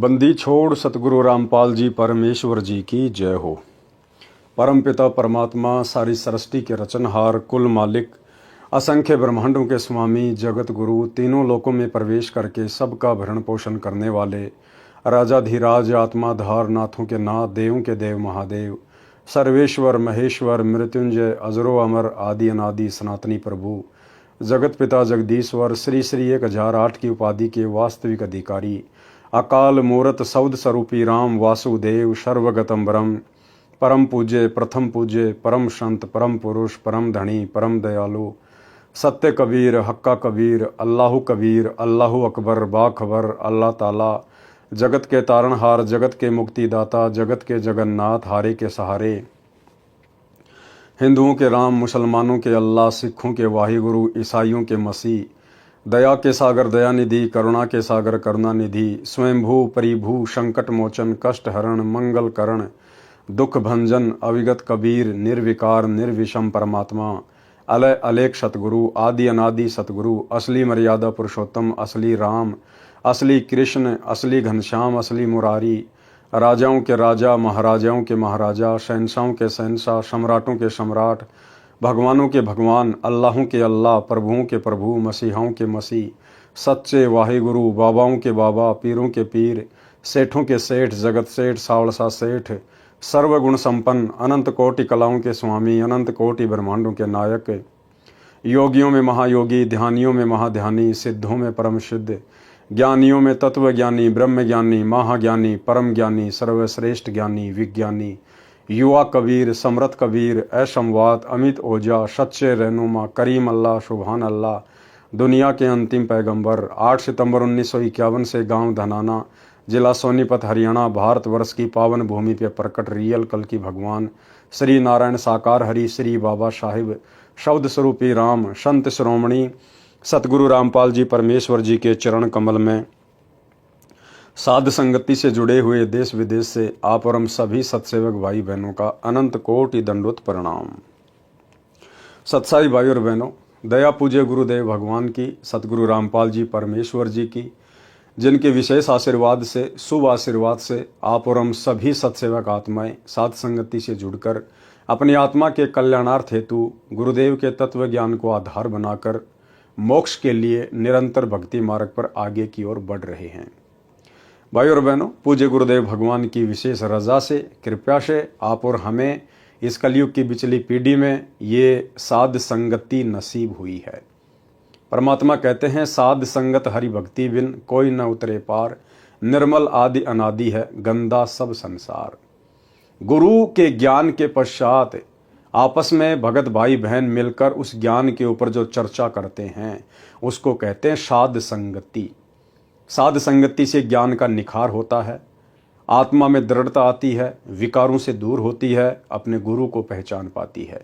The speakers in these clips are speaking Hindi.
बंदी छोड़ सतगुरु रामपाल जी परमेश्वर जी की जय हो। परमपिता परमात्मा सारी सृष्टि के रचनहार, कुल मालिक, असंख्य ब्रह्मांडों के स्वामी, जगत गुरु, तीनों लोकों में प्रवेश करके सबका भरण पोषण करने वाले राजाधिराज, आत्माधार, नाथों के नाथ, देवों के देव महादेव, सर्वेश्वर महेश्वर, मृत्युंजय, अजरो अमर, आदि अनादि सनातनी प्रभु, जगत पिता जगदीश्वर, श्री श्री 1008 की उपाधि के वास्तविक अधिकारी, अकाल मूरत सौद स्वरूपी राम वासुदेव, सर्वगतम ब्रह्म, परम पूज्य, प्रथम पूज्य, परम संत, परम पुरुष, परम धनी, परम दयालु, सत्य कबीर, हक्का कबीर, अल्लाह कबीर, अल्लाह अकबर, बाखबर, अल्लाह ताला, जगत के तारणहार, जगत के मुक्तिदाता, जगत के जगन्नाथ, हारे के सहारे, हिंदुओं के राम, मुसलमानों के अल्लाह, सिखों के वाहिगुरु, ईसाइयों के मसीह, दया के सागर दयानिधि, करुणा के सागर करुणानिधि, स्वयंभू परिभू, संकट मोचन, कष्ट हरण, मंगल करण, दुख भंजन, अविगत कबीर, निर्विकार निर्विषम परमात्मा, अलय अलेख सतगुरु, आदि अनादि सतगुरु, असली मर्यादा पुरुषोत्तम, असली राम, असली कृष्ण, असली घनश्याम, असली मुरारी, राजाओं के राजा, महाराजाओं के महाराजा, शहंशाहों के शहंशाह, सम्राटों के सम्राट, भगवानों के भगवान, अल्लाहों के अल्लाह, प्रभुओं के प्रभु, मसीहाओं के मसीह, सच्चे वाहिगुरु, बाबाओं के बाबा, पीरों के पीर, सेठों के सेठ, जगत सेठ, सावलसा सेठ, सर्वगुण संपन्न, अनंत कोटि कलाओं के स्वामी, अनंत कोटि ब्रह्मांडों के नायक, योगियों में महायोगी, ध्यानियों में महाध्यानी, सिद्धों में परम सिद्ध, ज्ञानियों में तत्व ज्ञानी, ब्रह्म ज्ञानी, महाज्ञानी, परम ज्ञानी, सर्वश्रेष्ठ ज्ञानी, विज्ञानी, युवा कबीर, समरथ कबीर, ऐशमवात, अमित ओझा, सच्चे रहनुमा, करीम अल्लाह, सुबहान अल्लाह, दुनिया के अंतिम पैगंबर, 8 सितंबर 1951 से गांव धनाना, जिला सोनीपत, हरियाणा, भारतवर्ष की पावन भूमि पे प्रकट रियल कल की भगवान श्री नारायण साकार हरि, श्री बाबा साहिब, शब्द स्वरूपी राम, संत श्रोमणी सतगुरु रामपाल जी परमेश्वर जी के चरण कमल में साध संगति से जुड़े हुए देश विदेश से आप और हम सभी सत्सेवक भाई बहनों का अनंत कोटि दंडोत प्रणाम। सत्साई भाई और बहनों, दया पूज्य गुरुदेव भगवान की, सतगुरु रामपाल जी परमेश्वर जी की, जिनके विशेष आशीर्वाद से, शुभ आशीर्वाद से आप और हम सभी सत्सेवक आत्माएं साध संगति से जुड़कर अपनी आत्मा के कल्याणार्थ हेतु गुरुदेव के तत्व ज्ञान को आधार बनाकर मोक्ष के लिए निरंतर भक्ति मार्ग पर आगे की ओर बढ़ रहे हैं। भाई और बहनों, पूज्य गुरुदेव भगवान की विशेष रजा से, कृपया से आप और हमें इस कलयुग की बिचली पीढ़ी में ये साध संगति नसीब हुई है। परमात्मा कहते हैं, साध संगत हरि भक्ति बिन कोई न उतरे पार, निर्मल आदि अनादि है गंदा सब संसार। गुरु के ज्ञान के पश्चात आपस में भगत भाई बहन मिलकर उस ज्ञान के ऊपर जो चर्चा करते हैं उसको कहते हैं साध संगति। साध संगति से ज्ञान का निखार होता है, आत्मा में दृढ़ता आती है, विकारों से दूर होती है, अपने गुरु को पहचान पाती है।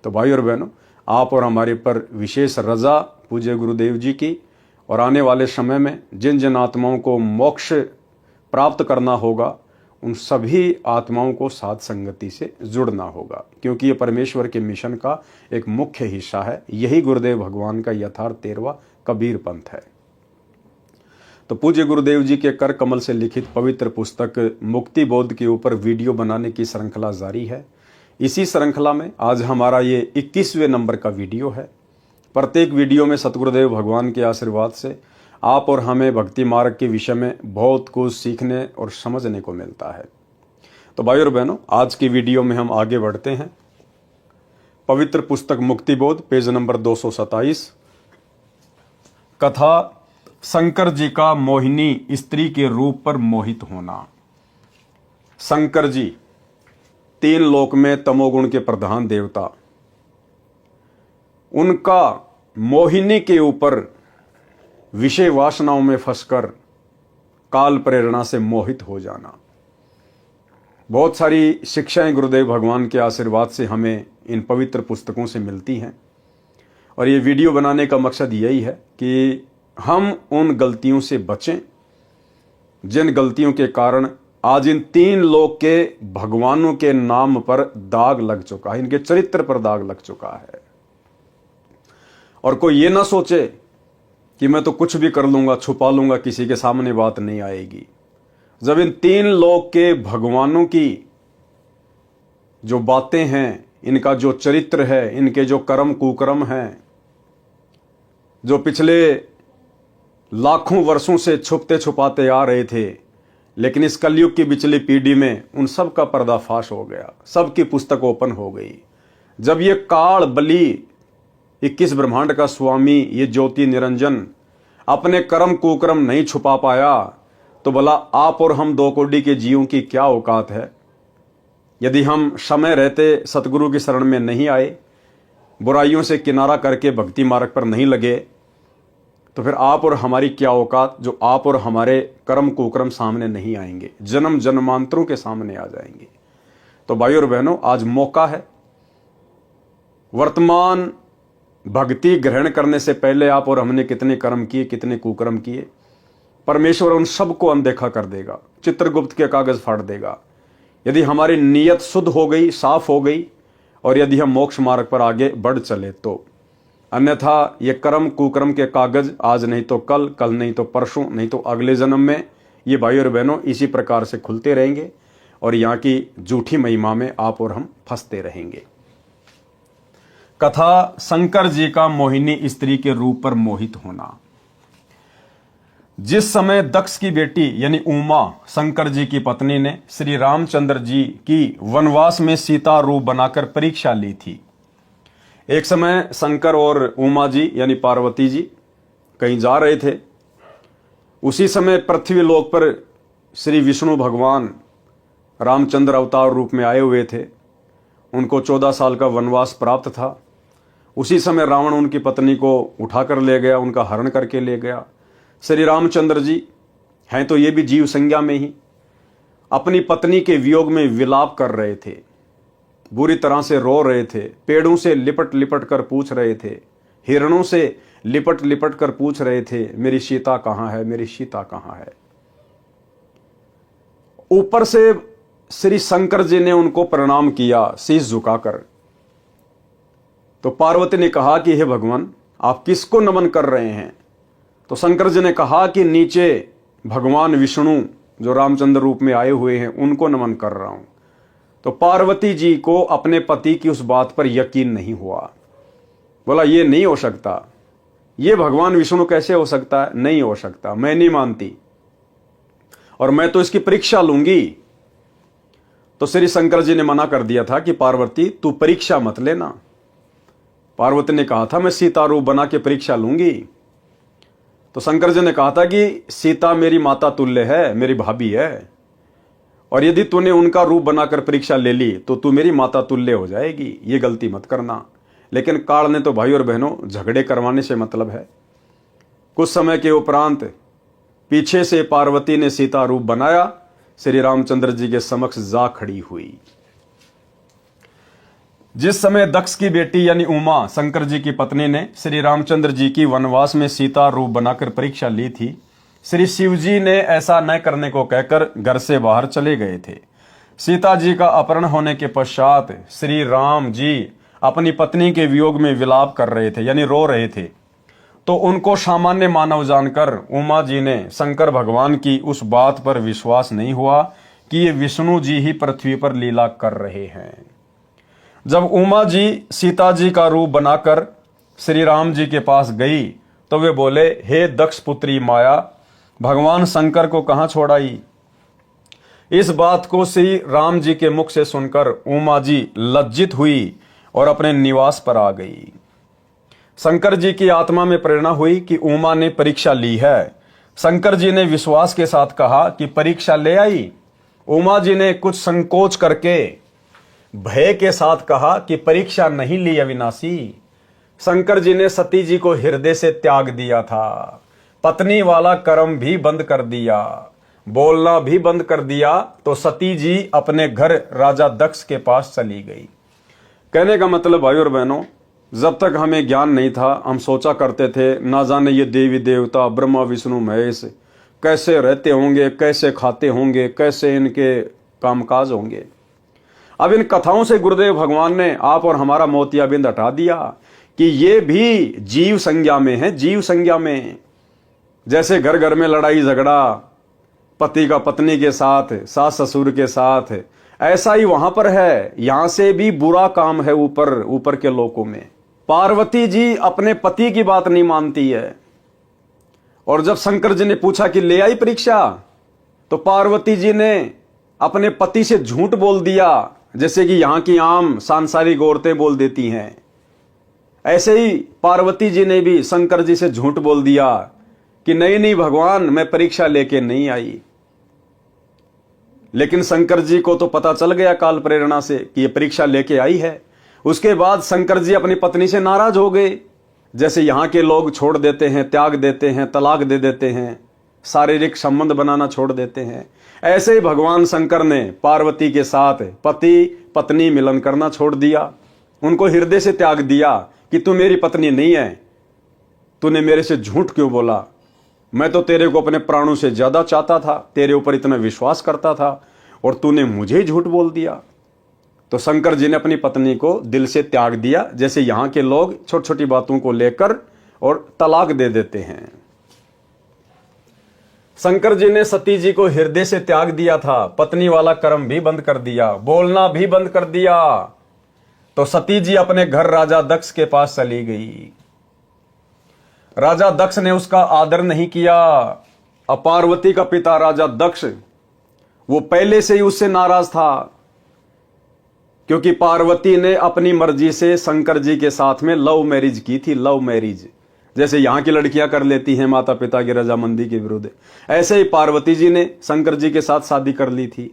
तो भाई और बहनों, आप और हमारे पर विशेष रजा पूज्य गुरुदेव जी की, और आने वाले समय में जिन जिन आत्माओं को मोक्ष प्राप्त करना होगा उन सभी आत्माओं को साध संगति से जुड़ना होगा, क्योंकि ये परमेश्वर के मिशन का एक मुख्य हिस्सा है। यही गुरुदेव भगवान का यथार्थ 13वां कबीर पंथ है। तो पूज्य गुरुदेव जी के कर कमल से लिखित पवित्र पुस्तक मुक्ति बोध के ऊपर वीडियो बनाने की श्रृंखला जारी है। इसी श्रृंखला में आज हमारा ये 21वें नंबर का वीडियो है। प्रत्येक वीडियो में सतगुरुदेव भगवान के आशीर्वाद से आप और हमें भक्ति मार्ग के विषय में बहुत कुछ सीखने और समझने को मिलता है। तो भाई और बहनों, आज की वीडियो में हम आगे बढ़ते हैं। पवित्र पुस्तक मुक्ति बोध, पेज नंबर 227, कथा शंकर जी का मोहिनी स्त्री के रूप पर मोहित होना। शंकर जी 3 लोक में तमोगुण के प्रधान देवता, उनका मोहिनी के ऊपर विषय वासनाओं में फंसकर काल प्रेरणा से मोहित हो जाना। बहुत सारी शिक्षाएं गुरुदेव भगवान के आशीर्वाद से हमें इन पवित्र पुस्तकों से मिलती हैं, और ये वीडियो बनाने का मकसद यही है कि हम उन गलतियों से बचें जिन गलतियों के कारण आज इन 3 लोक के भगवानों के नाम पर दाग लग चुका है, इनके चरित्र पर दाग लग चुका है। और कोई ये ना सोचे कि मैं तो कुछ भी कर लूंगा, छुपा लूंगा, किसी के सामने बात नहीं आएगी। जब इन तीन लोक के भगवानों की जो बातें हैं, इनका जो चरित्र है, इनके जो कर्म कुकर्म हैं, जो पिछले लाखों वर्षों से छुपते छुपाते आ रहे थे, लेकिन इस कलयुग की पिछली पीढ़ी में उन सब का पर्दाफाश हो गया, सबकी पुस्तक ओपन हो गई। जब ये काल बली 21 ब्रह्मांड का स्वामी, ये ज्योति निरंजन अपने कर्म कुकर्म नहीं छुपा पाया, तो भला आप और हम 2 कौड़ी के जीवों की क्या औकात है। यदि हम समय रहते सतगुरु की शरण में नहीं आए, बुराइयों से किनारा करके भक्ति मार्ग पर नहीं लगे, तो फिर आप और हमारी क्या औकात, जो आप और हमारे कर्म कुकर्म सामने नहीं आएंगे, जन्म जन्मांतरों के सामने आ जाएंगे। तो भाइयों और बहनों, आज मौका है। वर्तमान भक्ति ग्रहण करने से पहले आप और हमने कितने कर्म किए, कितने कुकर्म किए, परमेश्वर उन सबको अनदेखा कर देगा, चित्रगुप्त के कागज फाड़ देगा। यदि हमारी नीयत शुद्ध हो गई, साफ हो गई, और यदि हम मोक्ष मार्ग पर आगे बढ़ चले तो। अन्यथा ये कर्म कुकर्म के कागज आज नहीं तो कल, कल नहीं तो परसों, नहीं तो अगले जन्म में, ये भाई और बहनों इसी प्रकार से खुलते रहेंगे और यहाँ की झूठी महिमा में आप और हम फंसते रहेंगे। कथा शंकर जी का मोहिनी स्त्री के रूप पर मोहित होना। जिस समय दक्ष की बेटी यानी उमा, शंकर जी की पत्नी, ने श्री रामचंद्र जी की वनवास में सीता रूप बनाकर परीक्षा ली थी। एक समय शंकर और उमा जी यानी पार्वती जी कहीं जा रहे थे। उसी समय पृथ्वी लोक पर श्री विष्णु भगवान रामचंद्र अवतार रूप में आए हुए थे। उनको 14 साल का वनवास प्राप्त था। उसी समय रावण उनकी पत्नी को उठाकर ले गया, उनका हरण करके ले गया। श्री रामचंद्र जी हैं तो ये भी जीव संज्ञा में ही अपनी पत्नी के वियोग में विलाप कर रहे थे, बुरी तरह से रो रहे थे, पेड़ों से लिपट लिपट कर पूछ रहे थे, हिरणों से लिपट लिपट कर पूछ रहे थे, मेरी सीता कहाँ है, मेरी सीता कहाँ है। ऊपर से श्री शंकर जी ने उनको प्रणाम किया शीश झुकाकर। तो पार्वती ने कहा कि हे भगवान, आप किसको नमन कर रहे हैं। तो शंकर जी ने कहा कि नीचे भगवान विष्णु जो रामचंद्र रूप में आए हुए हैं उनको नमन कर रहा हूं। तो पार्वती जी को अपने पति की उस बात पर यकीन नहीं हुआ। बोला ये नहीं हो सकता, ये भगवान विष्णु कैसे हो सकता है, नहीं हो सकता, मैं नहीं मानती और मैं तो इसकी परीक्षा लूंगी। तो श्री शंकर जी ने मना कर दिया था कि पार्वती तू परीक्षा मत लेना। पार्वती ने कहा था मैं सीता रूप बना के परीक्षा लूंगी। तो शंकर जी ने कहा था कि सीता मेरी माता तुल्य है, मेरी भाभी है, और यदि तूने उनका रूप बनाकर परीक्षा ले ली तो तू मेरी माता तुल्य हो जाएगी, ये गलती मत करना। लेकिन काल ने तो भाई और बहनों झगड़े करवाने से मतलब है। कुछ समय के उपरांत पीछे से पार्वती ने सीता रूप बनाया, श्री रामचंद्र जी के समक्ष जा खड़ी हुई। जिस समय दक्ष की बेटी यानी उमा, शंकर जी की पत्नी, ने श्री रामचंद्र जी की वनवास में सीता रूप बनाकर परीक्षा ली थी, श्री शिव जी ने ऐसा न करने को कहकर घर से बाहर चले गए थे। सीता जी का अपहरण होने के पश्चात श्री राम जी अपनी पत्नी के वियोग में विलाप कर रहे थे यानी रो रहे थे। तो उनको सामान्य मानव जानकर उमा जी ने शंकर भगवान की उस बात पर विश्वास नहीं हुआ कि ये विष्णु जी ही पृथ्वी पर लीला कर रहे हैं। जब उमा जी सीता जी का रूप बनाकर श्री राम जी के पास गई तो वे बोले, हे दक्ष पुत्री माया, भगवान शंकर को कहां छोड़ाई। इस बात को श्री राम जी के मुख से सुनकर उमा जी लज्जित हुई और अपने निवास पर आ गई। शंकर जी की आत्मा में प्रेरणा हुई कि उमा ने परीक्षा ली है। शंकर जी ने विश्वास के साथ कहा कि परीक्षा ले आई। उमा जी ने कुछ संकोच करके भय के साथ कहा कि परीक्षा नहीं ली अविनाशी। शंकर जी ने सती जी को हृदय से त्याग दिया था, पत्नी वाला कर्म भी बंद कर दिया, बोलना भी बंद कर दिया। तो सती जी अपने घर राजा दक्ष के पास चली गई। कहने का मतलब भाई और बहनों, जब तक हमें ज्ञान नहीं था हम सोचा करते थे ना जाने ये देवी देवता ब्रह्मा विष्णु महेश कैसे रहते होंगे, कैसे खाते होंगे, कैसे इनके कामकाज होंगे। अब इन कथाओं से गुरुदेव भगवान ने आप और हमारा मोतियाबिंद हटा दिया कि ये भी जीव संज्ञा में है, जीव संज्ञा में। जैसे घर घर में लड़ाई झगड़ा, पति का पत्नी के साथ, सास ससुर के साथ, ऐसा ही वहां पर है। यहां से भी बुरा काम है ऊपर ऊपर के लोकों में। पार्वती जी अपने पति की बात नहीं मानती है। और जब शंकर जी ने पूछा कि ले आई परीक्षा, तो पार्वती जी ने अपने पति से झूठ बोल दिया, जैसे कि यहां की आम सांसारिक औरतें बोल देती हैं। ऐसे ही पार्वती जी ने भी शंकर जी से झूठ बोल दिया कि नहीं नहीं भगवान, मैं परीक्षा लेके नहीं आई। लेकिन शंकर जी को तो पता चल गया काल प्रेरणा से कि ये परीक्षा लेके आई है। उसके बाद शंकर जी अपनी पत्नी से नाराज हो गए। जैसे यहां के लोग छोड़ देते हैं, त्याग देते हैं, तलाक दे देते हैं, शारीरिक संबंध बनाना छोड़ देते हैं, ऐसे ही भगवान शंकर ने पार्वती के साथ पति पत्नी मिलन करना छोड़ दिया। उनको हृदय से त्याग दिया कि तू मेरी पत्नी नहीं है, तूने मेरे से झूठ क्यों बोला, मैं तो तेरे को अपने प्राणों से ज्यादा चाहता था, तेरे ऊपर इतना विश्वास करता था, और तूने मुझे ही झूठ बोल दिया। तो शंकर जी ने अपनी पत्नी को दिल से त्याग दिया, जैसे यहां के लोग छोटी छोटी बातों को लेकर और तलाक दे देते हैं। शंकर जी ने सती जी को हृदय से त्याग दिया था, पत्नी वाला कर्म भी बंद कर दिया, बोलना भी बंद कर दिया। तो सती जी अपने घर राजा दक्ष के पास चली गई। राजा दक्ष ने उसका आदर नहीं किया। अब पार्वती का पिता राजा दक्ष, वो पहले से ही उससे नाराज था, क्योंकि पार्वती ने अपनी मर्जी से शंकर जी के साथ में लव मैरिज की थी। लव मैरिज जैसे यहां की लड़कियां कर लेती हैं माता पिता की रजामंदी के विरुद्ध, ऐसे ही पार्वती जी ने शंकर जी के साथ शादी कर ली थी।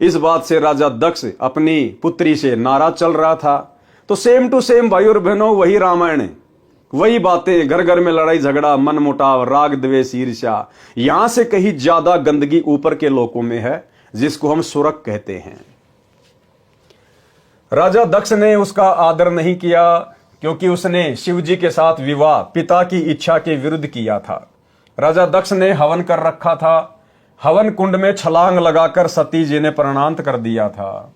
इस बात से राजा दक्ष अपनी पुत्री से नाराज चल रहा था। तो सेम टू सेम भाई और बहनों, वही रामायण, वही बातें, घर घर में लड़ाई झगड़ा, मन मुटाव, राग द्वेष, ईर्ष्या, यहां से कहीं ज्यादा गंदगी ऊपर के लोकों में है, जिसको हम सुरक कहते हैं। राजा दक्ष ने उसका आदर नहीं किया, क्योंकि उसने शिव जी के साथ विवाह पिता की इच्छा के विरुद्ध किया था। राजा दक्ष ने हवन कर रखा था, हवन कुंड में छलांग लगाकर सती जी ने प्राणांत कर दिया था।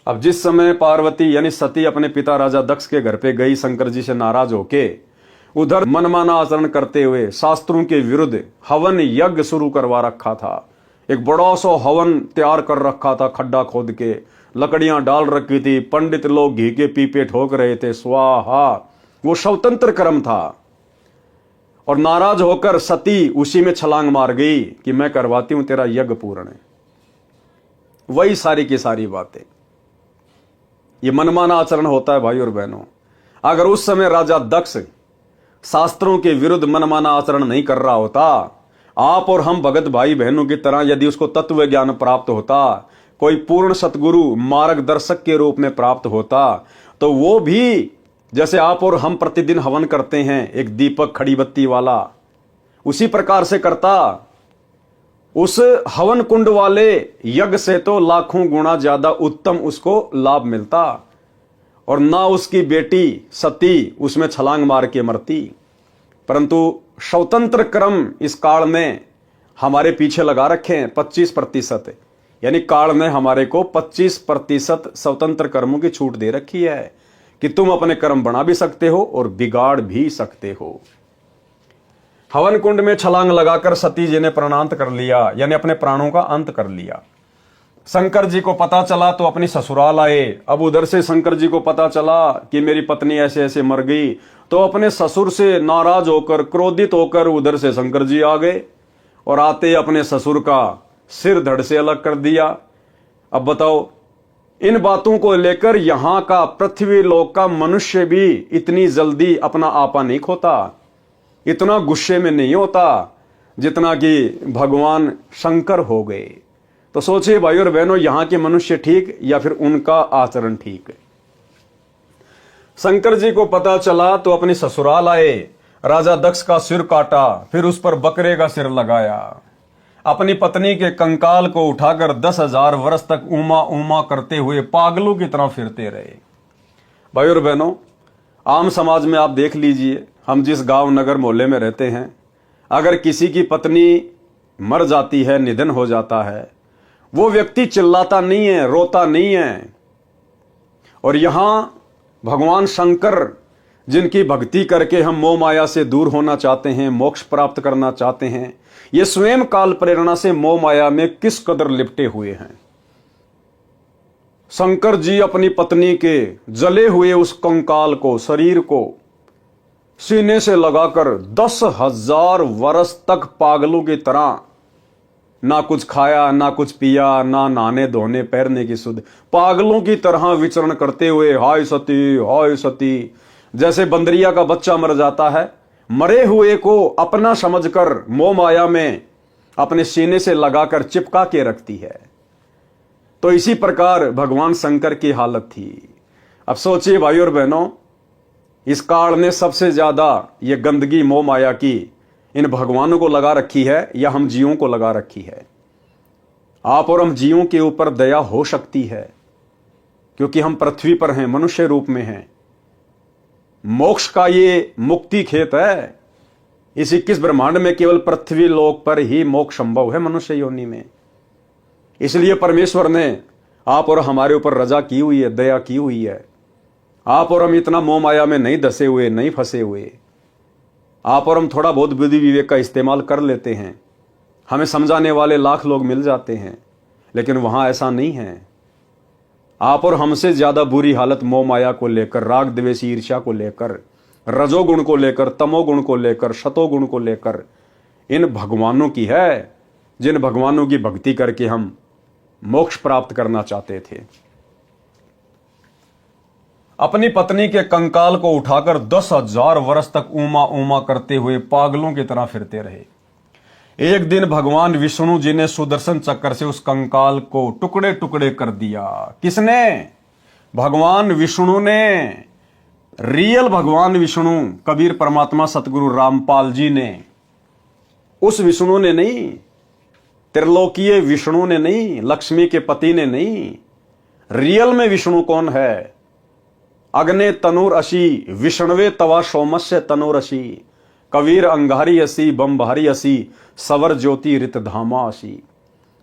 अब जिस समय पार्वती यानी सती अपने पिता राजा दक्ष के घर पे गई शंकर जी से नाराज होके, उधर मनमाना आचरण करते हुए शास्त्रों के विरुद्ध हवन यज्ञ शुरू करवा रखा था। एक बड़ा सा हवन तैयार कर रखा था, खड्डा खोद के लकड़ियां डाल रखी थी, पंडित लोग घी के पीपे ठोक रहे थे, स्वाहा, वो स्वतंत्र कर्म था। और नाराज होकर सती उसी में छलांग मार गई कि मैं करवाती हूं तेरा यज्ञ पूर्ण। वही सारी की सारी बातें, ये मनमाना आचरण होता है भाई और बहनों। अगर उस समय राजा दक्ष शास्त्रों के विरुद्ध मनमाना आचरण नहीं कर रहा होता, आप और हम भगत भाई बहनों की तरह यदि उसको तत्व ज्ञान प्राप्त होता, कोई पूर्ण सतगुरु मार्गदर्शक के रूप में प्राप्त होता, तो वो भी जैसे आप और हम प्रतिदिन हवन करते हैं एक दीपक खड़ी बत्ती वाला, उसी प्रकार से करता। उस हवन कुंड वाले यज्ञ से तो लाखों गुना ज्यादा उत्तम उसको लाभ मिलता, और ना उसकी बेटी सती उसमें छलांग मार के मरती। परंतु स्वतंत्र कर्म इस काल में हमारे पीछे लगा रखे हैं 25%, यानी काल ने हमारे को 25% स्वतंत्र कर्मों की छूट दे रखी है कि तुम अपने कर्म बना भी सकते हो और बिगाड़ भी सकते हो। हवन कुंड में छलांग लगाकर सती जी ने प्राणांत कर लिया, यानी अपने प्राणों का अंत कर लिया। शंकर जी को पता चला तो अपनी ससुराल आए। अब उधर से शंकर जी को पता चला कि मेरी पत्नी ऐसे ऐसे मर गई, तो अपने ससुर से नाराज होकर, क्रोधित होकर उधर से शंकर जी आ गए और आते अपने ससुर का सिर धड़ से अलग कर दिया। अब बताओ, इन बातों को लेकर यहां का पृथ्वी लोक का मनुष्य भी इतनी जल्दी अपना आपा नहीं खोता, इतना गुस्से में नहीं होता जितना कि भगवान शंकर हो गए। तो सोचिए भाई और बहनों, यहां के मनुष्य ठीक या फिर उनका आचरण ठीक है। शंकर जी को पता चला तो अपनी ससुराल आए, राजा दक्ष का सिर काटा, फिर उस पर बकरे का सिर लगाया, अपनी पत्नी के कंकाल को उठाकर 10,000 वर्ष तक उमा उमा करते हुए पागलों की तरह फिरते रहे। भाई और बहनों, आम समाज में आप देख लीजिए, हम जिस गांव नगर मोहल्ले में रहते हैं, अगर किसी की पत्नी मर जाती है, निधन हो जाता है, वो व्यक्ति चिल्लाता नहीं है, रोता नहीं है। और यहां भगवान शंकर जिनकी भक्ति करके हम मोह माया से दूर होना चाहते हैं, मोक्ष प्राप्त करना चाहते हैं, ये स्वयं काल प्रेरणा से मोह माया में किस कदर लिपटे हुए हैं। शंकर जी अपनी पत्नी के जले हुए उस कंकाल को, शरीर को सीने से लगाकर 10,000 वर्ष तक पागलों की तरह ना कुछ खाया, ना कुछ पिया, ना नहाने धोने पैरने की सुध, पागलों की तरह विचरण करते हुए हाय सती, जैसे बंदरिया का बच्चा मर जाता है, मरे हुए को अपना समझकर मोह माया में अपने सीने से लगाकर चिपका के रखती है। तो इसी प्रकार भगवान शंकर की हालत थी। अब सोचिए भाई और बहनों, इस काल ने सबसे ज्यादा ये गंदगी मोह माया की इन भगवानों को लगा रखी है या हम जीवों को लगा रखी है। आप और हम जीवों के ऊपर दया हो सकती है क्योंकि हम पृथ्वी पर हैं, मनुष्य रूप में हैं। मोक्ष का ये मुक्ति खेत है। इस 21 ब्रह्मांड में केवल पृथ्वी लोक पर ही मोक्ष संभव है, मनुष्य योनि में। इसलिए परमेश्वर ने आप और हमारे ऊपर रजा की हुई है, दया की हुई है। आप और हम इतना मोह माया में नहीं धसे हुए, नहीं फंसे हुए। आप और हम थोड़ा बहुत बुद्धि विवेक का इस्तेमाल कर लेते हैं, हमें समझाने वाले लाख लोग मिल जाते हैं, लेकिन वहां ऐसा नहीं है। आप और हमसे ज्यादा बुरी हालत मोह माया को लेकर, राग द्वेष ईर्ष्या को लेकर, रजोगुण को लेकर, तमोगुण को लेकर, शतोगुण को लेकर इन भगवानों की है, जिन भगवानों की भक्ति करके हम मोक्ष प्राप्त करना चाहते थे। अपनी पत्नी के कंकाल को उठाकर 10,000 वर्ष तक ऊमा ऊमा करते हुए पागलों की तरह फिरते रहे। एक दिन भगवान विष्णु जी ने सुदर्शन चक्र से उस कंकाल को टुकड़े टुकड़े कर दिया। किसने? भगवान विष्णु ने। रियल भगवान विष्णु, कबीर परमात्मा सतगुरु रामपाल जी ने। उस विष्णु ने नहीं, त्रिलोकीय विष्णु ने नहीं, लक्ष्मी के पति ने नहीं। रियल में विष्णु कौन है? अग्ने तनुर असी, विष्णवे तवा सोमस्य तनुर असी, कबीर अंगारी असी, बम्भारी असी, सवर ज्योति रित धामा असी।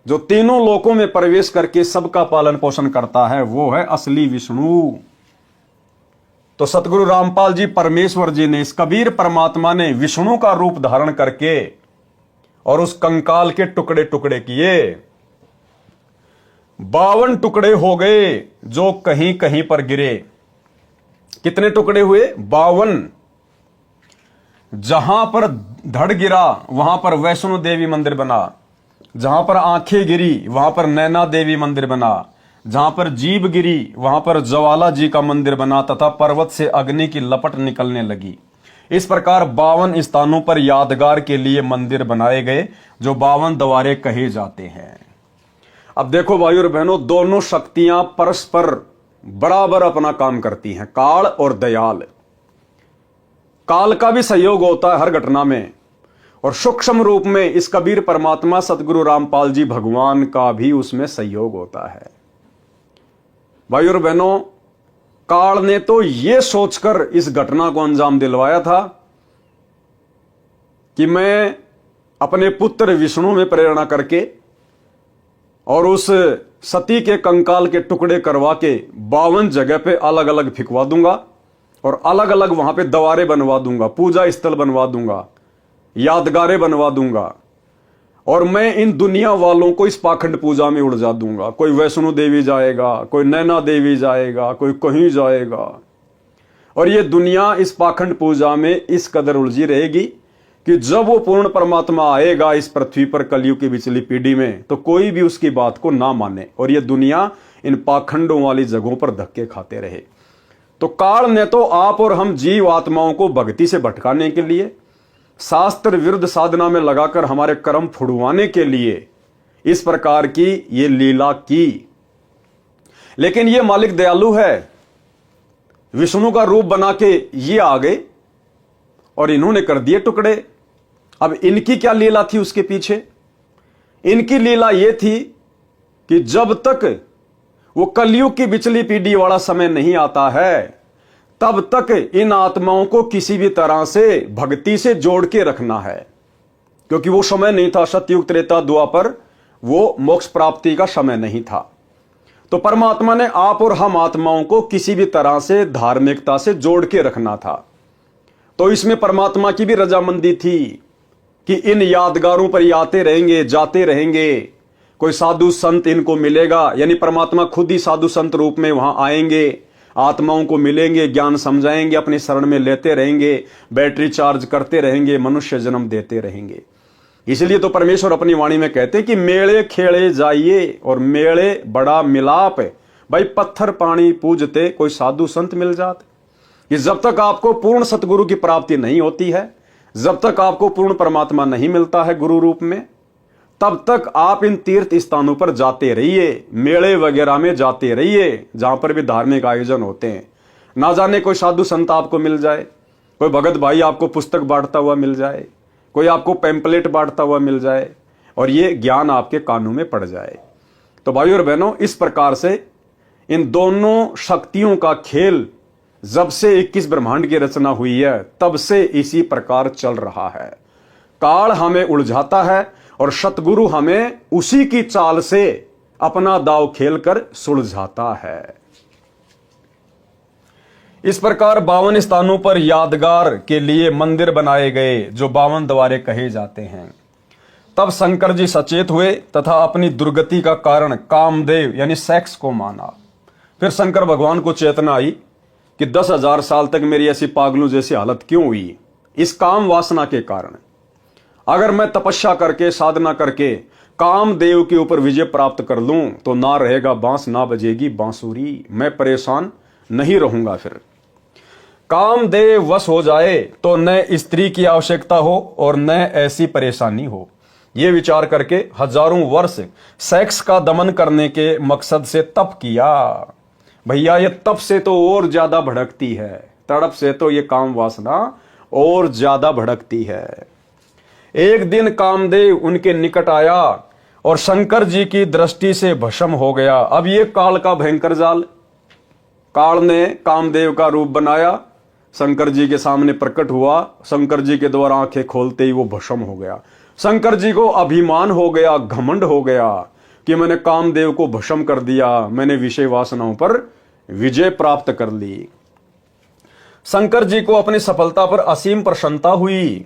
जो तीनों लोकों में प्रवेश करके सबका पालन पोषण करता है, वो है असली विष्णु। तो सतगुरु रामपाल जी परमेश्वर जी ने, इस कबीर परमात्मा ने विष्णु का रूप धारण करके और उस कंकाल के टुकड़े टुकड़े किए। 52 टुकड़े हो गए जो कहीं कहीं पर गिरे। कितने टुकड़े हुए? 52। जहां पर धड़ गिरा वहां पर वैष्णो देवी मंदिर बना, जहां पर आंखें गिरी वहां पर नैना देवी मंदिर बना, जहां पर जीभ गिरी वहां पर ज्वाला जी का मंदिर बना तथा पर्वत से अग्नि की लपट निकलने लगी। इस प्रकार 52 स्थानों पर यादगार के लिए मंदिर बनाए गए, जो 52 द्वारे कहे जाते हैं। अब देखो भाई और बहनों, दोनों शक्तियां परस्पर बराबर अपना काम करती हैं, काल और दयाल। काल का भी सहयोग होता है हर घटना में, और सूक्ष्म रूप में इस कबीर परमात्मा सतगुरु रामपाल जी भगवान का भी उसमें सहयोग होता है। भाई और बहनों, काल ने तो यह सोचकर इस घटना को अंजाम दिलवाया था कि मैं अपने पुत्र विष्णु में प्रेरणा करके और उस सती के कंकाल के टुकड़े करवा के 52 जगह पे अलग अलग फिकवा दूंगा और अलग अलग वहां पे द्वारे बनवा दूंगा, पूजा स्थल बनवा दूंगा, यादगारें बनवा दूंगा, और मैं इन दुनिया वालों को इस पाखंड पूजा में उलझा दूंगा। कोई वैष्णो देवी जाएगा, कोई नैना देवी जाएगा, कोई कहीं जाएगा, और ये दुनिया इस पाखंड पूजा में इस कदर उलझी रहेगी कि जब वो पूर्ण परमात्मा आएगा इस पृथ्वी पर कलयुग की पिछली पीढ़ी में, तो कोई भी उसकी बात को ना माने और ये दुनिया इन पाखंडों वाली जगहों पर धक्के खाते रहे। तो काल ने तो आप और हम जीव आत्माओं को भक्ति से भटकाने के लिए, शास्त्र विरुद्ध साधना में लगाकर हमारे कर्म फुड़वाने के लिए इस प्रकार की ये लीला की। लेकिन ये मालिक दयालु है, विष्णु का रूप बना के ये आ गए और इन्होंने कर दिए टुकड़े। अब इनकी क्या लीला थी उसके पीछे? इनकी लीला यह थी कि जब तक वो कलयुग की बिचली पीढ़ी वाला समय नहीं आता है, तब तक इन आत्माओं को किसी भी तरह से भक्ति से जोड़ के रखना है, क्योंकि वो समय नहीं था सतयुग त्रेता द्वापर, वो मोक्ष प्राप्ति का समय नहीं था। तो परमात्मा ने आप और हम आत्माओं को किसी भी तरह से धार्मिकता से जोड़ के रखना था। तो इसमें परमात्मा की भी रजामंदी थी कि इन यादगारों पर ये आते रहेंगे, जाते रहेंगे, कोई साधु संत इनको मिलेगा, यानी परमात्मा खुद ही साधु संत रूप में वहां आएंगे, आत्माओं को मिलेंगे, ज्ञान समझाएंगे, अपनी शरण में लेते रहेंगे, बैटरी चार्ज करते रहेंगे, मनुष्य जन्म देते रहेंगे। इसलिए तो परमेश्वर अपनी वाणी में कहते हैं कि मेले खेले जाइए, और मेले बड़ा मिलाप है भाई, पत्थर पानी पूजते कोई साधु संत मिल जाते। कि जब तक आपको पूर्ण सतगुरु की प्राप्ति नहीं होती है, जब तक आपको पूर्ण परमात्मा नहीं मिलता है गुरु रूप में, तब तक आप इन तीर्थ स्थानों पर जाते रहिए, मेले वगैरह में जाते रहिए, जहां पर भी धार्मिक आयोजन होते हैं। ना जाने कोई साधु संत आपको मिल जाए, कोई भगत भाई आपको पुस्तक बांटता हुआ मिल जाए, कोई आपको पैम्पलेट बांटता हुआ मिल जाए, और ये ज्ञान आपके कानों में पड़ जाए। तो भाइयों और बहनों, इस प्रकार से इन दोनों शक्तियों का खेल जब से 21 ब्रह्मांड की रचना हुई है, तब से इसी प्रकार चल रहा है। काल हमें उलझाता है और सतगुरु हमें उसी की चाल से अपना दाव खेलकर सुलझाता है। इस प्रकार 52 स्थानों पर यादगार के लिए मंदिर बनाए गए, जो 52 द्वारे कहे जाते हैं। तब शंकर जी सचेत हुए तथा अपनी दुर्गति का कारण कामदेव यानी सेक्स को माना। फिर शंकर भगवान को चेतना आई कि 10,000 साल तक मेरी ऐसी पागलों जैसी हालत क्यों हुई? इस काम वासना के कारण। अगर मैं तपस्या करके, साधना करके कामदेव के ऊपर विजय प्राप्त कर लूं, तो ना रहेगा बांस, ना बजेगी बांसुरी, मैं परेशान नहीं रहूंगा। फिर कामदेव वश हो जाए तो न स्त्री की आवश्यकता हो और न ऐसी परेशानी हो। यह विचार करके हजारों वर्ष सेक्स का दमन करने के मकसद से तप किया। भैया ये तप से तो और ज्यादा भड़कती है, तड़प से तो ये काम वासना और ज्यादा भड़कती है। एक दिन कामदेव उनके निकट आया और शंकर जी की दृष्टि से भस्म हो गया। अब ये काल का भयंकर जाल, काल ने कामदेव का रूप बनाया, शंकर जी के सामने प्रकट हुआ, शंकर जी के द्वारा आंखें खोलते ही वो भस्म हो गया। शंकर जी को अभिमान हो गया, घमंड हो गया कि मैंने कामदेव को भस्म कर दिया, मैंने विषय वासनाओं पर विजय प्राप्त कर ली। शंकर जी को अपनी सफलता पर असीम प्रसन्नता हुई।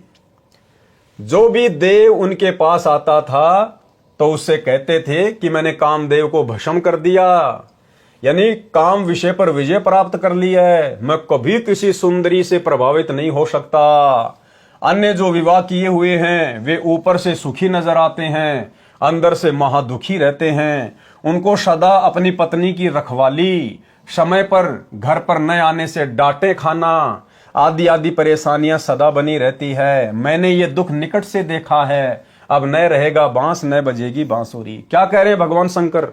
जो भी देव उनके पास आता था तो उससे कहते थे कि मैंने कामदेव को भस्म कर दिया, यानी काम विषय पर विजय प्राप्त कर ली है, मैं कभी किसी सुंदरी से प्रभावित नहीं हो सकता। अन्य जो विवाह किए हुए हैं वे ऊपर से सुखी नजर आते हैं, अंदर से महादुखी रहते हैं। उनको सदा अपनी पत्नी की रखवाली, समय पर घर पर न आने से डांटे खाना आदि आदि परेशानियां सदा बनी रहती है। मैंने ये दुख निकट से देखा है। अब न रहेगा बांस, न बजेगी बांसुरी। क्या कह रहे हैं भगवान शंकर,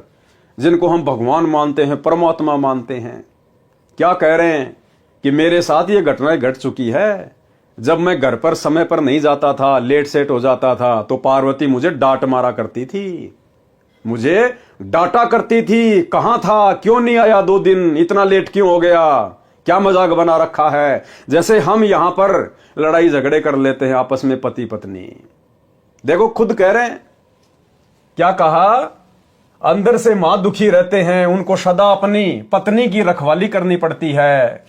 जिनको हम भगवान मानते हैं, परमात्मा मानते हैं? क्या कह रहे हैं कि मेरे साथ ये घटनाएं घट चुकी है। जब मैं घर पर समय पर नहीं जाता था, लेट सेट हो जाता था, तो पार्वती मुझे डांट मारा करती थी, मुझे डांटा करती थी। कहां था, क्यों नहीं आया 2 दिन, इतना लेट क्यों हो गया, क्या मजाक बना रखा है। जैसे हम यहां पर लड़ाई झगड़े कर लेते हैं आपस में पति पत्नी। देखो खुद कह रहे हैं, क्या कहा, अंदर से मां दुखी रहते हैं, उनको सदा अपनी पत्नी की रखवाली करनी पड़ती है,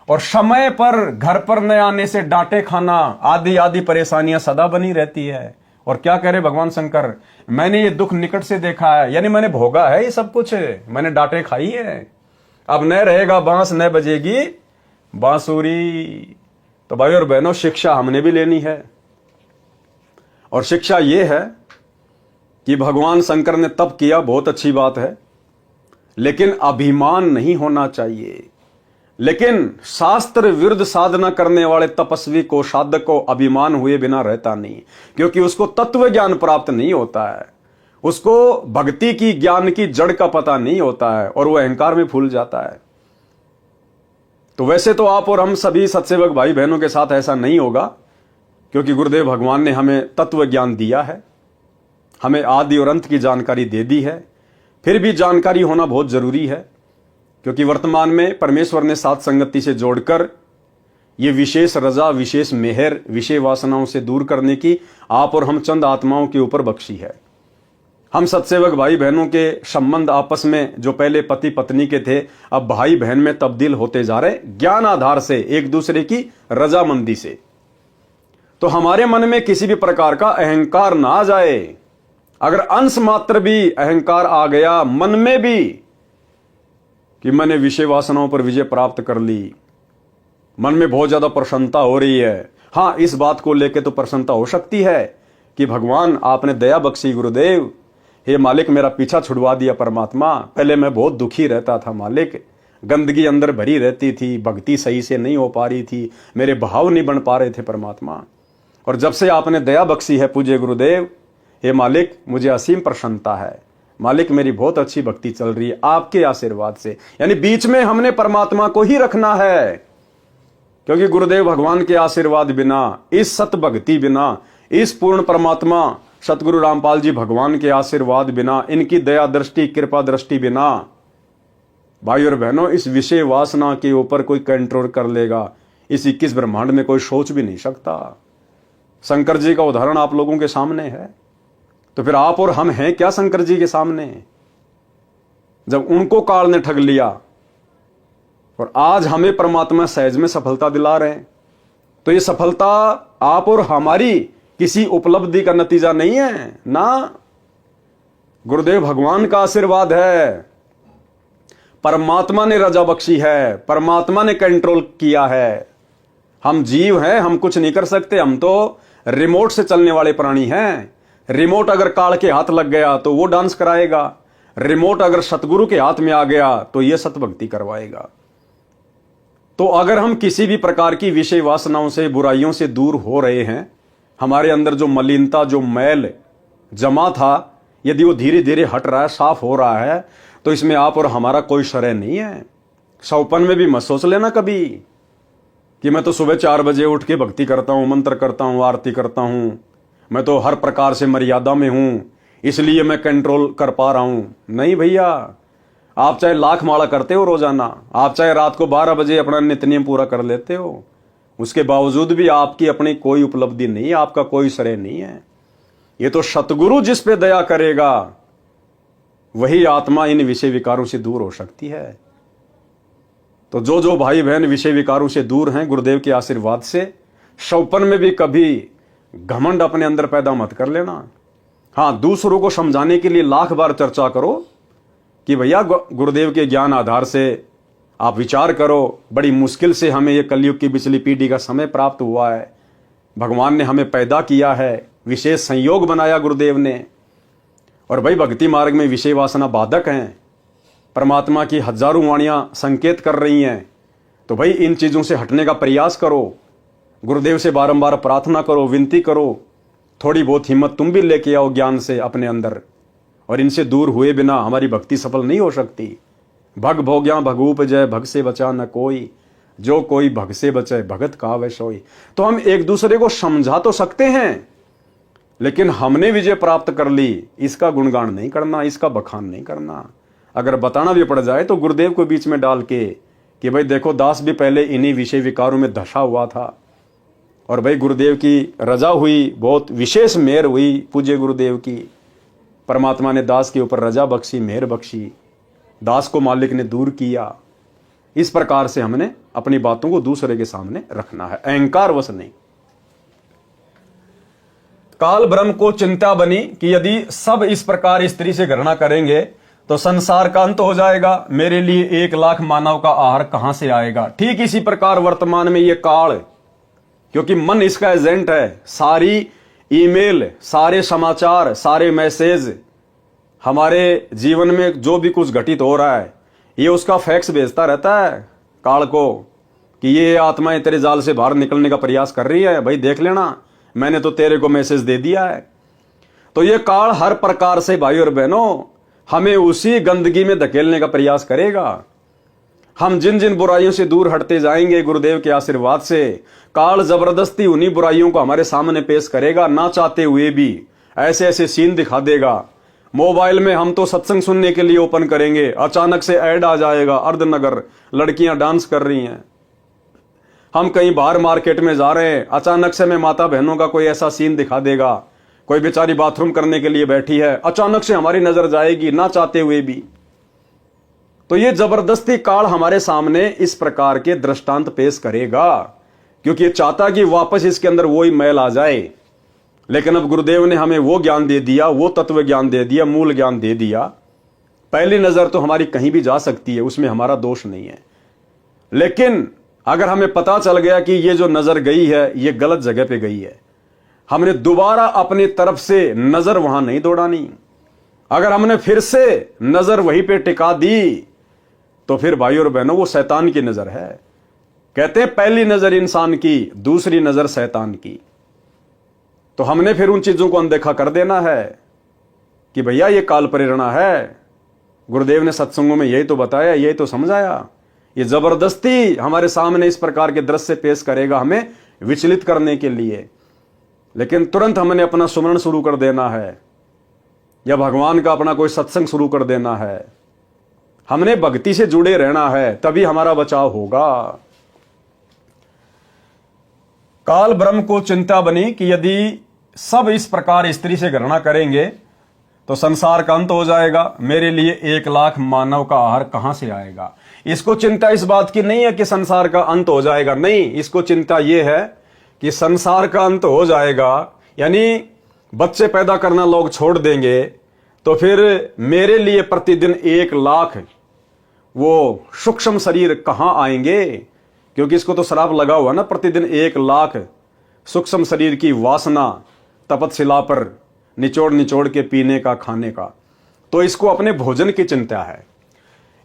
और समय पर घर पर न आने से डांटे खाना आदि आदि परेशानियां सदा बनी रहती है। और क्या कह रहे भगवान शंकर, मैंने ये दुख निकट से देखा है, यानी मैंने भोगा है ये सब कुछ, मैंने डांटे खाई है। अब न रहेगा बांस, न बजेगी बांसुरी। तो भाई और बहनों, शिक्षा हमने भी लेनी है, और शिक्षा ये है कि भगवान शंकर ने तप किया, बहुत अच्छी बात है, लेकिन अभिमान नहीं होना चाहिए। लेकिन शास्त्र विरुद्ध साधना करने वाले तपस्वी को, साधक को अभिमान हुए बिना रहता नहीं, क्योंकि उसको तत्व ज्ञान प्राप्त नहीं होता है, उसको भक्ति की, ज्ञान की जड़ का पता नहीं होता है, और वो अहंकार में फूल जाता है। तो वैसे तो आप और हम सभी सत्सेवक भाई बहनों के साथ ऐसा नहीं होगा, क्योंकि गुरुदेव भगवान ने हमें तत्व ज्ञान दिया है, हमें आदि और अंत की जानकारी दे दी है। फिर भी जानकारी होना बहुत जरूरी है, क्योंकि वर्तमान में परमेश्वर ने साथ संगति से जोड़कर ये विशेष रजा, विशेष मेहर, विषय वासनाओं से दूर करने की आप और हम चंद आत्माओं के ऊपर बख्शी है। हम सत्सेवक भाई बहनों के संबंध आपस में जो पहले पति पत्नी के थे, अब भाई बहन में तब्दील होते जा रहे, ज्ञान आधार से, एक दूसरे की रजामंदी से। तो हमारे मन में किसी भी प्रकार का अहंकार ना आ जाए। अगर अंश मात्र भी अहंकार आ गया मन में भी कि मैंने विषय वासनाओं पर विजय प्राप्त कर ली, मन में बहुत ज्यादा प्रसन्नता हो रही है। हाँ, इस बात को लेकर तो प्रसन्नता हो सकती है कि भगवान आपने दया बख्शी, गुरुदेव, हे मालिक मेरा पीछा छुड़वा दिया परमात्मा। पहले मैं बहुत दुखी रहता था मालिक, गंदगी अंदर भरी रहती थी, भक्ति सही से नहीं हो पा रही थी, मेरे भाव नहीं बन पा रहे थे परमात्मा। और जब से आपने दया बख्शी है पूज्य गुरुदेव, हे मालिक मुझे असीम प्रसन्नता है मालिक, मेरी बहुत अच्छी भक्ति चल रही है आपके आशीर्वाद से। यानी बीच में हमने परमात्मा को ही रखना है, क्योंकि गुरुदेव भगवान के आशीर्वाद बिना, इस सत भक्ति बिना, इस पूर्ण परमात्मा सतगुरु रामपाल जी भगवान के आशीर्वाद बिना, इनकी दया दृष्टि कृपा दृष्टि बिना, भाई और बहनों, इस विषय वासना के ऊपर कोई कंट्रोल कर लेगा, इस 21 ब्रह्मांड में कोई सोच भी नहीं सकता। शंकर जी का उदाहरण आप लोगों के सामने है, तो फिर आप और हम हैं क्या शंकर जी के सामने? जब उनको काल ने ठग लिया और आज हमें परमात्मा सहज में सफलता दिला रहे हैं, तो ये सफलता आप और हमारी किसी उपलब्धि का नतीजा नहीं है ना, गुरुदेव भगवान का आशीर्वाद है। परमात्मा ने रजा बख्शी है, परमात्मा ने कंट्रोल किया है। हम जीव हैं, हम कुछ नहीं कर सकते, हम तो रिमोट से चलने वाले प्राणी हैं। रिमोट अगर काल के हाथ लग गया तो वो डांस कराएगा, रिमोट अगर सतगुरु के हाथ में आ गया तो ये सतभक्ति करवाएगा। तो अगर हम किसी भी प्रकार की विषय वासनाओं से, बुराइयों से दूर हो रहे हैं, हमारे अंदर जो मलिनता, जो मैल जमा था, यदि वो धीरे धीरे हट रहा है, साफ हो रहा है, तो इसमें आप और हमारा कोई श्रेय नहीं है। सौपन में भी मत सोच लेना कभी कि मैं तो सुबह 4 बजे उठ के भक्ति करता हूं, मंत्र करता हूं, आरती करता हूं, मैं तो हर प्रकार से मर्यादा में हूं, इसलिए मैं कंट्रोल कर पा रहा हूं। नहीं भैया, आप चाहे लाख माला करते हो रोजाना, आप चाहे रात को 12 बजे अपना नित्य नियम पूरा कर लेते हो, उसके बावजूद भी आपकी अपनी कोई उपलब्धि नहीं है, आपका कोई श्रेय नहीं है। ये तो सतगुरु जिस पे दया करेगा वही आत्मा इन विषय विकारों से दूर हो सकती है। तो जो जो भाई बहन विषय विकारों से दूर हैं, गुरुदेव के आशीर्वाद से, सौपन में भी कभी घमंड अपने अंदर पैदा मत कर लेना। हाँ, दूसरों को समझाने के लिए लाख बार चर्चा करो कि भैया गुरुदेव के ज्ञान आधार से आप विचार करो, बड़ी मुश्किल से हमें ये कलयुग की पिछली पीढ़ी का समय प्राप्त हुआ है, भगवान ने हमें पैदा किया है, विशेष संयोग बनाया गुरुदेव ने, और भाई भक्ति मार्ग में विषय वासना बाधक हैं, परमात्मा की हजारों वाणियां संकेत कर रही हैं। तो भाई इन चीजों से हटने का प्रयास करो, गुरुदेव से बारंबार प्रार्थना करो, विनती करो, थोड़ी बहुत हिम्मत तुम भी लेके आओ ज्ञान से अपने अंदर, और इनसे दूर हुए बिना हमारी भक्ति सफल नहीं हो सकती। भग भोग्या भगूप जय, भग से बचा न कोई, जो कोई भग से बचे भगत कहावे सोई। तो हम एक दूसरे को समझा तो सकते हैं, लेकिन हमने विजय प्राप्त कर ली, इसका गुणगान नहीं करना, इसका बखान नहीं करना। अगर बताना भी पड़ जाए तो गुरुदेव को बीच में डाल के कि भाई देखो, दास भी पहले इन्हीं विषय विकारों में धसा हुआ था, और भाई गुरुदेव की रजा हुई, बहुत विशेष मेहर हुई पूज्य गुरुदेव की, परमात्मा ने दास के ऊपर रजा बख्शी, मेहर बख्शी, दास को मालिक ने दूर किया। इस प्रकार से हमने अपनी बातों को दूसरे के सामने रखना है, अहंकार वश नहीं। काल ब्रह्म को चिंता बनी कि यदि सब इस प्रकार स्त्री से घृणा करेंगे तो संसार का अंत हो जाएगा, मेरे लिए 1 लाख मानव का आहार कहां से आएगा। ठीक इसी प्रकार वर्तमान में ये काल, क्योंकि मन इसका एजेंट है, सारी ईमेल, सारे समाचार, सारे मैसेज, हमारे जीवन में जो भी कुछ घटित हो रहा है, ये उसका फैक्स भेजता रहता है काल को कि ये आत्माएं तेरे जाल से बाहर निकलने का प्रयास कर रही है, भाई देख लेना, मैंने तो तेरे को मैसेज दे दिया है। तो ये काल हर प्रकार से भाई और बहनों हमें उसी गंदगी में धकेलने का प्रयास करेगा। हम जिन जिन बुराइयों से दूर हटते जाएंगे गुरुदेव के आशीर्वाद से, काल जबरदस्ती उन्हीं बुराइयों को हमारे सामने पेश करेगा, ना चाहते हुए भी ऐसे ऐसे सीन दिखा देगा। मोबाइल में हम तो सत्संग सुनने के लिए ओपन करेंगे, अचानक से ऐड आ जाएगा, अर्धनगर लड़कियां डांस कर रही हैं। हम कहीं बाहर मार्केट में जा रहे हैं, अचानक से मैं माता बहनों का कोई ऐसा सीन दिखा देगा कोई बेचारी बाथरूम करने के लिए बैठी है, अचानक से हमारी नजर जाएगी ना चाहते हुए भी। तो ये जबरदस्ती काल हमारे सामने इस प्रकार के दृष्टांत पेश करेगा, क्योंकि ये चाहता कि वापस इसके अंदर वही मैल आ जाए। लेकिन अब गुरुदेव ने हमें वो ज्ञान दे दिया, वो तत्व ज्ञान दे दिया, मूल ज्ञान दे दिया। पहली नजर तो हमारी कहीं भी जा सकती है, उसमें हमारा दोष नहीं है। लेकिन अगर हमें पता चल गया कि ये जो नजर गई है ये गलत जगह पे गई है, हमने दोबारा अपनी तरफ से नजर वहां नहीं दौड़ानी। अगर हमने फिर से नजर वहीं पे टिका दी तो फिर भाई और बहनों वो शैतान की नजर है। कहते हैं पहली नजर इंसान की, दूसरी नजर शैतान की। तो हमने फिर उन चीजों को अनदेखा कर देना है कि भैया ये काल प्रेरणा है। गुरुदेव ने सत्संगों में यही तो बताया, यही तो समझाया। ये जबरदस्ती हमारे सामने इस प्रकार के दृश्य पेश करेगा हमें विचलित करने के लिए। लेकिन तुरंत हमने अपना सुमरण शुरू कर देना है या भगवान का अपना कोई सत्संग शुरू कर देना है। हमने भक्ति से जुड़े रहना है, तभी हमारा बचाव होगा। काल ब्रह्म को चिंता बनी कि यदि सब इस प्रकार स्त्री से गणना करेंगे तो संसार का अंत हो जाएगा। मेरे लिए 1 लाख मानव का आहार कहां से आएगा। इसको चिंता इस बात की नहीं है कि संसार का अंत हो जाएगा, नहीं, इसको चिंता यह है कि संसार का अंत हो जाएगा, यानी बच्चे पैदा करना लोग छोड़ देंगे, तो फिर मेरे लिए प्रतिदिन 1 लाख वो सूक्ष्म शरीर कहां आएंगे। क्योंकि इसको तो श्राप लगा हुआ ना, प्रतिदिन 1 लाख सूक्ष्म शरीर की वासना तपतशिला पर निचोड़ निचोड़ के पीने का, खाने का। तो इसको अपने भोजन की चिंता है।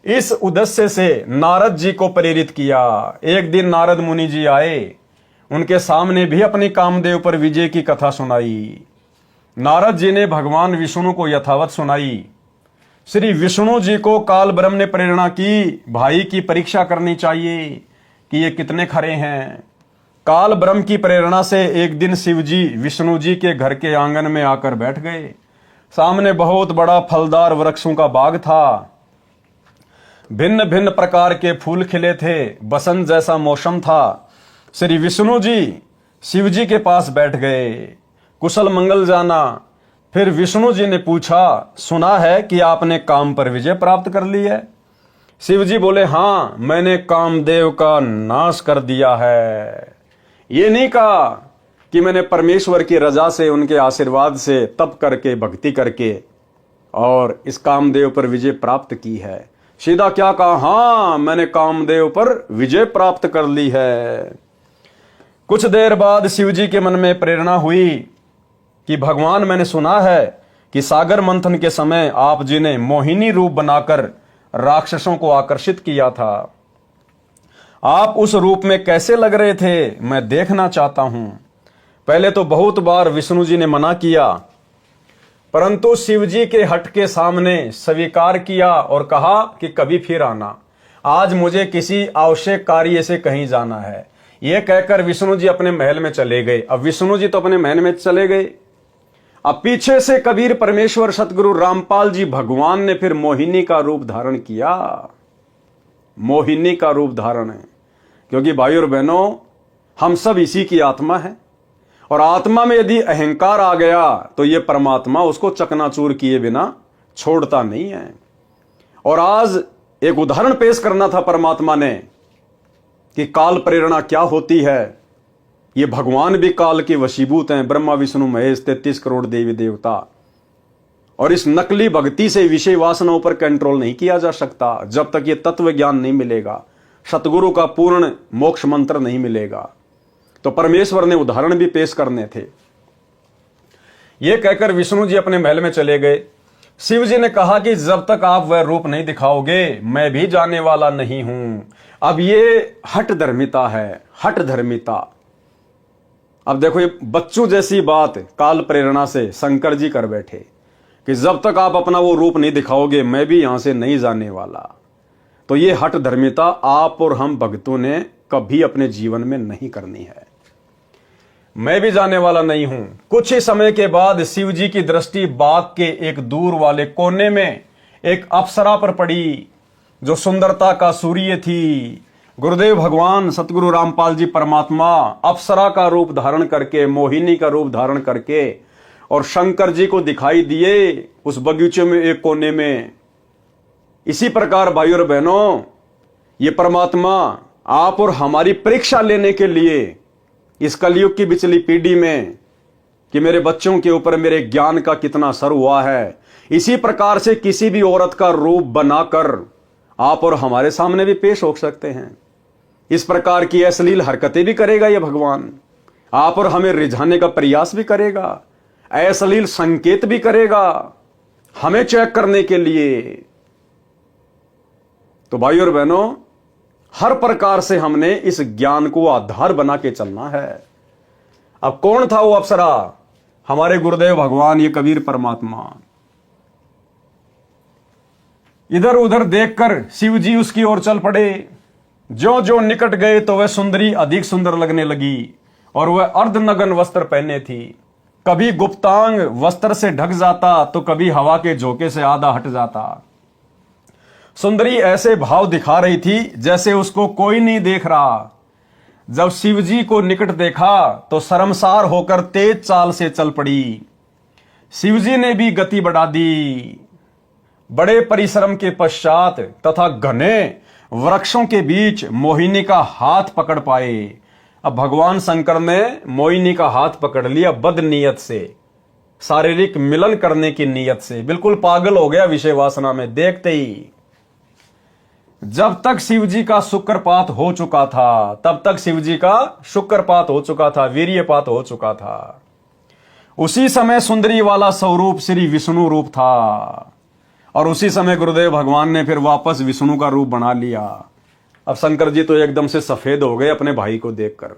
इस उद्देश्य से नारद जी को प्रेरित किया। एक दिन नारद मुनि जी आए, उनके सामने भी अपनी कामदेव पर विजय की कथा सुनाई। नारद जी ने भगवान विष्णु को यथावत सुनाई। श्री विष्णु जी को काल ब्रह्म ने प्रेरणा की, भाई की परीक्षा करनी चाहिए कि ये कितने खरे हैं। काल ब्रह्म की प्रेरणा से एक दिन शिव जी विष्णु जी के घर के आंगन में आकर बैठ गए। सामने बहुत बड़ा फलदार वृक्षों का बाग था। भिन्न भिन्न प्रकार के फूल खिले थे, बसंत जैसा मौसम था। श्री विष्णु जी शिव जी के पास बैठ गए, कुशल मंगल जाना। फिर विष्णु जी ने पूछा, सुना है कि आपने काम पर विजय प्राप्त कर ली है। शिव जी बोले, हाँ, मैंने कामदेव का नाश कर दिया है। ये नहीं कहा कि मैंने परमेश्वर की रजा से, उनके आशीर्वाद से तप करके, भक्ति करके और इस कामदेव पर विजय प्राप्त की है। सीधा क्या कहा, हाँ, मैंने कामदेव पर विजय प्राप्त कर ली है। कुछ देर बाद शिव जी के मन में प्रेरणा हुई कि भगवान, मैंने सुना है कि सागर मंथन के समय आप जी ने मोहिनी रूप बनाकर राक्षसों को आकर्षित किया था। आप उस रूप में कैसे लग रहे थे, मैं देखना चाहता हूं। पहले तो बहुत बार विष्णु जी ने मना किया, परंतु शिव जी के हट के सामने स्वीकार किया और कहा कि कभी फिर आना, आज मुझे किसी आवश्यक कार्य से कहीं जाना है। यह कहकर विष्णु जी अपने महल में चले गए। अब विष्णु जी तो अपने महल में चले गए, अब पीछे से कबीर परमेश्वर सतगुरु रामपाल जी भगवान ने फिर मोहिनी का रूप धारण किया। मोहिनी का रूप धारण है, क्योंकि भाई और बहनों, हम सब इसी की आत्मा है और आत्मा में यदि अहंकार आ गया तो ये परमात्मा उसको चकनाचूर किए बिना छोड़ता नहीं है। और आज एक उदाहरण पेश करना था परमात्मा ने कि काल प्रेरणा क्या होती है। ये भगवान भी काल के वशीभूत हैं, ब्रह्मा विष्णु महेश 33 करोड़ देवी देवता। और इस नकली भक्ति से विषय वासनाओं पर कंट्रोल नहीं किया जा सकता जब तक ये तत्व ज्ञान नहीं मिलेगा, सतगुरु का पूर्ण मोक्ष मंत्र नहीं मिलेगा। तो परमेश्वर ने उदाहरण भी पेश करने थे। ये कहकर विष्णु जी अपने महल में चले गए। शिव जी ने कहा कि जब तक आप वह रूप नहीं दिखाओगे मैं भी जाने वाला नहीं हूं। अब ये हठ धर्मिता है, हठ धर्मिता। अब देखो, ये बच्चों जैसी बात काल प्रेरणा से शंकर जी कर बैठे कि जब तक आप अपना वो रूप नहीं दिखाओगे मैं भी यहां से नहीं जाने वाला। तो ये हठ धर्मिता आप और हम भक्तों ने कभी अपने जीवन में नहीं करनी है। मैं भी जाने वाला नहीं हूं। कुछ ही समय के बाद शिव जी की दृष्टि बाग के एक दूर वाले कोने में एक अप्सरा पर पड़ी जो सुंदरता का सूर्य थी। गुरुदेव भगवान सतगुरु रामपाल जी परमात्मा अप्सरा का रूप धारण करके, मोहिनी का रूप धारण करके और शंकर जी को दिखाई दिए उस बगीचे में एक कोने में। इसी प्रकार भाइयों और बहनों, ये परमात्मा आप और हमारी परीक्षा लेने के लिए इस कलयुग की बिचली पीढ़ी में कि मेरे बच्चों के ऊपर मेरे ज्ञान का कितना असर हुआ है, इसी प्रकार से किसी भी औरत का रूप बनाकर आप और हमारे सामने भी पेश हो सकते हैं। इस प्रकार की अश्लील हरकतें भी करेगा यह भगवान, आप और हमें रिझाने का प्रयास भी करेगा, अश्लील संकेत भी करेगा हमें चेक करने के लिए। तो भाइयों और बहनों, हर प्रकार से हमने इस ज्ञान को आधार बना के चलना है। अब कौन था वो अप्सरा? हमारे गुरुदेव भगवान, ये कबीर परमात्मा। इधर उधर देखकर शिव जी उसकी ओर चल पड़े। जो जो निकट गए तो वह सुंदरी अधिक सुंदर लगने लगी और वह अर्धनग्न वस्त्र पहने थी। कभी गुप्तांग वस्त्र से ढक जाता तो कभी हवा के झोंके से आधा हट जाता। सुंदरी ऐसे भाव दिखा रही थी जैसे उसको कोई नहीं देख रहा। जब शिवजी को निकट देखा तो शर्मसार होकर तेज चाल से चल पड़ी। शिवजी ने भी गति बढ़ा दी। बड़े परिश्रम के पश्चात तथा घने वृक्षों के बीच मोहिनी का हाथ पकड़ पाए। अब भगवान शंकर ने मोहिनी का हाथ पकड़ लिया बद नीयत से, शारीरिक मिलन करने की नीयत से। बिल्कुल पागल हो गया विषय वासना में देखते ही। जब तक शिवजी का शुक्रपात हो चुका था, तब तक शिवजी का शुक्रपात हो चुका था, वीर्यपात हो चुका था। उसी समय सुंदरी वाला स्वरूप श्री विष्णु रूप था और उसी समय गुरुदेव भगवान ने फिर वापस विष्णु का रूप बना लिया। अब शंकर जी तो एकदम से सफेद हो गए अपने भाई को देखकर।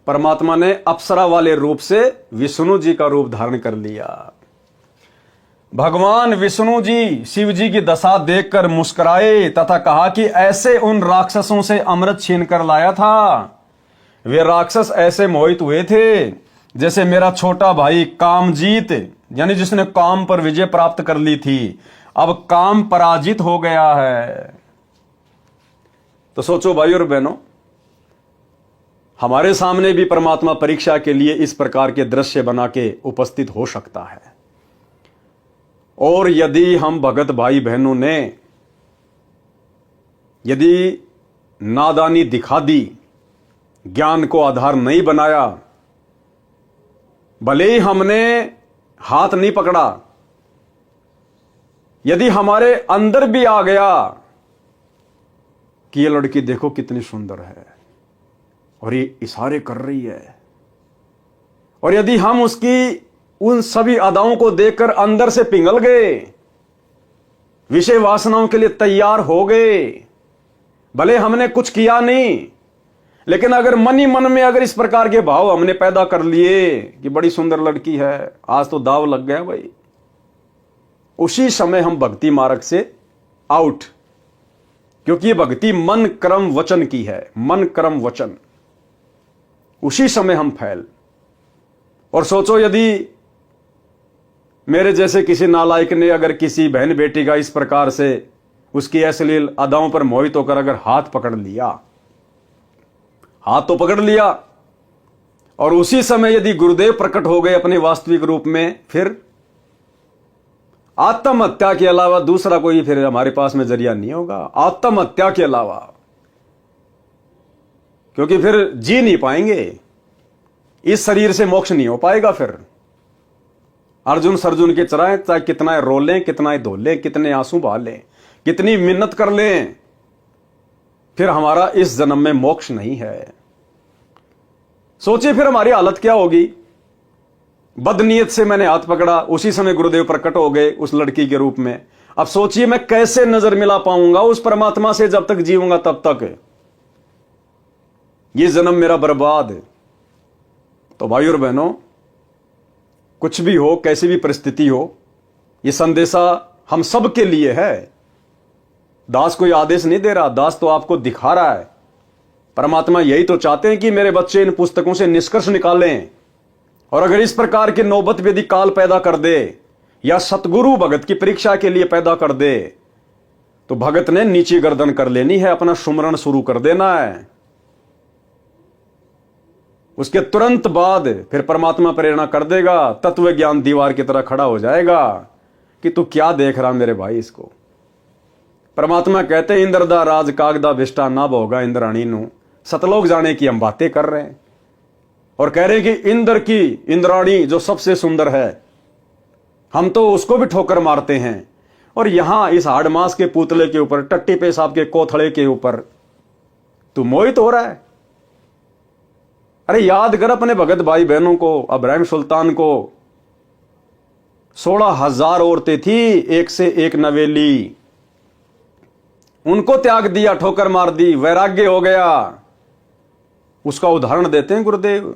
परमात्मा ने अप्सरा वाले रूप से विष्णु जी का रूप धारण कर लिया। भगवान विष्णु जी शिव जी की दशा देखकर मुस्कुराए तथा कहा कि ऐसे उन राक्षसों से अमृत छीन कर लाया था। वे राक्षस ऐसे मोहित हुए थे जैसे मेरा छोटा भाई कामजीत, यानी जिसने काम पर विजय प्राप्त कर ली थी, अब काम पराजित हो गया है। तो सोचो भाई और बहनों, हमारे सामने भी परमात्मा परीक्षा के लिए इस प्रकार के दृश्य बना के उपस्थित हो सकता है। और यदि हम भगत भाई बहनों ने यदि नादानी दिखा दी, ज्ञान को आधार नहीं बनाया, भले ही हमने हाथ नहीं पकड़ा, यदि हमारे अंदर भी आ गया कि ये लड़की देखो कितनी सुंदर है और ये इशारे कर रही है, और यदि हम उसकी उन सभी अदाओं को देखकर अंदर से पिघल गए, विषय वासनाओं के लिए तैयार हो गए, भले हमने कुछ किया नहीं, लेकिन अगर मन ही मन में अगर इस प्रकार के भाव हमने पैदा कर लिए कि बड़ी सुंदर लड़की है, आज तो दाव लग गया भाई, उसी समय हम भक्ति मार्ग से आउट। क्योंकि ये भक्ति मन कर्म वचन की है, मन कर्म वचन, उसी समय हम फैल। और सोचो यदि मेरे जैसे किसी नालायक ने अगर किसी बहन बेटी का इस प्रकार से उसकी अश्लील अदाओं पर मोहित होकर अगर हाथ पकड़ लिया, हाथ तो पकड़ लिया, और उसी समय यदि गुरुदेव प्रकट हो गए अपने वास्तविक रूप में, फिर आत्महत्या के अलावा दूसरा कोई फिर हमारे पास में जरिया नहीं होगा, आत्महत्या के अलावा। क्योंकि फिर जी नहीं पाएंगे, इस शरीर से मोक्ष नहीं हो पाएगा। फिर अर्जुन सर्जुन के चराए, चाहे कितना रोलें, कितना धोलें, कितने आंसू बहा लें, कितनी मिन्नत कर लें, फिर हमारा इस जन्म में मोक्ष नहीं है। सोचिए फिर हमारी हालत क्या होगी। बदनीयत से मैंने हाथ पकड़ा, उसी समय गुरुदेव प्रकट हो गए उस लड़की के रूप में। अब सोचिए मैं कैसे नजर मिला पाऊंगा उस परमात्मा से, जब तक जीऊंगा तब तक ये जन्म मेरा बर्बाद। तो भाई और बहनों, कुछ भी हो, कैसी भी परिस्थिति हो, ये संदेशा हम सब के लिए है। दास कोई आदेश नहीं दे रहा, दास तो आपको दिखा रहा है। परमात्मा यही तो चाहते हैं कि मेरे बच्चे इन पुस्तकों से निष्कर्ष निकालें, और अगर इस प्रकार की नौबत यदि काल पैदा कर दे या सतगुरु भगत की परीक्षा के लिए पैदा कर दे, तो भगत ने नीची गर्दन कर लेनी है, अपना सुमरण शुरू कर देना है। उसके तुरंत बाद फिर परमात्मा प्रेरणा कर देगा, तत्व ज्ञान दीवार की तरह खड़ा हो जाएगा कि तू क्या देख रहा मेरे भाई इसको। परमात्मा कहते हैं इंद्र दा राज कागदा भिष्टा ना भोगा इंद्राणी नु। सतलोक जाने की हम बातें कर रहे हैं और कह रहे हैं कि इंद्र की इंद्राणी जो सबसे सुंदर है, हम तो उसको भी ठोकर मारते हैं। और यहां इस हाड़ मास के पुतले के ऊपर, टट्टी पेशाब के कोथड़े के ऊपर तू मोहित हो रहा है। अरे याद कर अपने भगत भाई बहनों को, अब्राहिम सुल्तान को 16,000 औरतें थी, एक से एक नवेली, उनको त्याग दिया, ठोकर मार दी, वैराग्य हो गया। उसका उदाहरण देते हैं गुरुदेव।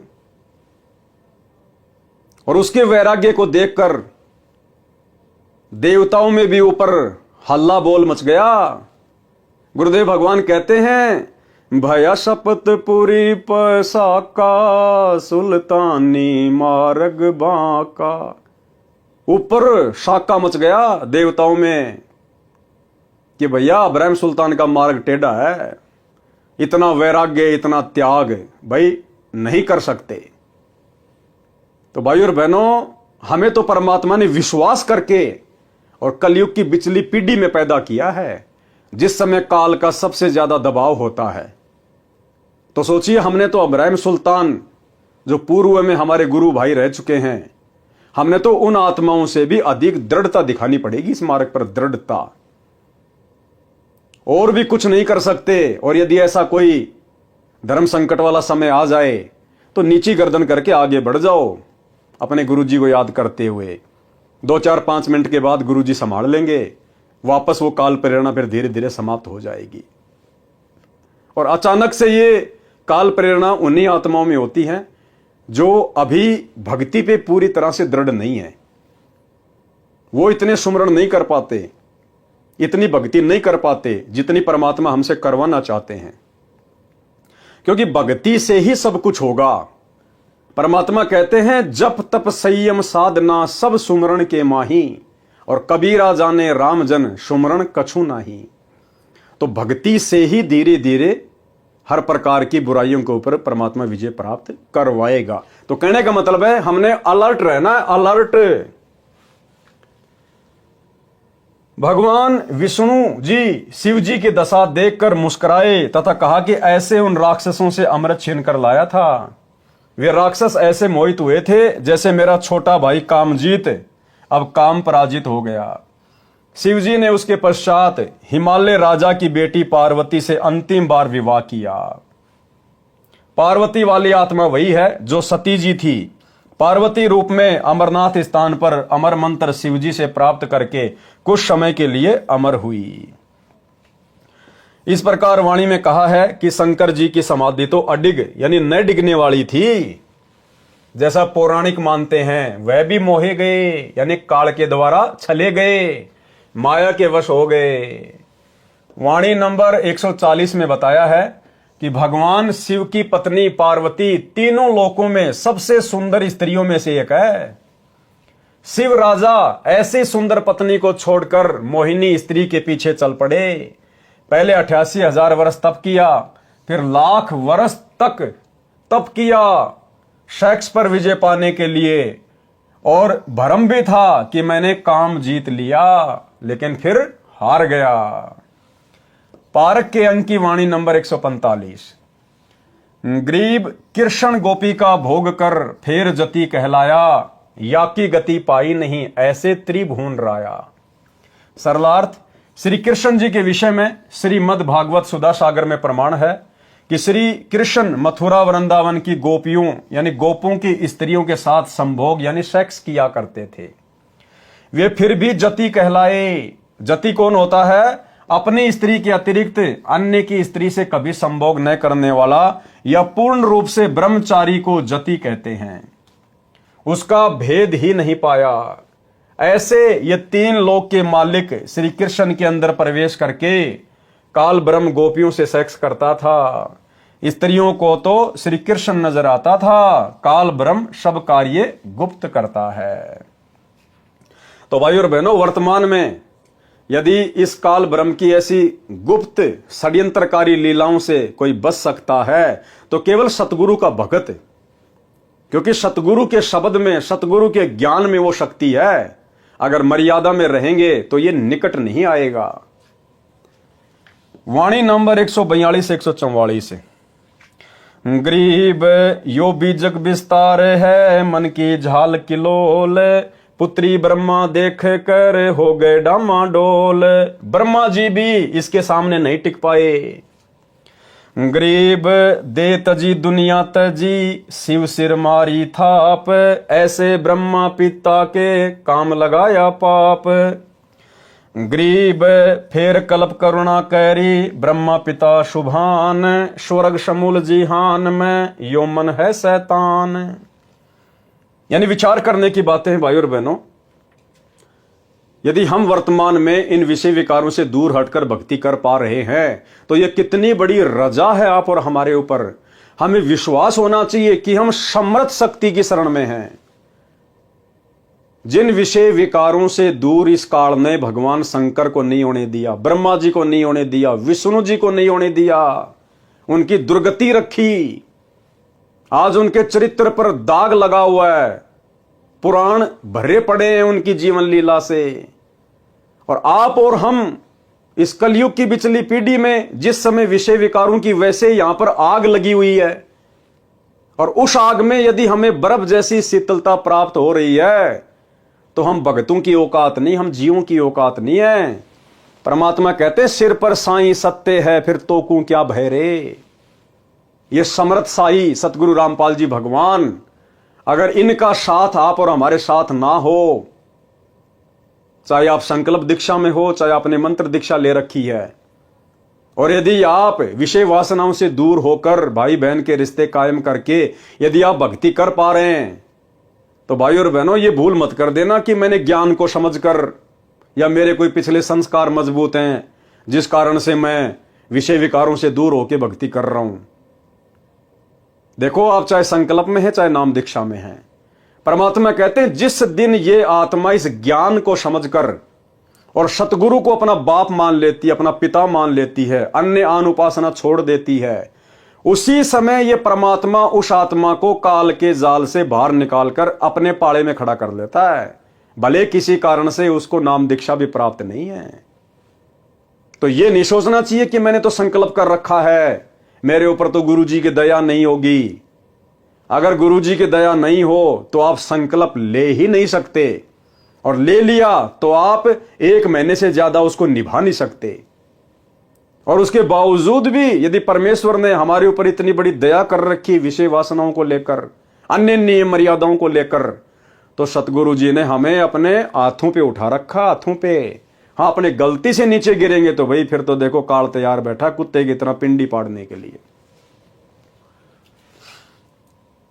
और उसके वैराग्य को देखकर देवताओं में भी ऊपर हल्ला बोल मच गया। गुरुदेव भगवान कहते हैं भया शपथ पूरी पैसा का सुल्तानी मार्ग बाका। ऊपर शाका मच गया देवताओं में कि भैया इब्राहिम सुल्तान का मार्ग टेढ़ा है, इतना वैराग्य, इतना त्याग भाई नहीं कर सकते। तो भाई और बहनों, हमें तो परमात्मा ने विश्वास करके और कलयुग की बिचली पीढ़ी में पैदा किया है, जिस समय काल का सबसे ज्यादा दबाव होता है। तो सोचिए, हमने तो इब्राहिम सुल्तान जो पूर्व में हमारे गुरु भाई रह चुके हैं, हमने तो उन आत्माओं से भी अधिक दृढ़ता दिखानी पड़ेगी इस मार्ग पर, दृढ़ता। और भी कुछ नहीं कर सकते। और यदि ऐसा कोई धर्म संकट वाला समय आ जाए तो नीची गर्दन करके आगे बढ़ जाओ, अपने गुरुजी को याद करते हुए। 2-4-5 मिनट के बाद गुरुजी संभाल लेंगे, वापस वो काल प्रेरणा फिर धीरे धीरे समाप्त हो जाएगी। और अचानक से ये काल प्रेरणा उन्हीं आत्माओं में होती है जो अभी भक्ति पे पूरी तरह से दृढ़ नहीं है। वो इतने सुमरण नहीं कर पाते, इतनी भक्ति नहीं कर पाते जितनी परमात्मा हमसे करवाना चाहते हैं, क्योंकि भक्ति से ही सब कुछ होगा। परमात्मा कहते हैं जप तप संयम साधना सब सुमरण के माही, और कबीरा जाने राम जन सुमरण कछु नाही। तो भक्ति से ही धीरे धीरे हर प्रकार की बुराइयों के ऊपर परमात्मा विजय प्राप्त करवाएगा। तो कहने का मतलब है हमने अलर्ट रहना है, अलर्ट। भगवान विष्णु जी शिव जी की दशा देखकर मुस्कुराए तथा कहा कि ऐसे उन राक्षसों से अमृत छीन कर लाया था। वे राक्षस ऐसे मोहित हुए थे जैसे मेरा छोटा भाई कामजीत अब काम पराजित हो गया। शिव जी ने उसके पश्चात हिमालय राजा की बेटी पार्वती से अंतिम बार विवाह किया। पार्वती वाली आत्मा वही है जो सती जी थी। पार्वती रूप में अमरनाथ स्थान पर अमर मंत्र शिव जी से प्राप्त करके कुछ समय के लिए अमर हुई। इस प्रकार वाणी में कहा है कि शंकर जी की समाधि तो अडिग यानी न डिगने वाली थी, जैसा पौराणिक मानते हैं। वह भी मोहे गए यानी काल के द्वारा छले गए, माया के वश हो गए। वाणी नंबर 140 में बताया है कि भगवान शिव की पत्नी पार्वती तीनों लोकों में सबसे सुंदर स्त्रियों में से एक है। शिव राजा ऐसी सुंदर पत्नी को छोड़कर मोहिनी स्त्री के पीछे चल पड़े। पहले 88,000 वर्ष तप किया, फिर लाख वर्ष तक तप किया सेक्स पर विजय पाने के लिए, और भ्रम भी था कि मैंने काम जीत लिया, लेकिन फिर हार गया। पारक के अंक की वाणी नंबर 145। गरीब कृष्ण गोपी का भोग कर फेर जति कहलाया, या की गति पाई नहीं ऐसे त्रिभुवन राया। सरलार्थ, श्री कृष्ण जी के विषय में श्रीमद् भागवत सुधा सागर में प्रमाण है कि श्री कृष्ण मथुरा वृंदावन की गोपियों यानी गोपों की स्त्रियों के साथ संभोग यानी सेक्स किया करते थे। वे फिर भी जति कहलाए। जति कौन होता है? अपनी स्त्री के अतिरिक्त अन्य की स्त्री से कभी संभोग न करने वाला या पूर्ण रूप से ब्रह्मचारी को जति कहते हैं। उसका भेद ही नहीं पाया। ऐसे ये 3 लोक के मालिक श्री कृष्ण के अंदर प्रवेश करके काल ब्रह्म गोपियों से सेक्स करता था। स्त्रियों को तो श्री कृष्ण नजर आता था, काल ब्रह्म सब कार्य गुप्त करता है। तो भाई और बहनों, वर्तमान में यदि इस काल ब्रह्म की ऐसी गुप्त षड्यंत्रकारी लीलाओं से कोई बच सकता है तो केवल सतगुरु का भगत क्योंकि सतगुरु के शब्द में, सतगुरु के ज्ञान में वो शक्ति है। अगर मर्यादा में रहेंगे तो ये निकट नहीं आएगा। वाणी नंबर 142 से 144 गरीब यो बीजक विस्तार है, मन की झाल किलोल, पुत्री ब्रह्मा देख कर हो गए डामाडोल। ब्रह्मा जी भी इसके सामने नहीं टिक पाए। गरीब दे तजी दुनिया तजी, शिव सिर मारी थाप, ऐसे ब्रह्मा पिता के काम लगाया पाप। गरीब फेर कल्प करुणा कैरी, ब्रह्मा पिता शुभान, स्वर्ग शमूल जिहान में यो मन है शैतान। यानी विचार करने की बातें हैं भाई और बहनों। यदि हम वर्तमान में इन विषय विकारों से दूर हटकर भक्ति कर पा रहे हैं तो यह कितनी बड़ी रजा है आप और हमारे ऊपर। हमें विश्वास होना चाहिए कि हम समर्थ शक्ति की शरण में हैं। जिन विषय विकारों से दूर इस काल ने भगवान शंकर को नहीं होने दिया, ब्रह्मा जी को नहीं होने दिया, विष्णु जी को नहीं होने दिया, उनकी दुर्गति रखी। आज उनके चरित्र पर दाग लगा हुआ है, पुराण भरे पड़े हैं उनकी जीवन लीला से। और आप और हम इस कलयुग की बिचली पीढ़ी में जिस समय विषय विकारों की वैसे यहां पर आग लगी हुई है, और उस आग में यदि हमें बर्फ जैसी शीतलता प्राप्त हो रही है तो हम भगतों की औकात नहीं, हम जीवों की औकात नहीं है। परमात्मा कहते सिर पर साईं सत्य है, फिर तोकू क्या भय रे। ये समर्थ साई सतगुरु रामपाल जी भगवान, अगर इनका साथ आप और हमारे साथ ना हो, चाहे आप संकल्प दीक्षा में हो, चाहे आपने मंत्र दीक्षा ले रखी है, और यदि आप विषय वासनाओं से दूर होकर भाई बहन के रिश्ते कायम करके यदि आप भक्ति कर पा रहे हैं तो भाई और बहनों ये भूल मत कर देना कि मैंने ज्ञान को समझकर या मेरे कोई पिछले संस्कार मजबूत हैं जिस कारण से मैं विषय विकारों से दूर होकर भक्ति कर रहा हूं। देखो, आप चाहे संकल्प में है चाहे नाम दीक्षा में है, परमात्मा कहते हैं जिस दिन ये आत्मा इस ज्ञान को समझकर और सतगुरु को अपना बाप मान लेती है, अपना पिता मान लेती है, अन्य आन उपासना छोड़ देती है, उसी समय ये परमात्मा उस आत्मा को काल के जाल से बाहर निकालकर अपने पाड़े में खड़ा कर लेता है, भले किसी कारण से उसको नाम दीक्षा भी प्राप्त नहीं है। तो ये नहीं सोचना चाहिए कि मैंने तो संकल्प कर रखा है, मेरे ऊपर तो गुरु जी की दया नहीं होगी। अगर गुरु जी की दया नहीं हो तो आप संकल्प ले ही नहीं सकते, और ले लिया तो आप 1 महीने से ज्यादा उसको निभा नहीं सकते। और उसके बावजूद भी यदि परमेश्वर ने हमारे ऊपर इतनी बड़ी दया कर रखी विषय वासनाओं को लेकर, अन्य नियम मर्यादाओं को लेकर, तो सतगुरु जी ने हमें अपने हाथों पे उठा रखा, हाथों पे। हाँ, अपने गलती से नीचे गिरेंगे तो भाई फिर तो देखो काल तैयार बैठा कुत्ते की तरह पिंडी पाड़ने के लिए।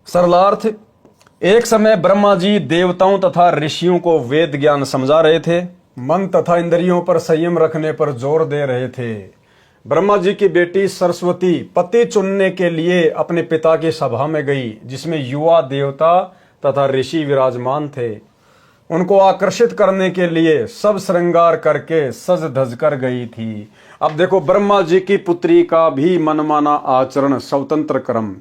सरलार्थ, एक समय ब्रह्मा जी देवताओं तथा ऋषियों को वेद ज्ञान समझा रहे थे, मन तथा इंद्रियों पर संयम रखने पर जोर दे रहे थे। ब्रह्मा जी की बेटी सरस्वती पति चुनने के लिए अपने पिता की सभा में गई, जिसमें युवा देवता तथा ऋषि विराजमान थे। उनको आकर्षित करने के लिए सब श्रृंगार करके सज धज कर गई थी। अब देखो, ब्रह्मा जी की पुत्री का भी मनमाना आचरण, स्वतंत्र कर्म।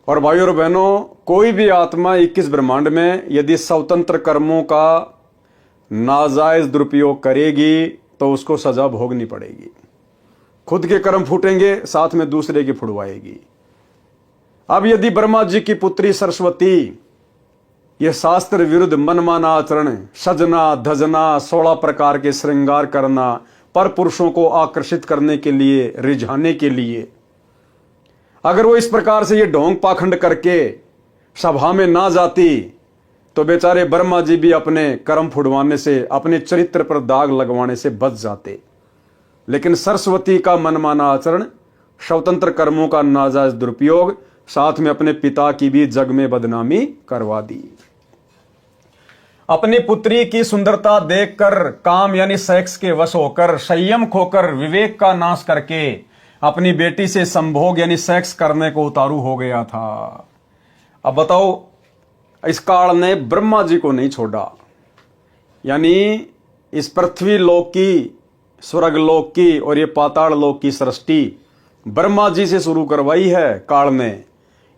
और भाई और बहनों, कोई भी आत्मा 21 ब्रह्मांड में यदि स्वतंत्र कर्मों का नाजायज दुरुपयोग करेगी तो उसको सजा भोगनी पड़ेगी। खुद के कर्म फूटेंगे, साथ में दूसरे की फुड़वाएगी। अब यदि ब्रह्मा जी की पुत्री सरस्वती यह शास्त्र विरुद्ध मनमाना आचरण, सजना धजना, 16 प्रकार के श्रृंगार करना, पर पुरुषों को आकर्षित करने के लिए, रिझाने के लिए, अगर वो इस प्रकार से ये ढोंग पाखंड करके सभा में ना जाती तो बेचारे ब्रह्मा जी भी अपने कर्म फुड़वाने से, अपने चरित्र पर दाग लगवाने से बच जाते। लेकिन सरस्वती का मनमाना आचरण, स्वतंत्र कर्मों का नाजायज दुरुपयोग, साथ में अपने पिता की भी जग में बदनामी करवा दी। अपनी पुत्री की सुंदरता देखकर काम यानी सेक्स के वश होकर, संयम खोकर, विवेक का नाश करके अपनी बेटी से संभोग यानी सेक्स करने को उतारू हो गया था। अब बताओ, इस काल ने ब्रह्मा जी को नहीं छोड़ा, यानी इस पृथ्वी लोक की, स्वर्ग लोक की और ये पाताल लोक की सृष्टि ब्रह्मा जी से शुरू करवाई है काल ने।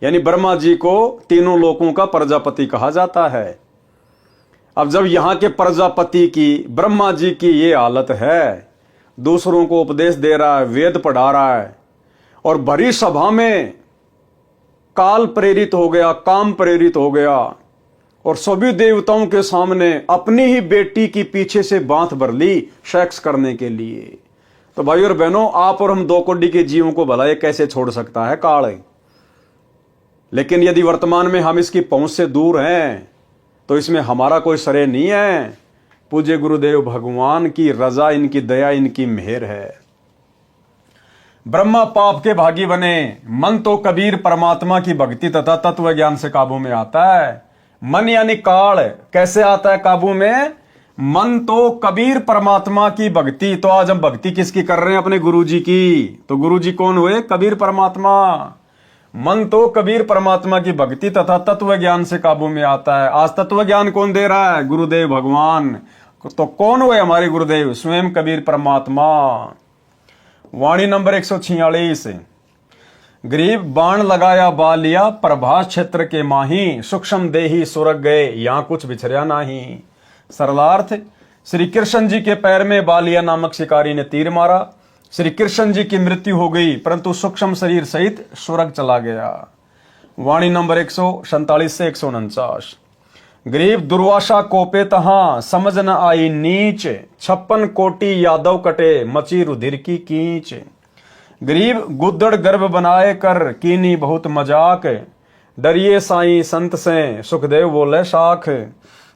यानी ब्रह्मा जी को तीनों लोकों का प्रजापति कहा जाता है। अब जब यहां के प्रजापति की, ब्रह्मा जी की ये हालत है, दूसरों को उपदेश दे रहा है, वेद पढ़ा रहा है, और भरी सभा में काल प्रेरित हो गया, काम प्रेरित हो गया, और सभी देवताओं के सामने अपनी ही बेटी की पीछे से बांध भर ली सेक्स करने के लिए। तो भाई और बहनों, आप और हम दो कोटि के जीवों को भला ये कैसे छोड़ सकता है काल। लेकिन यदि वर्तमान में हम इसकी पहुंच से दूर हैं तो इसमें हमारा कोई श्रेय नहीं है। पूज्य गुरुदेव भगवान की रजा, इनकी दया, इनकी मेहर है। ब्रह्मा पाप के भागी बने, मन तो कबीर परमात्मा की भक्ति तथा तत्व ज्ञान से काबू में आता है। मन यानी काल कैसे आता है काबू में? मन तो कबीर परमात्मा की भक्ति। तो आज हम भक्ति किसकी कर रहे हैं? अपने गुरु जी की। तो गुरु जी कौन हुए? कबीर परमात्मा। मन तो कबीर परमात्मा की भक्ति तथा तत्व ज्ञान से काबू में आता है। आज तत्व ज्ञान कौन दे रहा है? गुरुदेव भगवान। तो कौन हुए हमारे गुरुदेव? स्वयं कबीर परमात्मा। वाणी नंबर 146। गरीब बाण लगाया बालिया, प्रभास क्षेत्र के माही, सूक्ष्म देही सुरग गए, यहां कुछ बिछरिया नाही। सरलार्थ, श्री कृष्ण जी के पैर में बालिया नामक शिकारी ने तीर मारा। श्री कृष्ण जी की मृत्यु हो गई, परंतु सूक्ष्म शरीर सहित स्वर्ग चला गया। वाणी नंबर 147 से 149। गरीब दुर्वासा कोपे तहां, समझ न आई नीच, 56 कोटि यादव कटे, मची रुधिर की कींच। गरीब गुद्दड़ गर्भ बनाए कर, कीनी बहुत मजाक, डरिए साईं संत से, सुखदेव बोले शाख।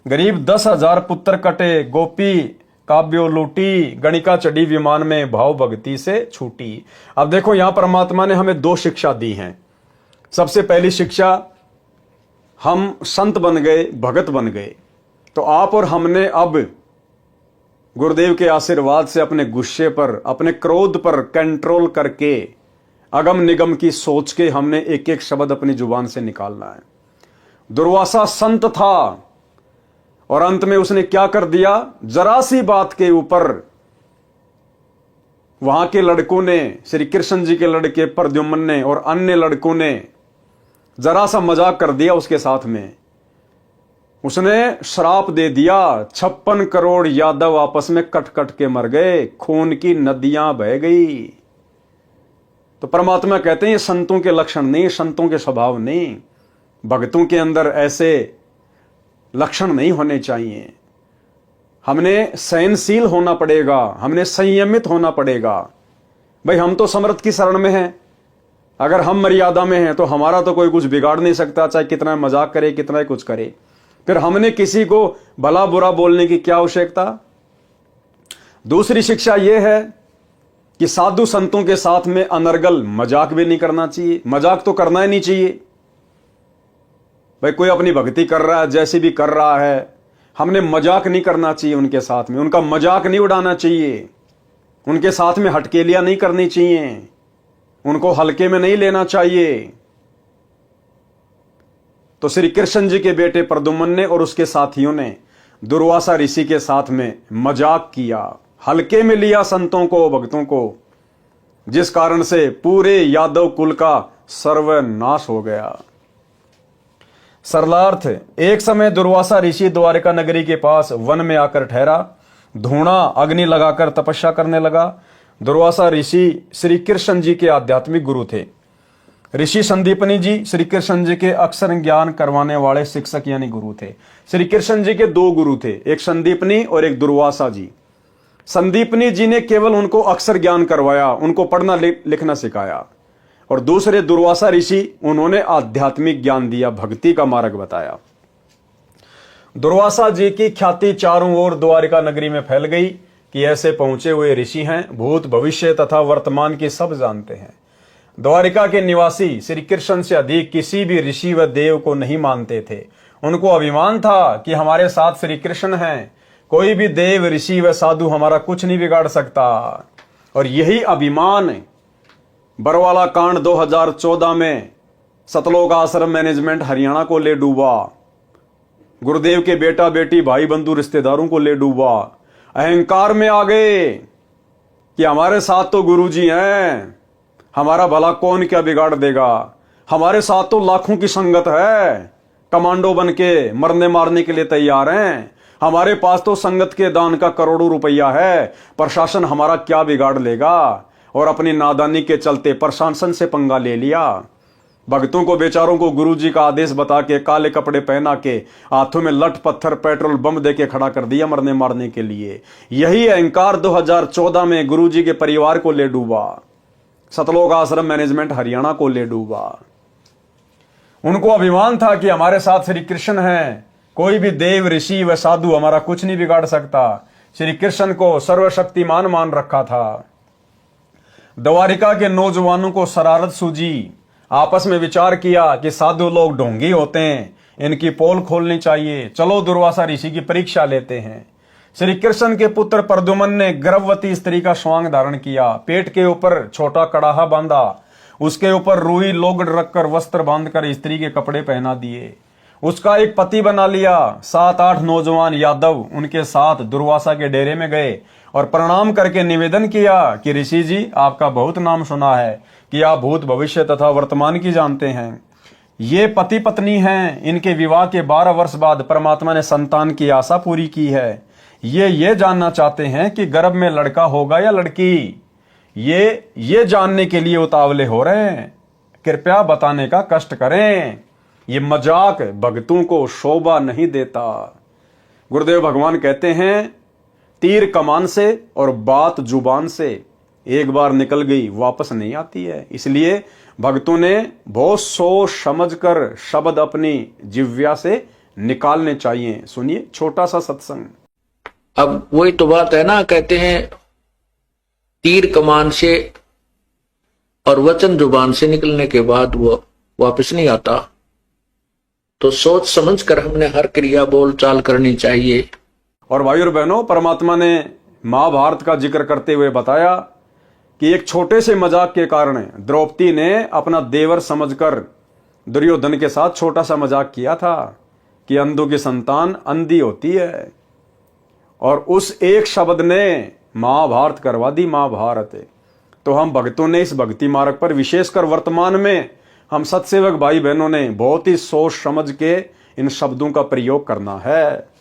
गरीब 10,000 पुत्र कटे, गोपी काव्यो लूटी, गणिका चढ़ी विमान में, भाव भक्ति से छूटी। अब देखो यहां परमात्मा ने हमें 2 शिक्षा दी हैं। सबसे पहली शिक्षा, हम संत बन गए, भगत बन गए। तो आप और हमने अब गुरुदेव के आशीर्वाद से अपने गुस्से पर, अपने क्रोध पर कंट्रोल करके, अगम निगम की सोच के हमने एक एक शब्द अपनी जुबान से निकालना है। दुर्वासा संत था और अंत में उसने क्या कर दिया? जरा सी बात के ऊपर वहां के लड़कों ने, श्री कृष्ण जी के लड़के प्रद्युम्न ने और अन्य लड़कों ने जरा सा मजाक कर दिया उसके साथ में। उसने श्राप दे दिया। 56 करोड़ यादव आपस में कट कट के मर गए, खून की नदियां बह गई। तो परमात्मा कहते हैं ये संतों के लक्षण नहीं, संतों के स्वभाव नहीं, भक्तों के अंदर ऐसे लक्षण नहीं होने चाहिए। हमने सहनशील होना पड़ेगा, हमने संयमित होना पड़ेगा। भाई हम तो समर्थ की शरण में हैं, अगर हम मर्यादा में हैं तो हमारा तो कोई कुछ बिगाड़ नहीं सकता, चाहे कितना मजाक करे, कितना कुछ करे। फिर हमने किसी को भला बुरा बोलने की क्या आवश्यकता? दूसरी शिक्षा यह है कि साधु संतों के साथ में अनर्गल मजाक भी नहीं करना चाहिए। मजाक तो करना ही नहीं चाहिए। भाई कोई अपनी भक्ति कर रहा है, जैसे भी कर रहा है, हमने मजाक नहीं करना चाहिए उनके साथ में, उनका मजाक नहीं उड़ाना चाहिए, उनके साथ में हटकेलियां नहीं करनी चाहिए, उनको हल्के में नहीं लेना चाहिए। तो श्री कृष्ण जी के बेटे प्रद्युम्न ने और उसके साथियों ने दुर्वासा ऋषि के साथ में मजाक किया, हल्के में लिया संतों को, भक्तों को, जिस कारण से पूरे यादव कुल का सर्वनाश हो गया। सरलार्थ, एक समय दुर्वासा ऋषि द्वारिका नगरी के पास वन में आकर ठहरा, धूणा अग्नि लगाकर तपस्या करने लगा। दुर्वासा ऋषि श्री कृष्ण जी के आध्यात्मिक गुरु थे। ऋषि संदीपनी जी श्री कृष्ण जी के अक्षर ज्ञान करवाने वाले शिक्षक यानी गुरु थे। श्री कृष्ण जी के 2 गुरु थे, एक संदीपनी और एक दुर्वासा जी। संदीपनी जी ने केवल उनको अक्षर ज्ञान करवाया, उनको पढ़ना लिखना सिखाया, और दूसरे दुर्वासा ऋषि, उन्होंने आध्यात्मिक ज्ञान दिया, भक्ति का मार्ग बताया। दुर्वासा जी की ख्याति चारों ओर द्वारिका नगरी में फैल गई कि ऐसे पहुंचे हुए ऋषि हैं, भूत भविष्य तथा वर्तमान की सब जानते हैं। द्वारिका के निवासी श्री कृष्ण से अधिक किसी भी ऋषि व देव को नहीं मानते थे। उनको अभिमान था कि हमारे साथ श्री कृष्ण हैं, कोई भी देव ऋषि व साधु हमारा कुछ नहीं बिगाड़ सकता। और यही अभिमान बरवाला कांड 2014 में सतलोक आश्रम मैनेजमेंट हरियाणा को ले डूबा, गुरुदेव के बेटा बेटी भाई बंधु रिश्तेदारों को ले डूबा। अहंकार में आ गए कि हमारे साथ तो गुरुजी हैं, हमारा भला कौन क्या बिगाड़ देगा। हमारे साथ तो लाखों की संगत है, कमांडो बन के मरने मारने के लिए तैयार हैं। हमारे पास तो संगत के दान का करोड़ों रुपया है, प्रशासन हमारा क्या बिगाड़ लेगा। और अपनी नादानी के चलते प्रशासन से पंगा ले लिया। भक्तों को बेचारों को गुरुजी का आदेश बता के काले कपड़े पहना के हाथों में लठ पत्थर पेट्रोल बम दे के खड़ा कर दिया मरने मारने के लिए। यही अहंकार 2014 में गुरुजी के परिवार को ले डूबा, सतलोक आश्रम मैनेजमेंट हरियाणा को ले डूबा। उनको अभिमान था कि हमारे साथ श्री कृष्ण हैं, कोई भी देव ऋषि व साधु हमारा कुछ नहीं बिगाड़ सकता। श्री कृष्ण को सर्वशक्तिमान मान रखा था। द्वारिका के नौजवानों को शरारत सूझी, आपस में विचार किया कि साधु लोग ढोंगी होते हैं, इनकी पोल खोलनी चाहिए, चलो दुर्वासा ऋषि की परीक्षा लेते हैं। श्री कृष्ण के पुत्र प्रद्युम्न ने गर्भवती स्त्री का स्वांग धारण किया, पेट के ऊपर छोटा कड़ाहा बांधा, उसके ऊपर रुई लोगड़ रखकर वस्त्र बांधकर स्त्री के कपड़े पहना दिए, उसका एक पति बना लिया। 7-8 नौजवान यादव उनके साथ दुर्वासा के डेरे में गए और प्रणाम करके निवेदन किया कि ऋषि जी, आपका बहुत नाम सुना है कि आप भूत भविष्य तथा वर्तमान की जानते हैं। ये पति पत्नी हैं, इनके विवाह के 12 वर्ष बाद परमात्मा ने संतान की आशा पूरी की है। ये जानना चाहते हैं कि गर्भ में लड़का होगा या लड़की। ये जानने के लिए उतावले हो रहे हैं, कृपया बताने का कष्ट करें। ये मजाक भक्तों को शोभा नहीं देता। गुरुदेव भगवान कहते हैं, तीर कमान से और बात जुबान से एक बार निकल गई वापस नहीं आती है। इसलिए भक्तों ने बहुत सोच समझकर शब्द अपनी जिह्वा से निकालने चाहिए। सुनिए छोटा सा सत्संग। अब वही तो बात है ना, कहते हैं तीर कमान से और वचन जुबान से निकलने के बाद वो वापस नहीं आता। तो सोच समझ कर हमने हर क्रिया बोल चाल करनी चाहिए। और भाई और बहनों, परमात्मा ने महाभारत का जिक्र करते हुए बताया कि एक छोटे से मजाक के कारण द्रौपदी ने अपना देवर समझकर दुर्योधन के साथ छोटा सा मजाक किया था कि अंधों की संतान अंधी होती है। और उस एक शब्द ने महाभारत करवा दी महाभारत। तो हम भक्तों ने इस भक्ति मार्ग पर, विशेषकर वर्तमान में हम सत्सेवक भाई बहनों ने बहुत ही सोच समझ के इन शब्दों का प्रयोग करना है।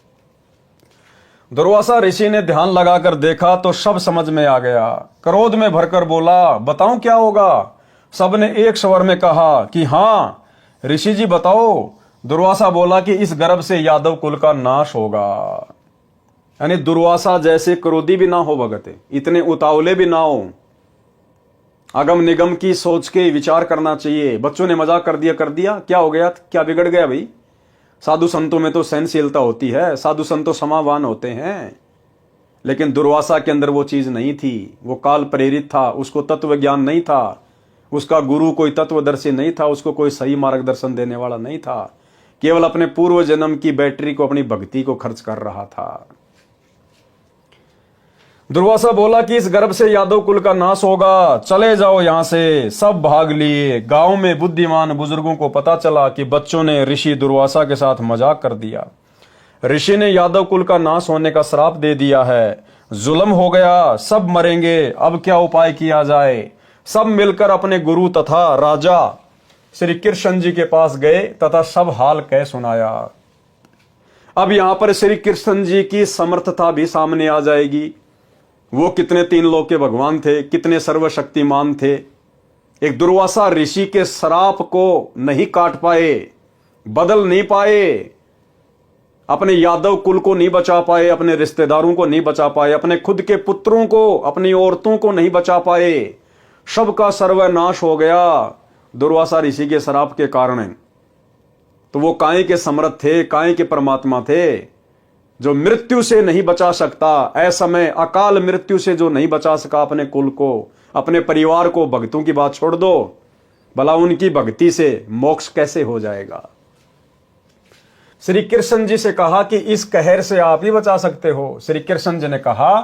दुर्वासा ऋषि ने ध्यान लगाकर देखा तो सब समझ में आ गया। क्रोध में भरकर बोला, बताऊं क्या होगा। सबने एक स्वर में कहा कि हाँ ऋषि जी बताओ। दुर्वासा बोला कि इस गर्भ से यादव कुल का नाश होगा। यानी दुर्वासा जैसे क्रोधी भी ना हो भगत, इतने उतावले भी ना हो, अगम निगम की सोच के विचार करना चाहिए। बच्चों ने मजाक कर दिया, क्या हो गया, क्या बिगड़ गया भाई। साधु संतों में तो सहनशीलता होती है, साधु संत तो समावान होते हैं। लेकिन दुर्वासा के अंदर वो चीज नहीं थी। वो काल प्रेरित था, उसको तत्व ज्ञान नहीं था, उसका गुरु कोई तत्वदर्शी नहीं था, उसको कोई सही मार्गदर्शन देने वाला नहीं था। केवल अपने पूर्व जन्म की बैटरी को, अपनी भक्ति को खर्च कर रहा था। दुर्वासा बोला कि इस गर्भ से यादव कुल का नाश होगा, चले जाओ यहां से। सब भाग लिए। गांव में बुद्धिमान बुजुर्गों को पता चला कि बच्चों ने ऋषि दुर्वासा के साथ मजाक कर दिया। ऋषि ने यादव कुल का नाश होने का श्राप दे दिया है, जुल्म हो गया, सब मरेंगे, अब क्या उपाय किया जाए। सब मिलकर अपने गुरु तथा राजा श्री कृष्ण जी के पास गए तथा सब हाल कह सुनाया। अब यहां पर श्री कृष्ण जी की समर्थता भी सामने आ जाएगी। वो कितने 3 लोक के भगवान थे, कितने सर्वशक्तिमान थे। एक दुर्वासा ऋषि के श्राप को नहीं काट पाए, बदल नहीं पाए, अपने यादव कुल को नहीं बचा पाए, अपने रिश्तेदारों को नहीं बचा पाए, अपने खुद के पुत्रों को, अपनी औरतों को नहीं बचा पाए। सबका सर्वनाश हो गया दुर्वासा ऋषि के श्राप के कारण। तो वो काहे के समर्थ थे, काहे के परमात्मा थे, जो मृत्यु से नहीं बचा सकता। असमय अकाल मृत्यु से जो नहीं बचा सका अपने कुल को, अपने परिवार को, भक्तों की बात छोड़ दो, भला उनकी भक्ति से मोक्ष कैसे हो जाएगा। श्री कृष्ण जी से कहा कि इस कहर से आप ही बचा सकते हो। श्री कृष्ण जी ने कहा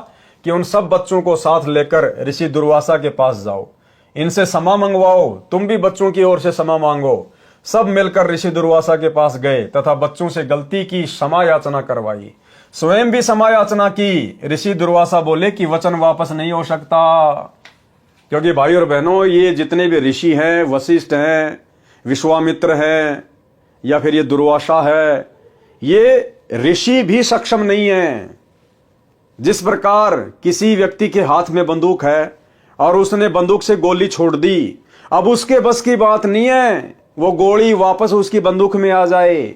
कि उन सब बच्चों को साथ लेकर ऋषि दुर्वासा के पास जाओ, इनसे क्षमा मंगवाओ, तुम भी बच्चों की ओर से क्षमा मांगो। सब मिलकर ऋषि दुर्वासा के पास गए तथा बच्चों से गलती की क्षमा याचना करवाई, स्वयं भी क्षमा याचना की। ऋषि दुर्वासा बोले कि वचन वापस नहीं हो सकता, क्योंकि भाई और बहनों ये जितने भी ऋषि हैं, वशिष्ठ हैं, विश्वामित्र है या फिर ये दुर्वासा है, ये ऋषि भी सक्षम नहीं है। जिस प्रकार किसी व्यक्ति के हाथ में बंदूक है और उसने बंदूक से गोली छोड़ दी, अब उसके बस की बात नहीं है वो गोली वापस उसकी बंदूक में आ जाए।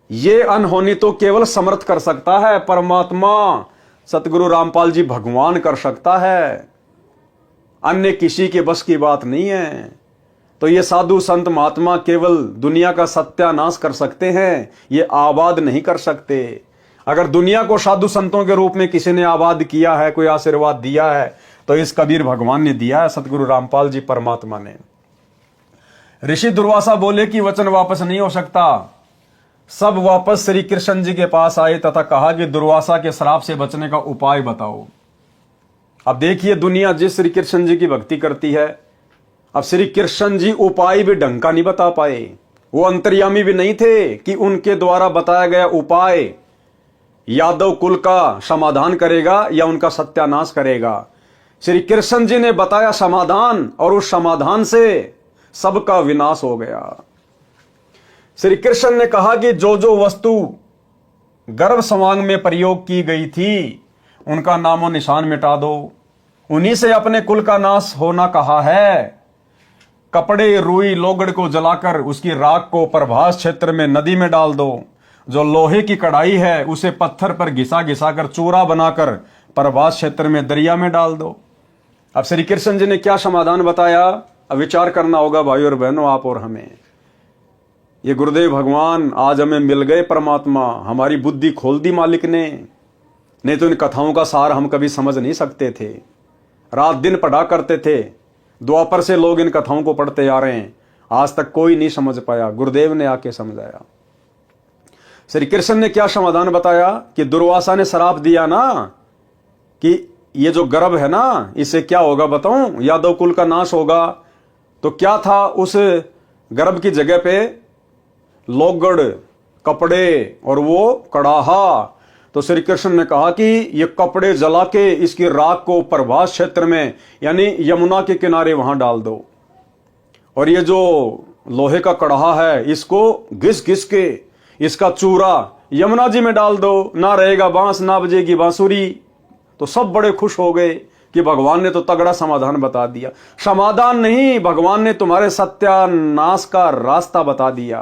ये अनहोनी तो केवल समर्थ कर सकता है, परमात्मा सतगुरु रामपाल जी भगवान कर सकता है, अन्य किसी के बस की बात नहीं है। तो ये साधु संत महात्मा केवल दुनिया का सत्यानाश कर सकते हैं, ये आबाद नहीं कर सकते। अगर दुनिया को साधु संतों के रूप में किसी ने आबाद किया है, कोई आशीर्वाद दिया है, तो इस कबीर भगवान ने दिया है, सतगुरु रामपाल जी परमात्मा ने। ऋषि दुर्वासा बोले कि वचन वापस नहीं हो सकता। सब वापस श्री कृष्ण जी के पास आए तथा कहा कि दुर्वासा के श्राप से बचने का उपाय बताओ। अब देखिए दुनिया जिस श्री कृष्ण जी की भक्ति करती है, अब श्री कृष्ण जी उपाय भी ढंग का नहीं बता पाए। वो अंतर्यामी भी नहीं थे कि उनके द्वारा बताया गया उपाय यादव कुल का समाधान करेगा या उनका सत्यानाश करेगा। श्री कृष्ण जी ने बताया समाधान और उस समाधान से सबका विनाश हो गया। श्री कृष्ण ने कहा कि जो जो वस्तु गर्भ समांग में प्रयोग की गई थी उनका नामो निशान मिटा दो, उन्हीं से अपने कुल का नाश होना कहा है। कपड़े रुई लोगड़ को जलाकर उसकी राख को प्रभास क्षेत्र में नदी में डाल दो। जो लोहे की कढ़ाई है उसे पत्थर पर घिसा घिसा कर चूरा बनाकर प्रभास क्षेत्र में दरिया में डाल दो। अब श्री कृष्ण जी ने क्या समाधान बताया, अब विचार करना होगा भाई और बहनों, आप और हमें। ये गुरुदेव भगवान आज हमें मिल गए, परमात्मा हमारी बुद्धि खोल दी मालिक ने, नहीं तो इन कथाओं का सार हम कभी समझ नहीं सकते थे। रात दिन पढ़ा करते थे, द्वापर से लोग इन कथाओं को पढ़ते आ रहे हैं, आज तक कोई नहीं समझ पाया, गुरुदेव ने आके समझाया। श्री कृष्ण ने क्या समाधान बताया कि दुर्वासा ने श्राप दिया ना कि ये जो गर्भ है ना इससे क्या होगा बताऊं, यादव कुल का नाश होगा। तो क्या था उस गर्भ की जगह पे, लोगड़, कपड़े और वो कड़ाहा। तो श्री कृष्ण ने कहा कि ये कपड़े जला के इसकी राख को प्रभास क्षेत्र में यानी यमुना के किनारे वहां डाल दो, और ये जो लोहे का कड़ाहा है इसको घिस घिस के इसका चूरा यमुना जी में डाल दो, ना रहेगा बांस ना बजेगी बांसुरी। तो सब बड़े खुश हो गए कि भगवान ने तो तगड़ा समाधान बता दिया। समाधान नहीं, भगवान ने तुम्हारे सत्यानाश का रास्ता बता दिया।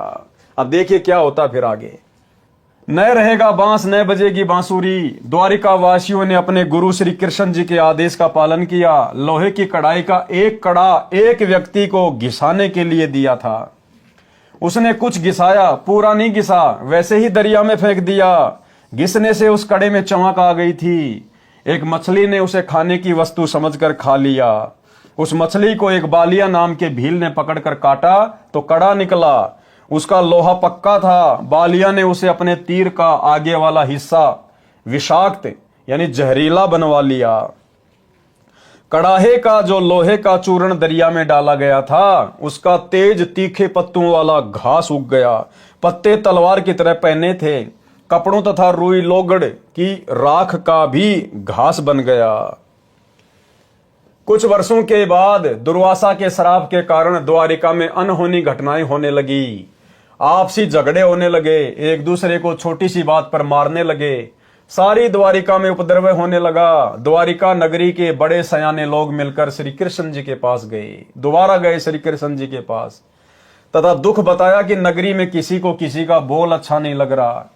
अब देखिए क्या होता फिर आगे, न रहेगा बांस न बजेगी बांसुरी। द्वारिका वासियों ने अपने गुरु श्री कृष्ण जी के आदेश का पालन किया। लोहे की कढ़ाई का एक कड़ा एक व्यक्ति को घिसाने के लिए दिया था, उसने कुछ घिसाया, पूरा नहीं घिसा, वैसे ही दरिया में फेंक दिया। घिसने से उस कड़े में चमक आ गई थी। एक मछली ने उसे खाने की वस्तु समझकर खा लिया। उस मछली को एक बालिया नाम के भील ने पकड़कर काटा तो कड़ा निकला, उसका लोहा पक्का था। बालिया ने उसे अपने तीर का आगे वाला हिस्सा विषाक्त यानी जहरीला बनवा लिया। कड़ाहे का जो लोहे का चूर्ण दरिया में डाला गया था उसका तेज तीखे पत्तों वाला घास उग गया। पत्ते तलवार की तरह पहने थे। कपड़ों तथा रुई लोगड़ की राख का भी घास बन गया। कुछ वर्षों के बाद दुर्वासा के श्राप के कारण द्वारिका में अनहोनी घटनाएं होने लगी। आपसी झगड़े होने लगे, एक दूसरे को छोटी सी बात पर मारने लगे। सारी द्वारिका में उपद्रव होने लगा। द्वारिका नगरी के बड़े सयाने लोग मिलकर श्री कृष्ण जी के पास गए, दोबारा गए श्री कृष्ण जी के पास तथा दुख बताया कि नगरी में किसी को किसी का बोल अच्छा नहीं लग रहा।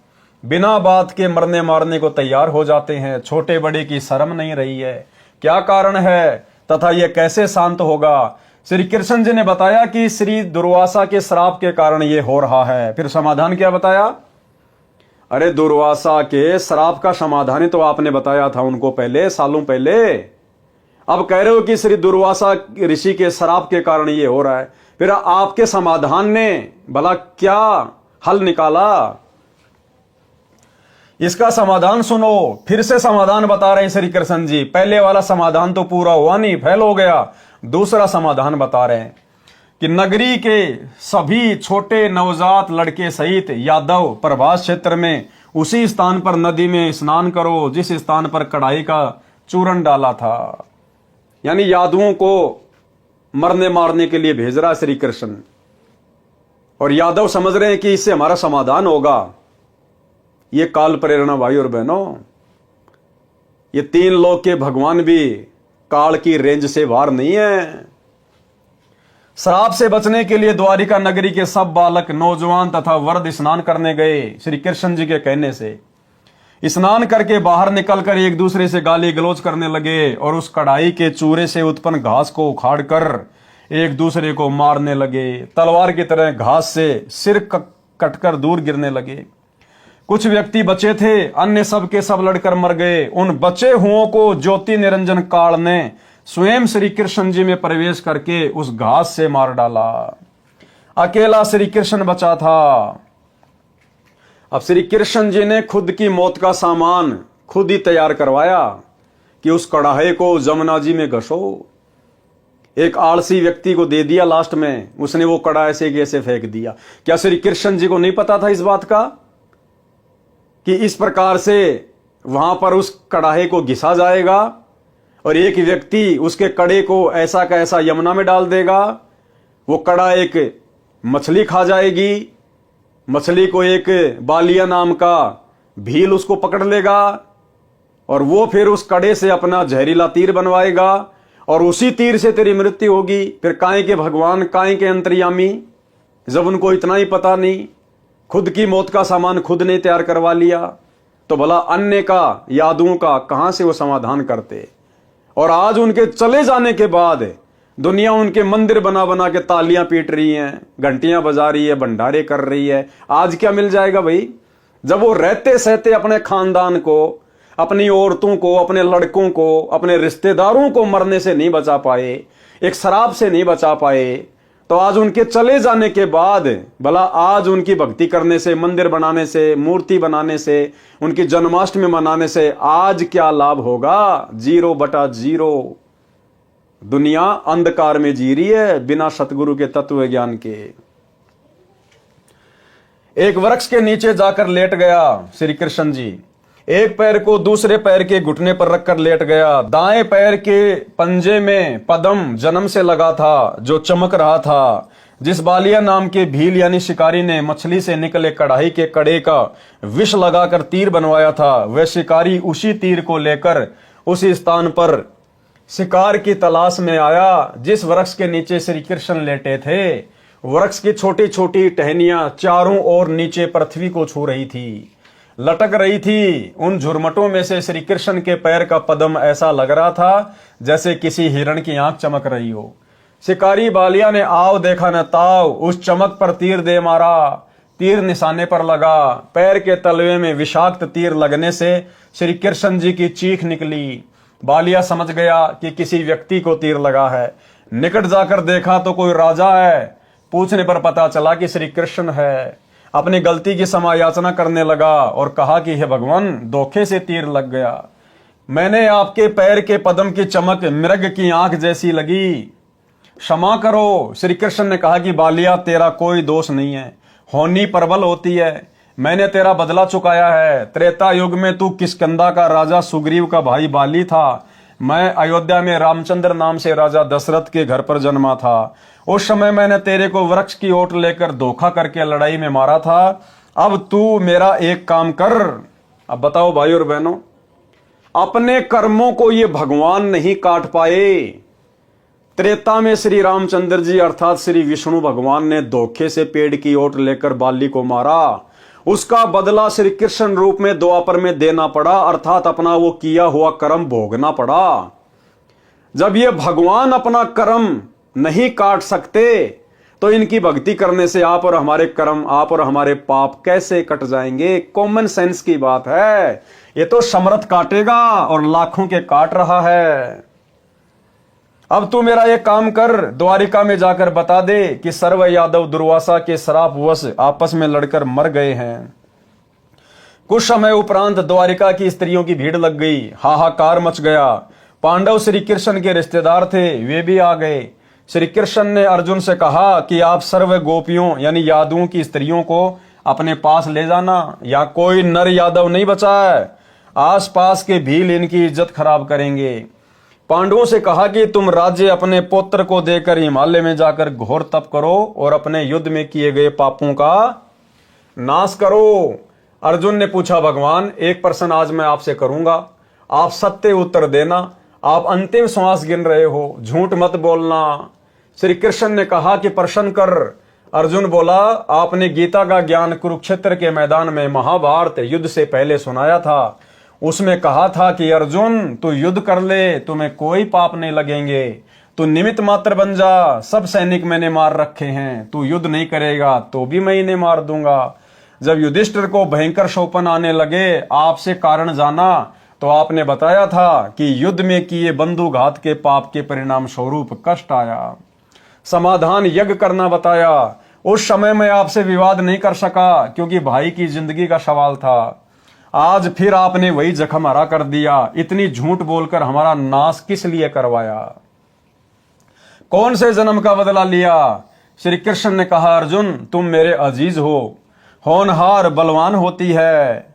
बिना बात के मरने मारने को तैयार हो जाते हैं। छोटे बड़े की शर्म नहीं रही है, क्या कारण है तथा यह कैसे शांत होगा। श्री कृष्ण जी ने बताया कि श्री दुर्वासा के श्राप के कारण यह हो रहा है। फिर समाधान क्या बताया, अरे दुर्वासा के श्राप का समाधान ही तो आपने बताया था उनको पहले, सालों पहले। अब कह रहे हो कि श्री दुर्वासा ऋषि के श्राप के कारण ये हो रहा है। फिर आपके समाधान ने भला क्या हल निकाला, इसका समाधान सुनो। फिर से समाधान बता रहे श्री कृष्ण जी। पहले वाला समाधान तो पूरा हुआ नहीं, फेल हो गया। दूसरा समाधान बता रहे हैं कि नगरी के सभी छोटे नवजात लड़के सहित यादव प्रभास क्षेत्र में उसी स्थान पर नदी में स्नान करो जिस स्थान पर कढ़ाई का चूर्ण डाला था। यानी यादवों को मरने मारने के लिए भेज रहा श्री कृष्ण। और यादव समझ रहे हैं कि इससे हमारा समाधान होगा। ये काल प्रेरणा भाई और बहनों, ये 3 लोक के भगवान भी काल की रेंज से बाहर नहीं है। श्राप से बचने के लिए द्वारिका नगरी के सब बालक, नौजवान तथा वृद्ध स्नान करने गए। श्री कृष्ण जी के कहने से स्नान करके बाहर निकलकर एक दूसरे से गाली गलौज करने लगे और उस कढ़ाई के चूरे से उत्पन्न घास को उखाड़कर एक दूसरे को मारने लगे। तलवार की तरह घास से सिर कटकर दूर गिरने लगे। कुछ व्यक्ति बचे थे, अन्य सब के सब लड़कर मर गए। उन बचे हुओं को ज्योति निरंजन काल ने स्वयं श्री कृष्ण जी में प्रवेश करके उस घास से मार डाला। अकेला श्री कृष्ण बचा था। अब श्री कृष्ण जी ने खुद की मौत का सामान खुद ही तैयार करवाया कि उस कढ़ाई को जमुना जी में घसो। एक आलसी व्यक्ति को दे दिया, लास्ट में उसने वो कढ़ाई से कैसे फेंक दिया। क्या श्री कृष्ण जी को नहीं पता था इस बात का कि इस प्रकार से वहां पर उस कढ़ाई को घिसा जाएगा और एक व्यक्ति उसके कड़े को ऐसा का ऐसा यमुना में डाल देगा। वो कड़ा एक मछली खा जाएगी, मछली को एक बालिया नाम का भील उसको पकड़ लेगा और वो फिर उस कड़े से अपना जहरीला तीर बनवाएगा और उसी तीर से तेरी मृत्यु होगी। फिर काहे के भगवान, काहे के अंतर्यामी, जब उनको इतना ही पता नहीं, खुद की मौत का सामान खुद ने तैयार करवा लिया, तो भला अन्य का, यादुओं का कहां से वो समाधान करते। और आज उनके चले जाने के बाद दुनिया उनके मंदिर बना बना के तालियां पीट रही हैं, घंटियां बजा रही है, भंडारे कर रही है। आज क्या मिल जाएगा भाई, जब वो रहते सहते अपने खानदान को, अपनी औरतों को, अपने लड़कों को, अपने रिश्तेदारों को मरने से नहीं बचा पाए, एक शराब से नहीं बचा पाए, तो आज उनके चले जाने के बाद भला आज उनकी भक्ति करने से, मंदिर बनाने से, मूर्ति बनाने से, उनकी जन्माष्टमी मनाने से आज क्या लाभ होगा? 0/0। दुनिया अंधकार में जी रही है बिना सतगुरु के तत्व ज्ञान के। एक वृक्ष के नीचे जाकर लेट गया श्री कृष्ण जी। एक पैर को दूसरे पैर के घुटने पर रखकर लेट गया। दाएं पैर के पंजे में पद्म जन्म से लगा था जो चमक रहा था। जिस बालिया नाम के भील यानी शिकारी ने मछली से निकले कढ़ाई के कड़े का विष लगाकर तीर बनवाया था, वह शिकारी उसी तीर को लेकर उसी स्थान पर शिकार की तलाश में आया जिस वृक्ष के नीचे श्री कृष्ण लेटे थे। वृक्ष की छोटी छोटी टहनियां चारों ओर नीचे पृथ्वी को छू रही थी, लटक रही थी। उन झुरमटों में से श्री कृष्ण के पैर का पद्म ऐसा लग रहा था जैसे किसी हिरण की आंख चमक रही हो। शिकारी बालिया ने आव देखा न ताव, उस चमक पर तीर दे मारा। तीर निशाने पर लगा। पैर के तलवे में विषाक्त तीर लगने से श्री कृष्ण जी की चीख निकली। बालिया समझ गया कि किसी व्यक्ति को तीर लगा है। निकट जाकर देखा तो कोई राजा है। पूछने पर पता चला कि श्री कृष्ण है। अपनी गलती की क्षमा याचना करने लगा और कहा कि हे भगवान, धोखे से तीर लग गया। मैंने आपके पैर के पद्म की चमक मृग की आंख जैसी लगी, क्षमा करो। श्री कृष्ण ने कहा कि बालिया, तेरा कोई दोष नहीं है, होनी प्रबल होती है। मैंने तेरा बदला चुकाया है। त्रेता युग में तू किष्किंधा का राजा सुग्रीव का भाई बाली था। मैं अयोध्या में रामचंद्र नाम से राजा दशरथ के घर पर जन्मा था। उस समय मैंने तेरे को वृक्ष की ओट लेकर धोखा करके लड़ाई में मारा था। अब तू मेरा एक काम कर। अब बताओ भाई और बहनों, अपने कर्मों को ये भगवान नहीं काट पाए। त्रेता में श्री रामचंद्र जी अर्थात श्री विष्णु भगवान ने धोखे से पेड़ की ओट लेकर बाली को मारा। उसका बदला श्री कृष्ण रूप में द्वापर में देना पड़ा, अर्थात अपना वो किया हुआ कर्म भोगना पड़ा। जब ये भगवान अपना कर्म नहीं काट सकते तो इनकी भक्ति करने से आप और हमारे कर्म, आप और हमारे पाप कैसे कट जाएंगे? कॉमन सेंस की बात है। ये तो समर्थ काटेगा और लाखों के काट रहा है। अब तू मेरा एक काम कर, द्वारिका में जाकर बता दे कि सर्व यादव दुर्वासा के श्रापवश आपस में लड़कर मर गए हैं। कुछ समय उपरांत द्वारिका की स्त्रियों की भीड़ लग गई, हाहाकार मच गया। पांडव श्री कृष्ण के रिश्तेदार थे, वे भी आ गए। श्री कृष्ण ने अर्जुन से कहा कि आप सर्व गोपियों यानी यादवों की स्त्रियों को अपने पास ले जाना, या कोई नर यादव नहीं बचा है। आसपास के भील इनकी इज्जत खराब करेंगे। पांडवों से कहा कि तुम राज्य अपने पुत्र को देकर हिमालय में जाकर घोर तप करो और अपने युद्ध में किए गए पापों का नाश करो। अर्जुन ने पूछा, भगवान एक प्रश्न आज मैं आपसे करूंगा, आप सत्य उत्तर देना। आप अंतिम श्वास गिन रहे हो, झूठ मत बोलना। श्री कृष्ण ने कहा कि प्रश्न कर। अर्जुन बोला, आपने गीता का ज्ञान कुरुक्षेत्र के मैदान में महाभारत युद्ध से पहले सुनाया था। उसमें कहा था कि अर्जुन तू युद्ध कर ले, तुम्हें कोई पाप नहीं लगेंगे, तू निमित्त मात्र बन जा, सब सैनिक मैंने मार रखे हैं, तू युद्ध नहीं करेगा तो भी मैं इन्हें मार दूंगा। जब युधिष्ठिर को भयंकर शोपन आने लगे, आपसे कारण जाना तो आपने बताया था कि युद्ध में किए बंधुघात के पाप के परिणाम स्वरूप कष्ट आया। समाधान यज्ञ करना बताया। उस समय मैं आपसे विवाद नहीं कर सका क्योंकि भाई की जिंदगी का सवाल था। आज फिर आपने वही जख्म हरा कर दिया। इतनी झूठ बोलकर हमारा नाश किस लिए करवाया? कौन से जन्म का बदला लिया? श्री कृष्ण ने कहा, अर्जुन तुम मेरे अजीज हो, होनहार बलवान होती है।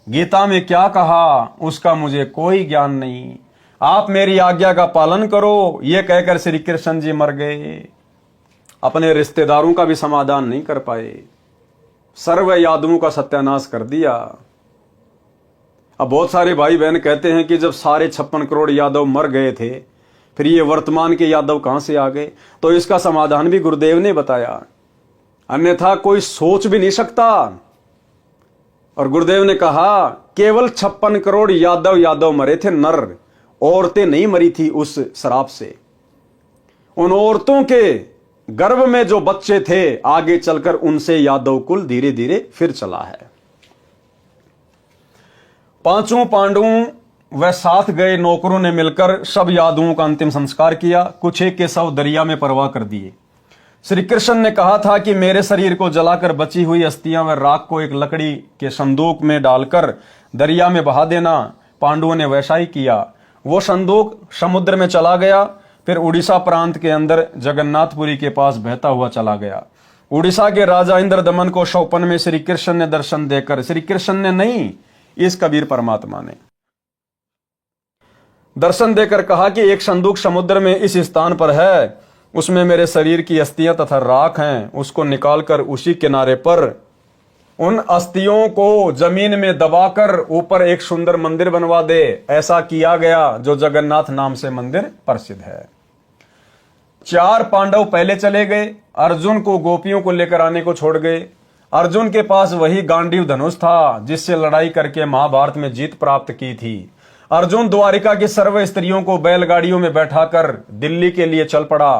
गीता में क्या कहा उसका मुझे कोई ज्ञान नहीं, आप मेरी आज्ञा का पालन करो। ये कहकर श्री कृष्ण जी मर गए। अपने रिश्तेदारों का भी समाधान नहीं कर पाए, सर्व यादवों का सत्यानाश कर दिया। अब बहुत सारे भाई बहन कहते हैं कि जब सारे 56 करोड़ यादव मर गए थे, फिर ये वर्तमान के यादव कहां से आ गए? तो इसका समाधान भी गुरुदेव ने बताया, अन्यथा कोई सोच भी नहीं सकता। और गुरुदेव ने कहा केवल 56 करोड़ यादव मरे थे नर, औरतें नहीं मरी थी उस शराब से। उन औरतों के गर्भ में जो बच्चे थे, आगे चलकर उनसे यादव कुल धीरे धीरे फिर चला है। पांचों पांडवों व साथ गए नौकरों ने मिलकर सब यादवों का अंतिम संस्कार किया। कुछ एक के शव दरिया में परवाह कर दिए। श्री कृष्ण ने कहा था कि मेरे शरीर को जलाकर बची हुई अस्थियां व राख को एक लकड़ी के संदूक में डालकर दरिया में बहा देना। पांडवों ने वैसा ही किया। वो संदूक समुद्र में चला गया, फिर उड़ीसा प्रांत के अंदर जगन्नाथपुरी के पास बहता हुआ चला गया। उड़ीसा के राजा इंद्रदमन को शौपन में श्री कृष्ण ने दर्शन देकर, श्री कृष्ण ने नहीं, इस कबीर परमात्मा ने दर्शन देकर कहा कि एक संदूक समुद्र में इस स्थान पर है, उसमें मेरे शरीर की अस्थियां तथा राख हैं, उसको निकालकर उसी किनारे पर उन अस्थियों को जमीन में दबाकर ऊपर एक सुंदर मंदिर बनवा दे। ऐसा किया गया, जो जगन्नाथ नाम से मंदिर प्रसिद्ध है। 4 पांडव पहले चले गए, अर्जुन को गोपियों को लेकर आने को छोड़ गए। अर्जुन के पास वही गांडीव धनुष था जिससे लड़ाई करके महाभारत में जीत प्राप्त की थी। अर्जुन द्वारिका की सर्व स्त्रियों को बैलगाड़ियों में बैठाकर दिल्ली के लिए चल पड़ा।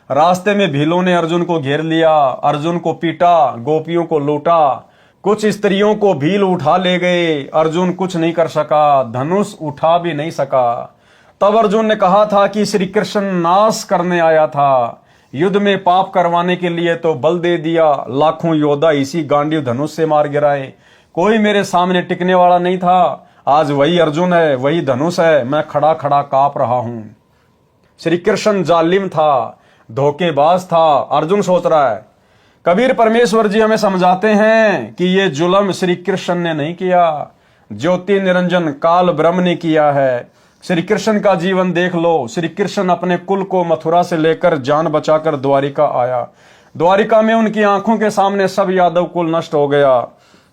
रास्ते में भीलों ने अर्जुन को घेर लिया, अर्जुन को पीटा, गोपियों को लूटा, कुछ स्त्रियों को भील उठा ले गए। अर्जुन कुछ नहीं कर सका, धनुष उठा भी नहीं सका। तब अर्जुन ने कहा था कि श्री कृष्ण नाश करने आया था, युद्ध में पाप करवाने के लिए तो बल दे दिया। लाखों योद्धा इसी गांडीव धनुष से मार गिराए, कोई मेरे सामने टिकने वाला नहीं था। आज वही अर्जुन है, वही धनुष है, मैं खड़ा खड़ा कांप रहा हूं। श्री कृष्ण जालिम था, धोखेबाज था, अर्जुन सोच रहा है। कबीर परमेश्वर जी हमें समझाते हैं कि ये जुल्म श्री कृष्ण ने नहीं किया, ज्योति निरंजन काल ब्रह्म ने किया है। श्री कृष्ण का जीवन देख लो। श्री कृष्ण अपने कुल को मथुरा से लेकर जान बचाकर द्वारिका आया। द्वारिका में उनकी आंखों के सामने सब यादव कुल नष्ट हो गया।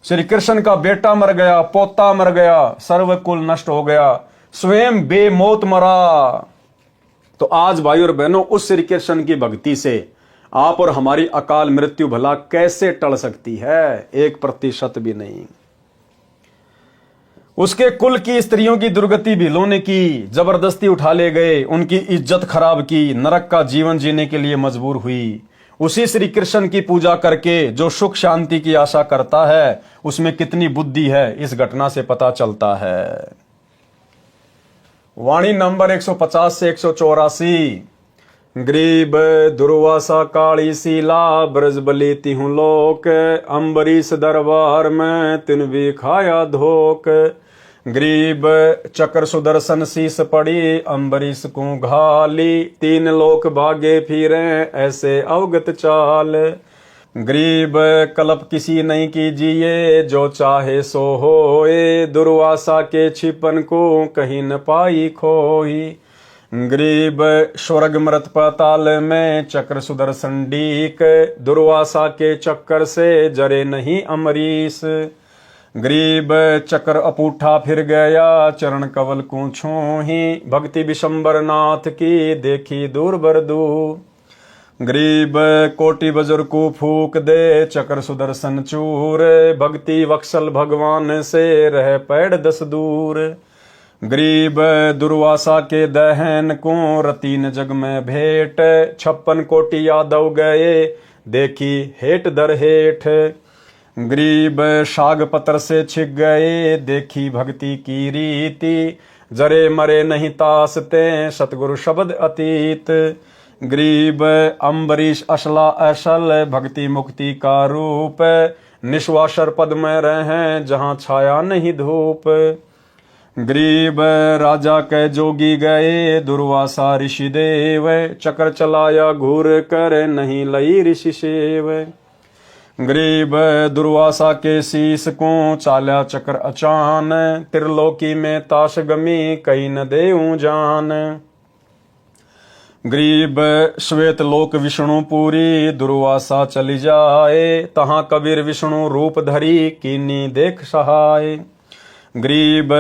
श्री कृष्ण का बेटा मर गया, पोता मर गया, सर्व कुल नष्ट हो गया, स्वयं बेमौत मरा। तो आज भाई और बहनों, उस श्री कृष्ण की भक्ति से आप और हमारी अकाल मृत्यु भला कैसे टल सकती है? 1% भी नहीं। उसके कुल की स्त्रियों की दुर्गति भीलों ने की, जबरदस्ती उठा ले गए, उनकी इज्जत खराब की, नरक का जीवन जीने के लिए मजबूर हुई। उसी श्री कृष्ण की पूजा करके जो सुख शांति की आशा करता है, उसमें कितनी बुद्धि है, इस घटना से पता चलता है। वाणी नंबर 150 से 184। ग्रीब दुर्वासा काली सीला ब्रज बली तिहु लोक, अम्बरीश दरबार में तिन भी खाया धोक। ग्रीब चक्र सुदर्शन शीस पड़ी, अम्बरीश को घाली, 3 लोक भागे फिरे ऐसे अवगत चाल। ग्रीब कलप किसी नहीं कीजिए, जो चाहे सो होए, दुर्वासा के छिपन को कहीं न पाई खोई। गरीब स्वर्ग मृत पाताल में चक्र सुदर्शन डीक, दुर्वासा के चक्कर से जरे नहीं अमरीश। गरीब चक्र अपूठा फिर गया चरण कवल को छूही, भक्ति विशंबर नाथ की देखी दूर बरदू। गरीब कोटि बजर को फूक दे चक्र सुदर्शन चूर, भक्ति वत्सल भगवान से रह पैड़ 10 दूर। गरीब दुर्वासा के दहन को रतीन जग में भेंट, 56 कोटि यादव गए देखी हेठ दर हेठ। गरीब शाग पत्र से छिक गए देखी भक्ति की रीति, जरे मरे नहीं तासते सतगुरु शब्द अतीत। गरीब अम्बरीश असला असल भक्ति मुक्ति का रूप, निश्वासर पद में रहे जहां छाया नहीं धूप। गरीब राजा के जोगी गए दुर्वासा ऋषि देव, चक्र चलाया घूर कर नहीं लई ऋषि सेव। गरीब दुर्वासा के शीस को चाल्या चक्र अचान, त्रिलोकी में ताश गमी कहीं न देऊं जान। गरीब श्वेत लोक विष्णु पूरी दुर्वासा चली जाए, तहां कबीर विष्णु रूप धरी कीनी देख सहाय। गरीब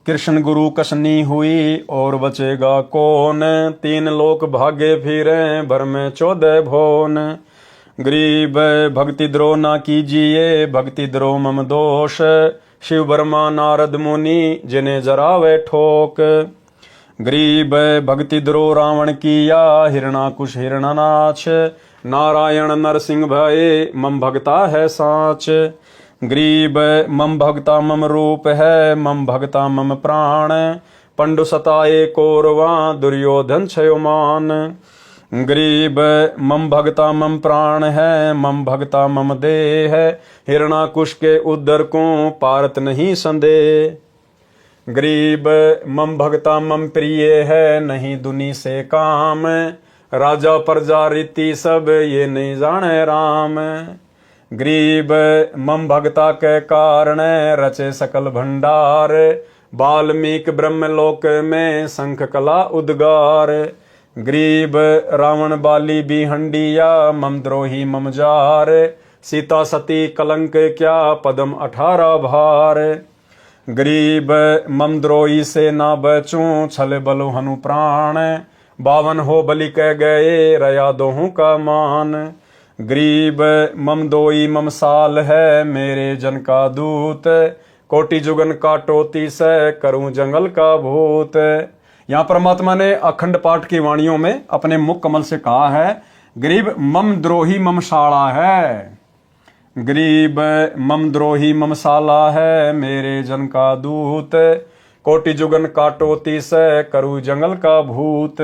कृष्ण गुरु कसनी हुई और बचेगा कौन, 3 लोक भागे फिरे भर में 14 भुवन। गरीब भक्ति द्रोह ना कीजिए भक्ति द्रोह मम दोष, शिव ब्रह्मा नारद मुनि जिन्हें जरावे ठोक। गरीब भक्ति द्रोह रावण किया हिरणाकुश हिरणानाच, नारायण नरसिंह भये मम भगता है साच। गरीब मम भगता मम रूप है मम भगता मम प्राण, पंडु सताए कौरवा दुर्योधन क्षयमान। गरीब मम भगता मम प्राण है मम भगता मम देह, हिरणाकुश के उदर को पारत नहीं संदेह। गरीब मम भगता मम प्रिय है नहीं दुनी से काम, राजा प्रजा रीति सब ये नहीं जाने राम। गरीब मम भगता के कारण रचे सकल भंडार, वाल्मीक ब्रह्मलोक में शंख कला उद्गार। गरीब रावण बाली भी हंडिया मम द्रोही मम जार, सीता सती कलंक क्या पदम 18 भार। गरीब मम द्रोही से ना बचूं छल बलो हनु प्राण, 52 हो बलि कह गए रया दोहू का मान। गरीब मम दोई मम साल है मेरे जन का दूत, कोटि जुगन काटोती से करूं जंगल का भूत। यहाँ परमात्मा ने अखंड पाठ की वाणियों में अपने मुख कमल से कहा है, गरीब मम द्रोही मम साला है। गरीब मम द्रोही मम साला है मेरे जन का दूत, कोटि जुगन काटोती से करूं जंगल का भूत।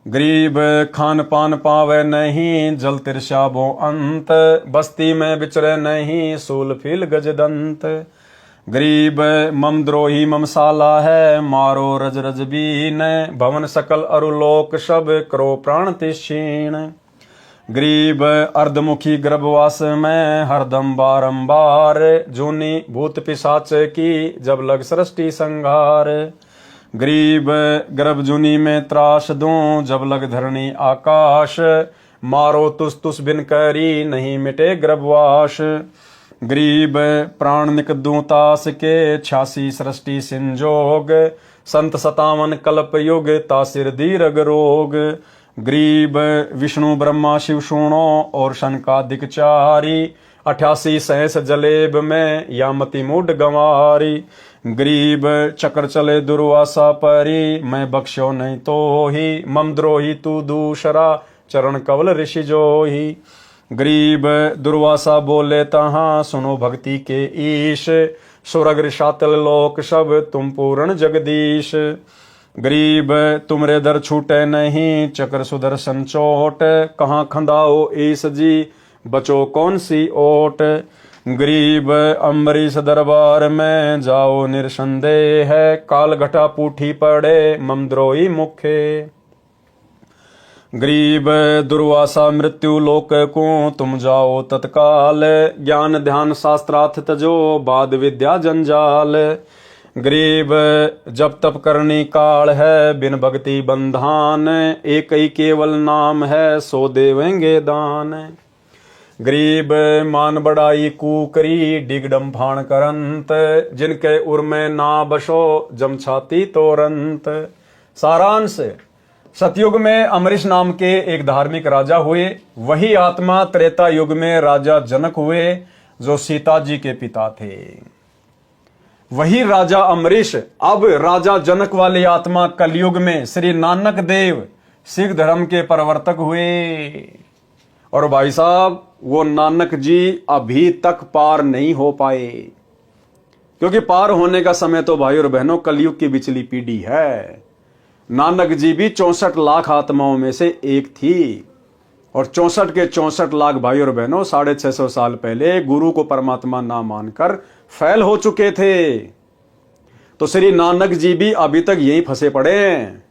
गरीब खान पान पावे नहीं जल तिरशाबो अंत, बस्ती में विचरे नहीं सूल फील गजदंत। गरीब मम द्रोही मम साला है मारो रज रज बीन, भवन सकल अरुलोक सब करो प्राण तिक्षीण। गरीब अर्धमुखी गर्भवास में हरदम बारंबार, जूनी भूत पिशाच की जब लग सृष्टि संहार। गरीब गर्भ जूनी में त्रास दूं जब लग धरणी आकाश, मारो तुस तुस बिन करी नहीं मिटे गर्भवास। गरीब प्राण निक दूं तास के 86 सृष्टि संजोग, संत 57 कल्प युग तासिर दीर्घ रोग। गरीब विष्णु ब्रह्मा शिव सुनो और शनकादिक चारी, 88 सहस जलेब में यामति मूड गंवारी। गरीब चक्र चले दुर्वासा परी, मैं बख्शो नहीं तो ही मम द्रोही तू दूसरा चरण कवल ऋषि जोही। गरीब दुर्वासा बोले तहाँ सुनो भक्ति के ईश, सुरग शातल लोक सब तुम पूर्ण जगदीश। गरीब तुमरे दर छूटे नहीं चक्र सुदर्शन चोट, कहाँ खंदाओ ईस जी बचो कौन सी ओट। गरीब अम्बरीश दरबार में जाओ निरसंदेह है, काल घटा पूठी पड़े मम द्रोही मुखे। गरीब दुर्वासा मृत्यु लोक को तुम जाओ तत्काल, ज्ञान ध्यान शास्त्रार्थ तजो बाद विद्या जंजाल। गरीब जब तप करनी काल है, बिन भक्ति बंधान, एक ही केवल नाम है, सो देवेंगे दान। गरीब मान बड़ाई कूकरी, डिग डम्फाण करंत, जिनके उर में ना बसो, जम छाती तोरंत। सारांश, सतयुग में अमरीश नाम के एक धार्मिक राजा हुए। वही आत्मा त्रेता युग में राजा जनक हुए, जो सीता जी के पिता थे। वही राजा अमरीश अब राजा जनक वाली आत्मा कलयुग में श्री नानक देव सिख धर्म के प्रवर्तक हुए। और भाई साहब, वो नानक जी अभी तक पार नहीं हो पाए, क्योंकि पार होने का समय तो भाई और बहनों कलयुग की बिचली पीढ़ी है। नानक जी भी 64 लाख आत्माओं में से एक थी, और 64 के 64 लाख भाई और बहनों 650 साल पहले गुरु को परमात्मा ना मानकर फैल हो चुके थे। तो श्री नानक जी भी अभी तक यहीं फंसे पड़े हैं।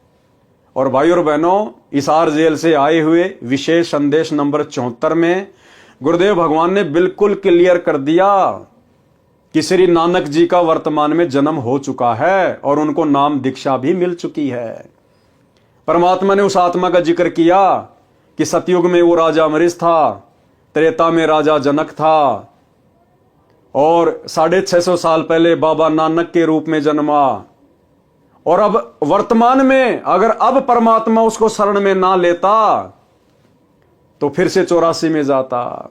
और भाई और बहनों, हिसार जेल से आए हुए विशेष संदेश नंबर 74 में गुरुदेव भगवान ने बिल्कुल क्लियर कर दिया कि श्री नानक जी का वर्तमान में जन्म हो चुका है और उनको नाम दीक्षा भी मिल चुकी है। परमात्मा ने उस आत्मा का जिक्र किया कि सतयुग में वो राजा अमरीश था, त्रेता में राजा जनक था, और 650 साल पहले बाबा नानक के रूप में जन्मा। और अब वर्तमान में अगर अब परमात्मा उसको शरण में ना लेता तो फिर से 84 में जाता।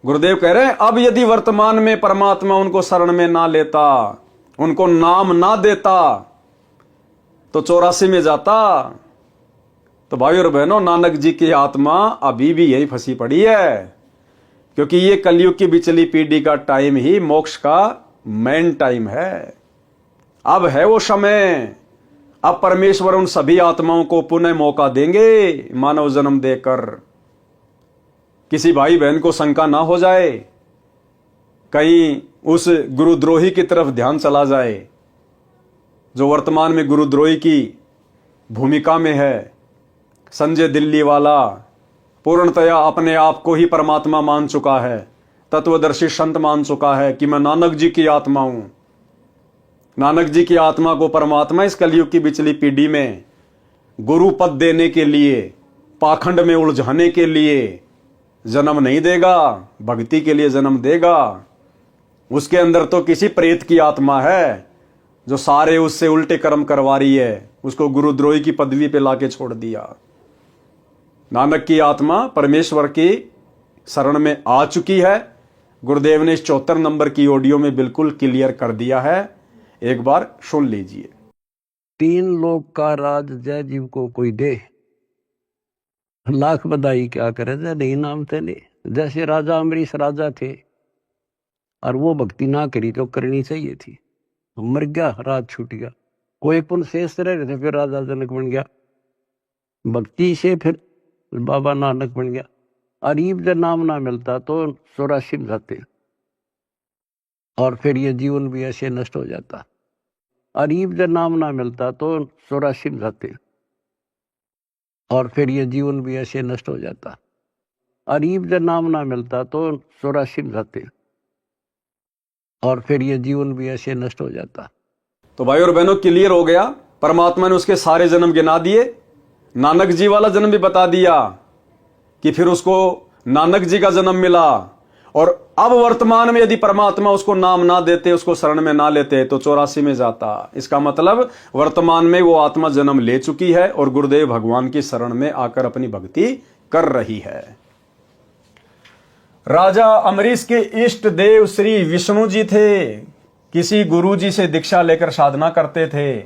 गुरुदेव कह रहे हैं अब यदि वर्तमान में परमात्मा उनको शरण में ना लेता, उनको नाम ना देता, तो 84 में जाता। तो भाई और बहनों, नानक जी की आत्मा अभी भी यही फंसी पड़ी है, क्योंकि ये कलयुग की बिचली पीढ़ी का टाइम ही मोक्ष का मेन टाइम है। अब है वो समय, अब परमेश्वर उन सभी आत्माओं को पुनः मौका देंगे मानव जन्म देकर। किसी भाई बहन को शंका ना हो जाए, कहीं उस गुरुद्रोही की तरफ ध्यान चला जाए जो वर्तमान में गुरुद्रोही की भूमिका में है। संजय दिल्ली वाला पूर्णतया अपने आप को ही परमात्मा मान चुका है, तत्वदर्शी संत मान चुका है कि मैं नानक जी की आत्मा हूं। नानक जी की आत्मा को परमात्मा इस कलयुग की बिचली पीढ़ी में गुरु पद देने के लिए, पाखंड में उलझाने के लिए जन्म नहीं देगा, भक्ति के लिए जन्म देगा। उसके अंदर तो किसी प्रेत की आत्मा है जो सारे उससे उल्टे कर्म करवा रही है, उसको गुरुद्रोही की पदवी पे लाके छोड़ दिया। नानक की आत्मा परमेश्वर की शरण में आ चुकी है। गुरुदेव ने इस 74 नंबर की ऑडियो में बिल्कुल क्लियर कर दिया है, एक बार सुन लीजिए। 3 लोक का राज जय जीव को कोई दे, लाख बधाई क्या करे जय नहीं नाम तेने। जैसे राजा अमरीश राजा थे और वो भक्ति ना करी तो करनी चाहिए थी, मर गया, राज छूट गया। कोई पुण्य शेष रह रहे थे, फिर राजा जनक बन गया, भक्ति से फिर बाबा नानक बन गया। अरीब जब नाम ना मिलता तो 84 में जाते, और फिर ये जीवन भी ऐसे नष्ट हो जाता। अरीब जब नाम ना मिलता तो 84 में जाते, और फिर ये जीवन भी ऐसे नष्ट हो जाता। अरीब जब नाम ना मिलता तो 84 में जाते, और फिर ये जीवन भी ऐसे नष्ट हो जाता। तो भाई और बहनों, क्लियर हो गया। परमात्मा ने उसके सारे जन्म गिना दिए, नानक जी वाला जन्म भी बता दिया कि फिर उसको नानक जी का जन्म मिला। और अब वर्तमान में यदि परमात्मा उसको नाम ना देते, उसको शरण में ना लेते, तो 84 में जाता। इसका मतलब वर्तमान में वो आत्मा जन्म ले चुकी है और गुरुदेव भगवान की शरण में आकर अपनी भक्ति कर रही है। राजा अमरीश के इष्ट देव श्री विष्णु जी थे, किसी गुरु जी से दीक्षा लेकर साधना करते थे।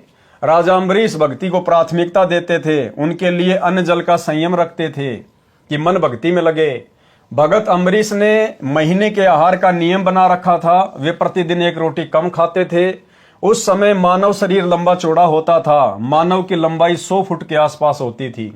राजा अमरीश भक्ति को प्राथमिकता देते थे, उनके लिए अन्न जल का संयम रखते थे कि मन भक्ति में लगे। भगत अमरीश ने महीने के आहार का नियम बना रखा था, वे प्रतिदिन 1 रोटी कम खाते थे। उस समय मानव शरीर लंबा चौड़ा होता था, मानव की लंबाई 100 फुट के आसपास होती थी।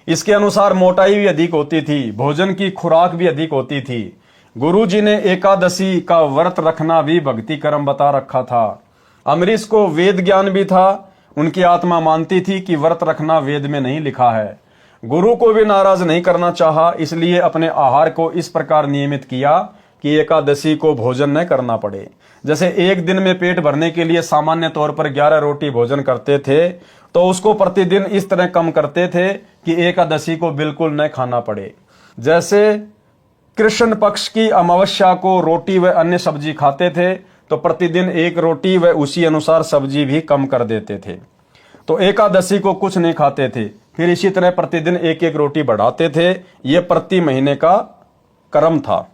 इसके अनुसार मोटाई भी अधिक होती थी, भोजन की खुराक भी अधिक होती थी। गुरु जी ने एकादशी का व्रत रखना भी भक्ति कर्म बता रखा था। अमरीश को वेद ज्ञान भी था, उनकी आत्मा मानती थी कि व्रत रखना वेद में नहीं लिखा है। गुरु को भी नाराज नहीं करना चाहा, इसलिए अपने आहार को इस प्रकार नियमित किया कि एकादशी को भोजन न करना पड़े। जैसे एक दिन में पेट भरने के लिए सामान्य तौर पर 11 रोटी भोजन करते थे, तो उसको प्रतिदिन इस तरह कम करते थे कि एकादशी को बिल्कुल न खाना पड़े। जैसे कृष्ण पक्ष की अमावस्या को रोटी व अन्य सब्जी खाते थे, तो प्रतिदिन एक रोटी व उसी अनुसार सब्जी भी कम कर देते थे। तो एकादशी को कुछ नहीं खाते थे, फिर इसी तरह प्रतिदिन एक एक रोटी बढ़ाते थे। यह प्रति महीने का क्रम था।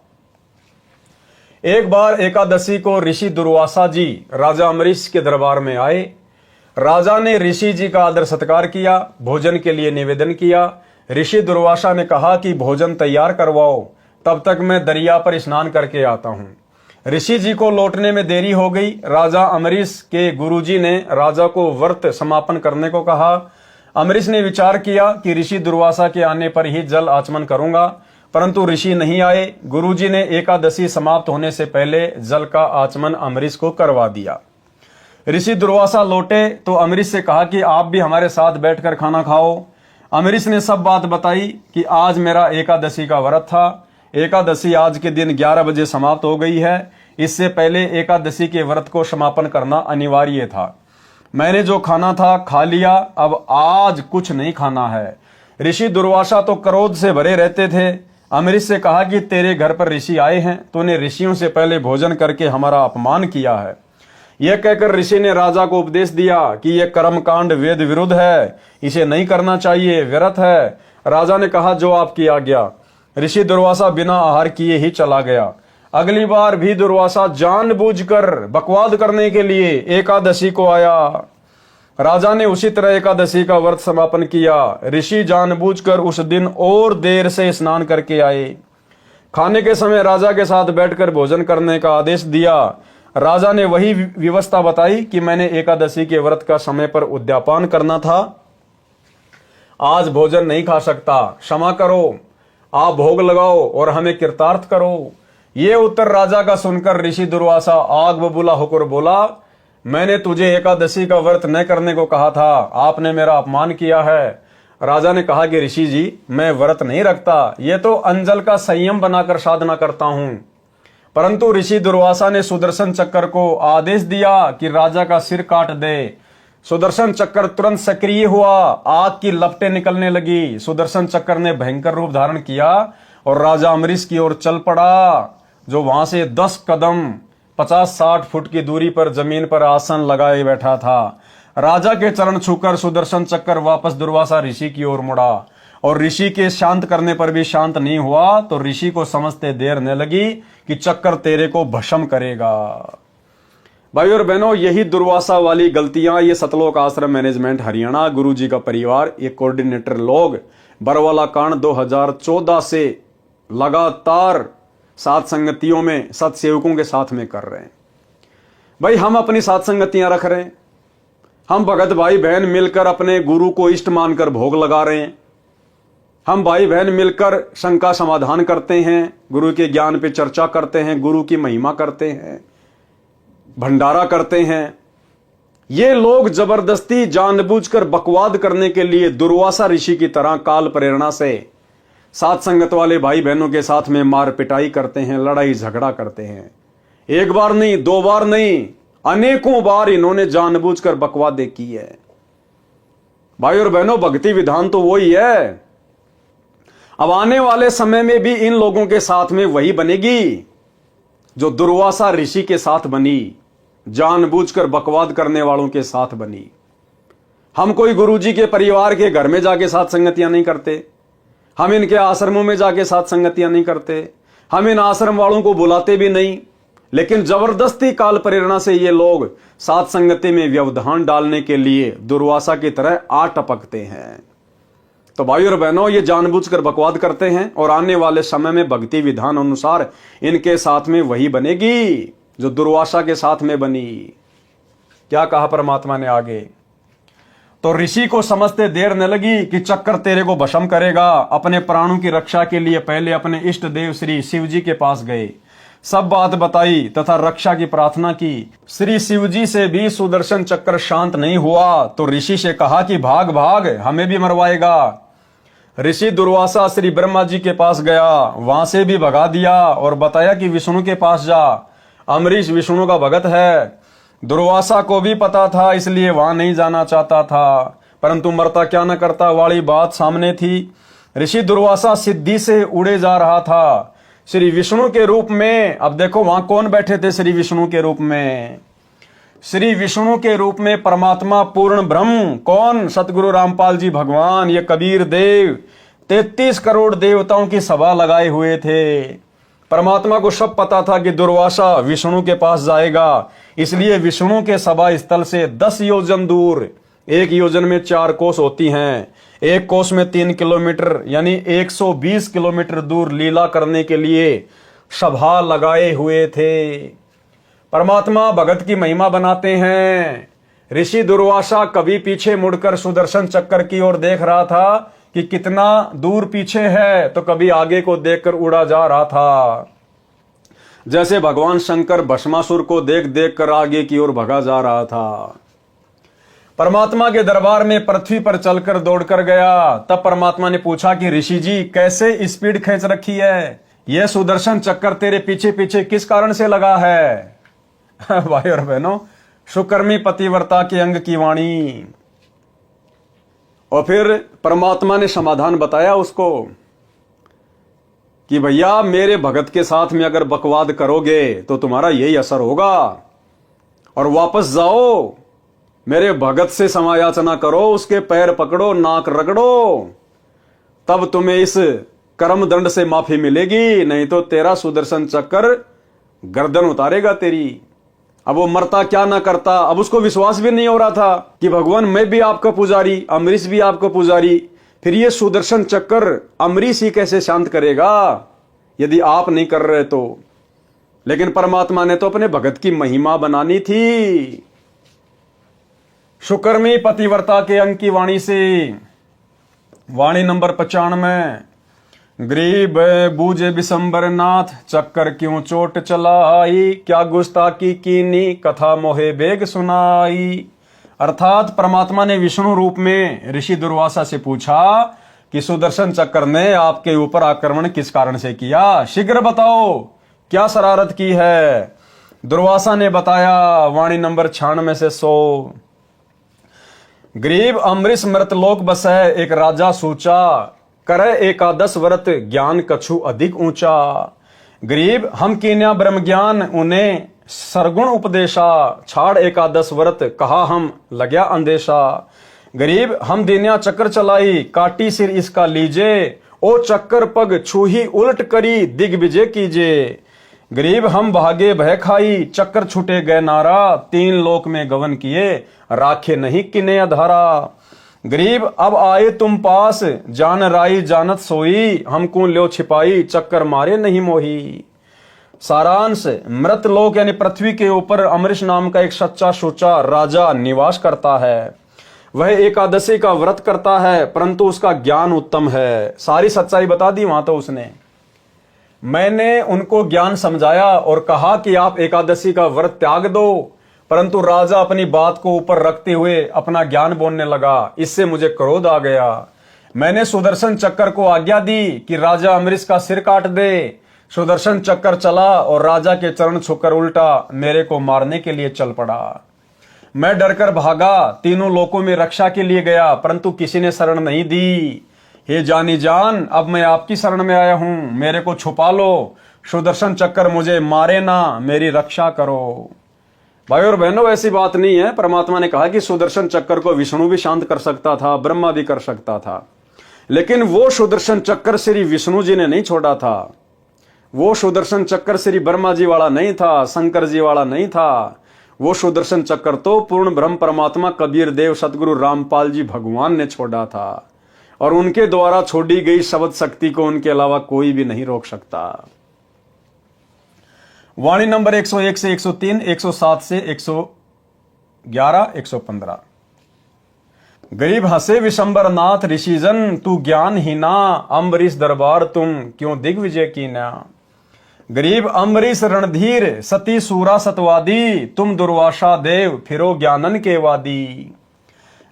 एक बार एकादशी को ऋषि दुर्वासा जी राजा अम्बरीश के दरबार में आए। राजा ने ऋषि जी का आदर सत्कार किया, भोजन के लिए निवेदन किया। ऋषि दुर्वासा ने कहा कि भोजन तैयार करवाओ, तब तक मैं दरिया पर स्नान करके आता हूं। ऋषि जी को लौटने में देरी हो गई। राजा अम्बरीश के गुरुजी ने राजा को व्रत समापन करने को कहा। अम्बरीश ने विचार किया कि ऋषि दुर्वासा के आने पर ही जल आचमन करूंगा, परंतु ऋषि नहीं आए। गुरुजी ने एकादशी समाप्त होने से पहले जल का आचमन अम्बरीश को करवा दिया। ऋषि दुर्वासा लौटे तो अम्बरीश से कहा कि आप भी हमारे साथ बैठकर खाना खाओ। अम्बरीश ने सब बात बताई कि आज मेरा एकादशी का व्रत था। एकादशी आज के दिन 11 बजे समाप्त हो गई है। इससे पहले एकादशी के व्रत को समापन करना अनिवार्य था। मैंने जो खाना था खा लिया, अब आज कुछ नहीं खाना है। ऋषि दुर्वासा तो क्रोध से भरे रहते थे। अम्बरीश से कहा कि तेरे घर पर ऋषि आए हैं, तूने ऋषियों से पहले भोजन करके हमारा अपमान किया है। यह कहकर ऋषि ने राजा को उपदेश दिया कि यह कर्मकांड वेद विरुद्ध है, इसे नहीं करना चाहिए, व्यर्थ है। राजा ने कहा जो आपकी आज्ञा। ऋषि दुर्वासा बिना आहार किए ही चला गया। अगली बार भी दुर्वासा जानबूझकर बकवाद करने के लिए एकादशी को आया। राजा ने उसी तरह एकादशी का व्रत समापन किया। ऋषि जानबूझकर उस दिन और देर से स्नान करके आए। खाने के समय राजा के साथ बैठकर भोजन करने का आदेश दिया। राजा ने वही व्यवस्था बताई कि मैंने एकादशी के व्रत का समय पर उद्यापन करना था, आज भोजन नहीं खा सकता, क्षमा करो, आप भोग लगाओ और हमें कृतार्थ करो। ये उत्तर राजा का सुनकर ऋषि दुर्वासा आग बबूला होकर बोला, मैंने तुझे एकादशी का व्रत न करने को कहा था, आपने मेरा अपमान किया है। राजा ने कहा कि ऋषि जी, मैं व्रत नहीं रखता, ये तो अंजल का संयम बनाकर साधना करता हूं। परंतु ऋषि दुर्वासा ने सुदर्शन चक्र को आदेश दिया कि राजा का सिर काट दे। सुदर्शन चक्र तुरंत सक्रिय हुआ, आग की लपटें निकलने लगी। सुदर्शन चक्र ने भयंकर रूप धारण किया और राजा अम्बरीश की ओर चल पड़ा, जो वहां से 10 कदम 50-60 फुट की दूरी पर जमीन पर आसन लगाए बैठा था। राजा के चरण छूकर सुदर्शन चक्र वापस दुर्वासा ऋषि की ओर मुड़ा और ऋषि के शांत करने पर भी शांत नहीं हुआ, तो ऋषि को समझते देर न लगी कि चक्र तेरे को भस्म करेगा। भाई और बहनों, यही दुर्वासा वाली गलतियां ये सतलोक आश्रम मैनेजमेंट हरियाणा गुरुजी का परिवार, ये कोऑर्डिनेटर लोग बरवाला कांड 2014 से लगातार सात संगतियों में सत्सेवकों के साथ में कर रहे हैं। भाई हम अपनी सात संगतियां रख रहे हैं, हम भगत भाई बहन मिलकर अपने गुरु को इष्ट मानकर भोग लगा रहे हैं, हम भाई बहन मिलकर शंका समाधान करते हैं, गुरु के ज्ञान पे चर्चा करते हैं, गुरु की महिमा करते हैं, भंडारा करते हैं। ये लोग जबरदस्ती जानबूझकर बकवाद करने के लिए दुर्वासा ऋषि की तरह काल प्रेरणा से सात संगत वाले भाई बहनों के साथ में मार पिटाई करते हैं, लड़ाई झगड़ा करते हैं। एक बार नहीं, 2 बार नहीं, अनेकों बार इन्होंने जानबूझकर बकवादे की है। भाई और बहनों, भक्ति विधान तो वही है। अब आने वाले समय में भी इन लोगों के साथ में वही बनेगी जो दुर्वासा ऋषि के साथ बनी, जानबूझकर बकवाद करने वालों के साथ बनी। हम कोई गुरुजी के परिवार के घर में जाके साथ संगतियां नहीं करते, हम इनके आश्रमों में जाके साथ संगतियां नहीं करते, हम इन आश्रम वालों को बुलाते भी नहीं, लेकिन जबरदस्ती काल प्रेरणा से ये लोग साथ संगति में व्यवधान डालने के लिए दुर्वासा की तरह आ टपकते हैं। तो भाई और बहनों, ये जानबूझकर बकवाद करते हैं और आने वाले समय में भक्ति विधान अनुसार इनके साथ में वही बनेगी जो दुर्वासा के साथ में बनी। क्या कहा परमात्मा ने आगे? तो ऋषि को समझते देर न लगी कि चक्कर तेरे को भस्म करेगा। अपने प्राणों की रक्षा के लिए पहले अपने इष्ट देव श्री शिव जी के पास गए, सब बात बताई तथा रक्षा की प्रार्थना की। श्री शिव जी से भी सुदर्शन चक्र शांत नहीं हुआ, तो ऋषि से कहा कि भाग भाग, हमें भी मरवाएगा। ऋषि दुर्वासा श्री ब्रह्मा जी के पास गया, वहां से भी भगा दिया और बताया कि विष्णु के पास जा अम्बरीश विष्णु का भगत है। दुर्वासा को भी पता था, इसलिए वहां नहीं जाना चाहता था, परंतु मरता क्या न करता वाली बात सामने थी। ऋषि दुर्वासा सिद्धि से उड़े जा रहा था श्री विष्णु के रूप में। अब देखो वहां कौन बैठे थे श्री विष्णु के रूप में? श्री विष्णु के रूप में परमात्मा पूर्ण ब्रह्म। कौन? सतगुरु रामपाल जी भगवान, ये कबीर देव 33 करोड़ देवताओं की सभा लगाए हुए थे। परमात्मा को सब पता था कि दुर्वासा विष्णु के पास जाएगा, इसलिए विष्णु के सभा स्थल से 10 योजन दूर, एक योजन में 4 कोस होती हैं, एक कोस में 3 किलोमीटर यानी 120 किलोमीटर दूर लीला करने के लिए सभा लगाए हुए थे। परमात्मा भगत की महिमा बनाते हैं। ऋषि दुर्वासा कभी पीछे मुड़कर सुदर्शन चक्कर की ओर देख रहा था कि कितना दूर पीछे है, तो कभी आगे को देखकर उड़ा जा रहा था। जैसे भगवान शंकर भस्मासुर को देख देख कर आगे की ओर भगा जा रहा था। परमात्मा के दरबार में पृथ्वी पर चलकर दौड़कर गया। तब परमात्मा ने पूछा कि ऋषि जी कैसे स्पीड खींच रखी है, यह सुदर्शन चक्कर तेरे पीछे पीछे किस कारण से लगा है? भाई और बहनों, सुकर्मी पतिव्रता के अंग की वाणी। और फिर परमात्मा ने समाधान बताया उसको कि भैया मेरे भगत के साथ में अगर बकवाद करोगे तो तुम्हारा यही असर होगा, और वापस जाओ, मेरे भगत से समायाचना करो, उसके पैर पकड़ो, नाक रगड़ो, तब तुम्हें इस कर्म दंड से माफी मिलेगी, नहीं तो तेरा सुदर्शन चक्कर गर्दन उतारेगा तेरी। अब वो मरता क्या ना करता। अब उसको विश्वास भी नहीं हो रहा था कि भगवान मैं भी आपका पुजारी, अम्बरीश भी आपका पुजारी, फिर ये सुदर्शन चक्कर अम्बरीश ही कैसे शांत करेगा यदि आप नहीं कर रहे तो। लेकिन परमात्मा ने तो अपने भगत की महिमा बनानी थी। सुकर्मी पतिव्रता के अंग की वाणी से, वाणी नंबर 95। गरीब बूझे बिशंबर नाथ, चक्कर क्यों चोट चलाई, क्या गुस्ताखी कीनी, कथा मोहे बेग सुनाई। अर्थात परमात्मा ने विष्णु रूप में ऋषि दुर्वासा से पूछा कि सुदर्शन चक्कर ने आपके ऊपर आक्रमण किस कारण से किया, शीघ्र बताओ क्या शरारत की है। दुर्वासा ने बताया, वाणी नंबर 96 से 100। गरीब अम्बरीश मृतलोक बसै, एक राजा सूचा, करे एकादश व्रत, ज्ञान कछु अधिक ऊंचा। गरीब हम कीन्या ब्रह्म ज्ञान, उन्हें सरगुण उपदेशा, छाड़ एकादश व्रत, कहा हम लग्या अंदेशा। गरीब हम दीन्या चक्कर चलाई, काटी सिर इसका लीजे, ओ चक्कर पग छूही उलट करी, दिग्विजय कीजे। गरीब हम भागे भय खाई, चक्कर छूटे गए नारा, 3 लोक में गवन किए, राखे नहीं किने अधारा। गरीब अब आए तुम पास, जान राई जानत सोई, हमको ल्यो छिपाई, चक्कर मारे नहीं मोही। सारांश, मृत लोक यानी पृथ्वी के ऊपर अम्बरीश नाम का एक सच्चा सोचा राजा निवास करता है। वह एकादशी का व्रत करता है, परंतु उसका ज्ञान उत्तम है। सारी सच्चाई बता दी वहां तो उसने। मैंने उनको ज्ञान समझाया और कहा कि आप एकादशी का व्रत त्याग दो, परंतु राजा अपनी बात को ऊपर रखते हुए अपना ज्ञान बोलने लगा। इससे मुझे क्रोध आ गया। मैंने सुदर्शन चक्कर को आज्ञा दी कि राजा अम्बरीश का सिर काट दे। सुदर्शन चक्कर चला और राजा के चरण छूकर उल्टा मेरे को मारने के लिए चल पड़ा। मैं डरकर भागा, तीनों लोकों में रक्षा के लिए गया, परंतु किसी ने शरण नहीं दी। हे जानी जान, अब मैं आपकी शरण में आया हूं, मेरे को छुपा लो, सुदर्शन चक्कर मुझे मारे ना, मेरी रक्षा करो। भाई और बहनों, ऐसी बात नहीं है। परमात्मा ने कहा कि सुदर्शन चक्कर को विष्णु भी शांत कर सकता था, ब्रह्मा भी कर सकता था, लेकिन वो सुदर्शन चक्कर श्री विष्णु जी ने नहीं छोड़ा था। वो सुदर्शन चक्कर श्री ब्रह्मा जी वाला नहीं था, शंकर जी वाला नहीं था। वो सुदर्शन चक्कर तो पूर्ण ब्रह्म परमात्मा कबीर देव सतगुरु रामपाल जी भगवान ने छोड़ा था, और उनके द्वारा छोड़ी गई शब्द शक्ति को उनके अलावा कोई भी नहीं रोक सकता। वाणी नंबर 101 से 103, 107 से 111, 115। गरीब हंसे विशंबर नाथ, ऋषिजन तू ज्ञान ही ना, अम्बरीश दरबार तुम क्यों दिग्विजय की ना। गरीब अम्बरीश रणधीर, सती सूरा सतवादी, तुम दुर्वासा देव फिरो ज्ञानन के वादी।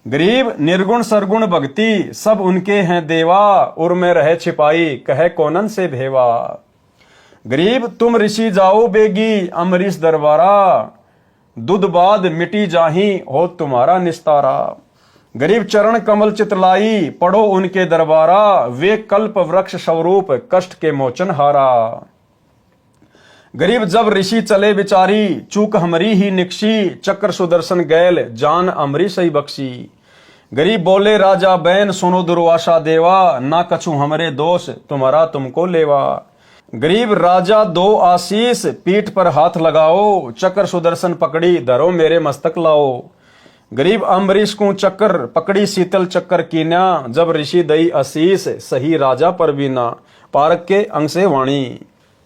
गरीब निर्गुण सरगुण भक्ति, सब उनके हैं देवा, उर में रहे छिपाई, कहे कोनन से भेवा। गरीब तुम ऋषि जाओ बेगी अम्बरीश दरबारा, दूध बाद मिटी जाही हो तुम्हारा निस्तारा। गरीब चरण कमल चितलाई पढ़ो उनके दरबारा, वे कल्प वृक्ष स्वरूप कष्ट के मोचन हारा। गरीब जब ऋषि चले बिचारी, चूक हमरी ही निकशी, चक्र सुदर्शन गैल जान अमरीश ही बख्शी। गरीब बोले राजा बैन सुनो दुर्वासा देवा, ना कछु हमरे दोष तुम्हारा तुमको लेवा। गरीब राजा दो आशीष पीठ पर हाथ लगाओ, चक्र सुदर्शन पकड़ी धरो मेरे मस्तक लाओ। गरीब अम्बरीश को चक्कर पकड़ी शीतल चक्कर कीन्या, जब ऋषि दई आशीष सही राजा पर बीना। पारक के अंग से वाणी।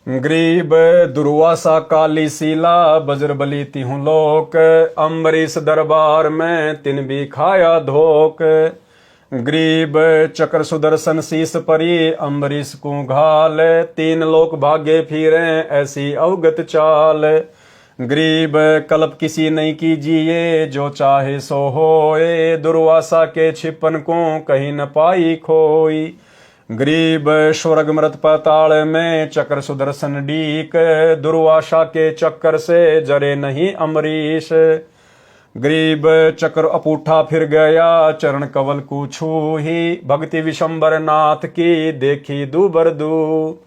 गरीब दुर्वासा काली सीला बजरबली तिहु लोक, अम्बरीश दरबार में तिन भी खाया धोक। गरीब चक्र सुदर्शन शीस परी अम्बरीश को घाल, तीन लोक भागे फिरे ऐसी अवगत चाल। गरीब कल्प किसी नहीं कीजिए, जो चाहे सो होए, दुर्वासा के छिपन को कहीं न पाई खोई। गरीब स्वर्ग मृत पाताल में चक्र सुदर्शन डीक, दुर्वासा के चक्कर से जरे नहीं अम्बरीश। गरीब चक्र अपूठा फिर गया चरण कवल को छूही, भक्ति विशंबर नाथ की देखी दूबर दू।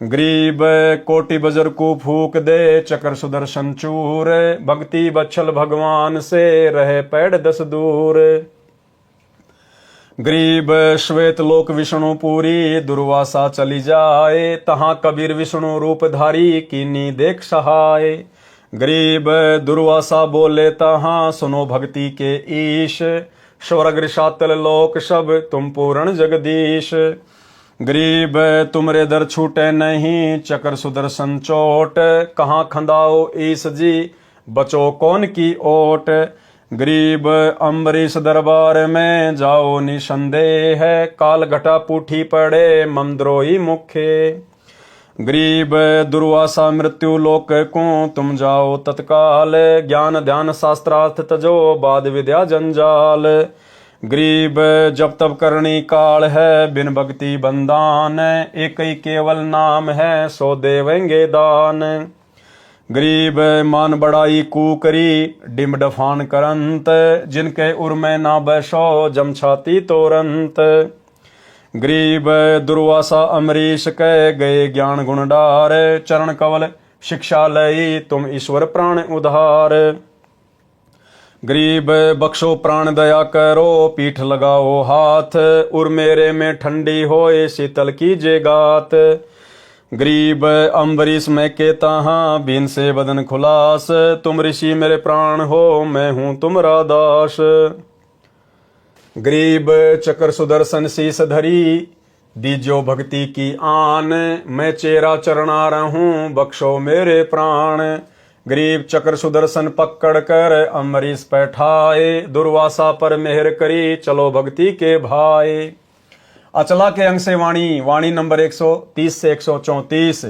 गरीब कोटि बजर को फूक दे चक्र सुदर्शन चूर, भक्ति बच्छल भगवान से रहे पैड़ 10 दूर। गरीब श्वेत लोक विष्णु पूरी दुर्वासा चली जाए, तहां कबीर विष्णु रूपधारी कीनी देख सहाय। गरीब दुर्वासा बोले तहां सुनो भक्ति के ईश, स्वर्ग ऋषातल लोक सब तुम पूर्ण जगदीश। गरीब तुमरे दर छूटे नहीं चक्र सुदर्शन चोट, कहाँ खंदाओ ईश जी बचो कौन की ओट। गरीब अम्बरीश दरबार में जाओ निसंदेह, काल घटा पूठी पड़े ममद्रोही मुखे। गरीब दुर्वासा मृत्यु लोक को तुम जाओ तत्काल, ज्ञान ध्यान शास्त्रार्थ तजो बाद विद्या जंजाल। गरीब जब तब करनी काल है बिन भक्ति बंदान, एक ही केवल नाम है सो देवेंगे दान। गरीब मान बड़ाई कूकरी डिम डफान करंत, जिनके उर में ना बैसो जम छाती तोरंत। गरीब दुर्वासा अम्बरीश कह गए ज्ञान गुण डार, चरण कवल शिक्षा लई तुम ईश्वर प्राण उधार। गरीब बख्शो प्राण दया करो पीठ लगाओ हाथ, उर मेरे में ठंडी होए शीतल कीजे गात। गरीब अम्बरीश मैं कहता हाँ बीन से बदन खुलास, तुम ऋषि मेरे प्राण हो मैं हूं तुमरा दास। गरीब चक्र सुदर्शन शीस धरी दीजो भक्ति की आन, मैं चेरा चरणा रहूं बख्शो मेरे प्राण। गरीब चक्र सुदर्शन पकड़ कर अम्बरीश बैठाए, दुर्वासा पर मेहर करी चलो भक्ति के भाई। अचला के अंग से वाणी। वाणी नंबर 130 से 134।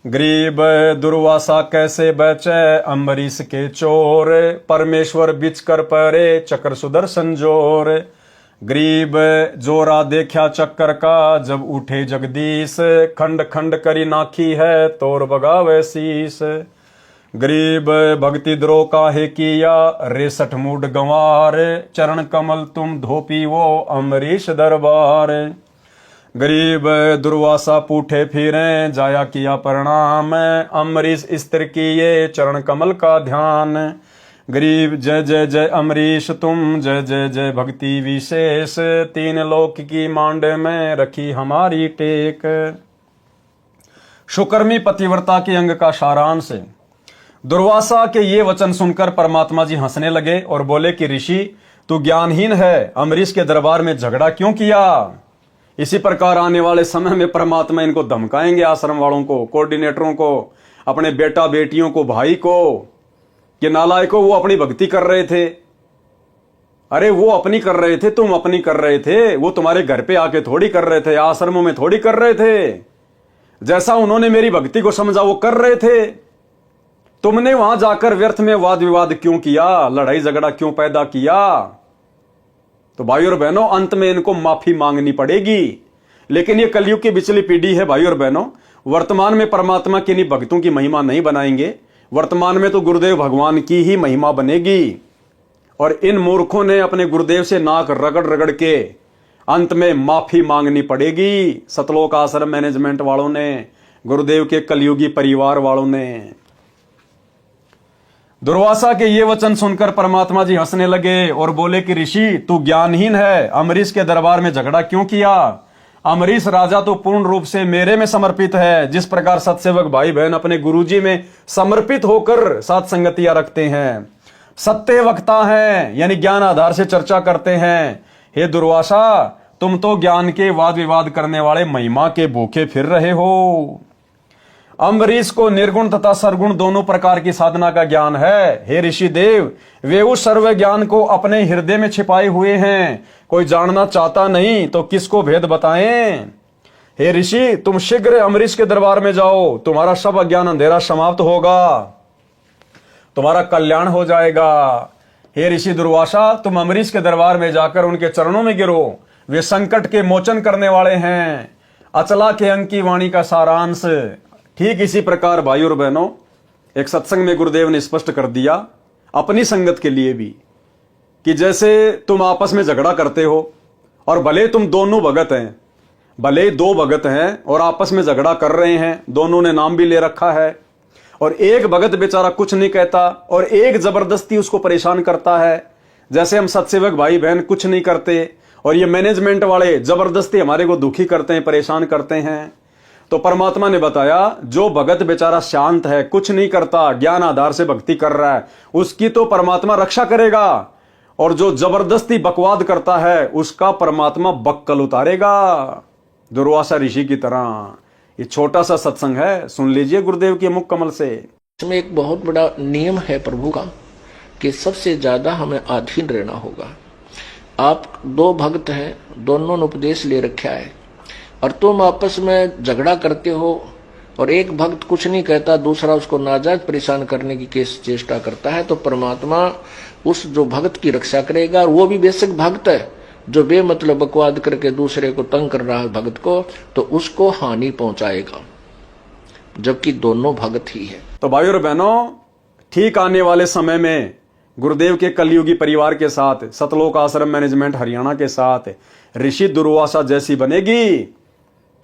गरीब दुर्वासा कैसे बचे अम्बरीश के चोर, परमेश्वर बिच कर परे चक्र सुदर्शन जोर। गरीब जोरा देखा चक्कर का जब उठे जगदीश, खंड खंड करी नाखी है तोर बगावे शीस। गरीब भक्ति द्रोह काहे किया रेसठ मूड गंवार, चरण कमल तुम धोपी वो अम्बरीश दरबार। गरीब दुर्वासा पूठे फिरे जाया किया प्रणाम, अम्बरीश स्त्र किए चरण कमल का ध्यान। गरीब जय जय जय अम्बरीश तुम जय जय जय भक्ति विशेष, तीन लोक की मांड में रखी हमारी टेक। शुकर्मी पतिव्रता के अंग का सारांश। दुर्वासा के ये वचन सुनकर परमात्मा जी हंसने लगे और बोले कि ऋषि तू ज्ञानहीन है, अम्बरीश के दरबार में झगड़ा क्यों किया। इसी प्रकार आने वाले समय में परमात्मा इनको धमकाएंगे, आश्रम वालों को, कोऑर्डिनेटरों को, अपने बेटा बेटियों को, भाई को, कि नालायकों वो अपनी भक्ति कर रहे थे। अरे वो अपनी कर रहे थे, तुम अपनी कर रहे थे, वो तुम्हारे घर पे आके थोड़ी कर रहे थे, आश्रमों में थोड़ी कर रहे थे। जैसा उन्होंने मेरी भक्ति को समझा वो कर रहे थे। तुमने वहां जाकर व्यर्थ में वाद विवाद क्यों किया, लड़ाई झगड़ा क्यों पैदा किया। तो भाई और बहनों अंत में इनको माफी मांगनी पड़ेगी। लेकिन ये कलयुग की बिचली पीढ़ी है भाई और बहनों, वर्तमान में परमात्मा के नहीं भक्तों की महिमा नहीं बनाएंगे, वर्तमान में तो गुरुदेव भगवान की ही महिमा बनेगी। और इन मूर्खों ने अपने गुरुदेव से नाक रगड़ रगड़ के अंत में माफी मांगनी पड़ेगी। सतलोक आश्रम मैनेजमेंट वालों ने, गुरुदेव के कलयुगी परिवार वालों ने। दुर्वासा के ये वचन सुनकर परमात्मा जी हंसने लगे और बोले कि ऋषि तू ज्ञानहीन है, अमरीश के दरबार में झगड़ा क्यों किया? अमरीश राजा तो पूर्ण रूप से मेरे में समर्पित है, जिस प्रकार सत्सेवक भाई बहन अपने गुरुजी में समर्पित होकर साथ संगतियां रखते हैं, सत्य वक्ता हैं, यानी ज्ञान आधार से चर्चा करते हैं। हे दुर्वासा, तुम तो ज्ञान के वाद विवाद करने वाले महिमा के भूखे फिर रहे हो। अम्बरीश को निर्गुण तथा सरगुण दोनों प्रकार की साधना का ज्ञान है। हे ऋषि देव, वे उस सर्व ज्ञान को अपने हृदय में छिपाए हुए हैं, कोई जानना चाहता नहीं तो किसको भेद बताएं। हे ऋषि, तुम शीघ्र अम्बरीश के दरबार में जाओ, तुम्हारा सब अज्ञान अंधेरा समाप्त होगा, तुम्हारा कल्याण हो जाएगा। हे ऋषि दुर्वासा, तुम अम्बरीश के दरबार में जाकर उनके चरणों में गिरो, वे संकट के मोचन करने वाले हैं। अचला के अंक की वाणी का सारांश। ठीक इसी प्रकार भाई और बहनों, एक सत्संग में गुरुदेव ने स्पष्ट कर दिया अपनी संगत के लिए भी कि जैसे तुम आपस में झगड़ा करते हो और भले तुम दोनों भगत हैं, भले दो भगत हैं और आपस में झगड़ा कर रहे हैं, दोनों ने नाम भी ले रखा है, और एक भगत बेचारा कुछ नहीं कहता और एक जबरदस्ती उसको परेशान करता है। जैसे हम सत्सेवक भाई बहन कुछ नहीं करते और ये मैनेजमेंट वाले जबरदस्ती हमारे को दुखी करते हैं, परेशान करते हैं। तो परमात्मा ने बताया जो भगत बेचारा शांत है, कुछ नहीं करता, ज्ञान आधार से भक्ति कर रहा है, उसकी तो परमात्मा रक्षा करेगा, और जो जबरदस्ती बकवाद करता है उसका परमात्मा बक्कल उतारेगा, दुर्वासा ऋषि की तरह। ये छोटा सा सत्संग है, सुन लीजिए गुरुदेव के मुख कमल से। इसमें एक बहुत बड़ा नियम है प्रभु का कि सबसे ज्यादा हमें अधीन रहना होगा। आप दो भक्त हैं, दोनों ने उपदेश ले रखा है और तुम आपस में झगड़ा करते हो और एक भक्त कुछ नहीं कहता, दूसरा उसको नाजायज परेशान करने की चेष्टा करता है, तो परमात्मा उस जो भक्त की रक्षा करेगा। और वो भी बेशक भक्त है, जो बेमतलब बकवाद करके दूसरे को तंग कर रहा है भक्त को, तो उसको हानि पहुंचाएगा, जबकि दोनों भक्त ही है। तो भाई और बहनों, ठीक आने वाले समय में गुरुदेव के कलयुगी परिवार के साथ, सतलोक आश्रम मैनेजमेंट हरियाणा के साथ ऋषि दुर्वासा जैसी बनेगी,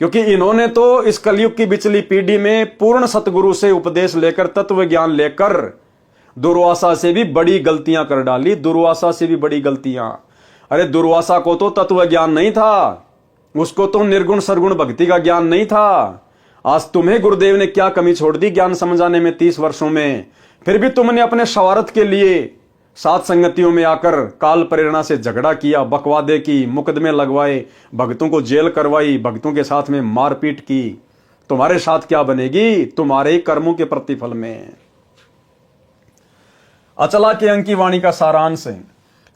क्योंकि इन्होंने तो इस कलयुग की बिचली पीढ़ी में पूर्ण सतगुरु से उपदेश लेकर, तत्व ज्ञान लेकर दुर्वासा से भी बड़ी गलतियां कर डाली, दुर्वासा से भी बड़ी गलतियां। अरे दुर्वासा को तो तत्व ज्ञान नहीं था, उसको तो निर्गुण सरगुण भक्ति का ज्ञान नहीं था। आज तुम्हें गुरुदेव ने क्या कमी छोड़ दी ज्ञान समझाने में 30 वर्षों में, फिर भी तुमने अपने स्वार्थ के लिए सात संगतियों में आकर काल प्रेरणा से झगड़ा किया, बकवादे की, मुकदमे लगवाए, भक्तों को जेल करवाई, भक्तों के साथ में मारपीट की। तुम्हारे साथ क्या बनेगी? तुम्हारे ही कर्मों के प्रतिफल में। अचला के अंक की वाणी का सारांश है।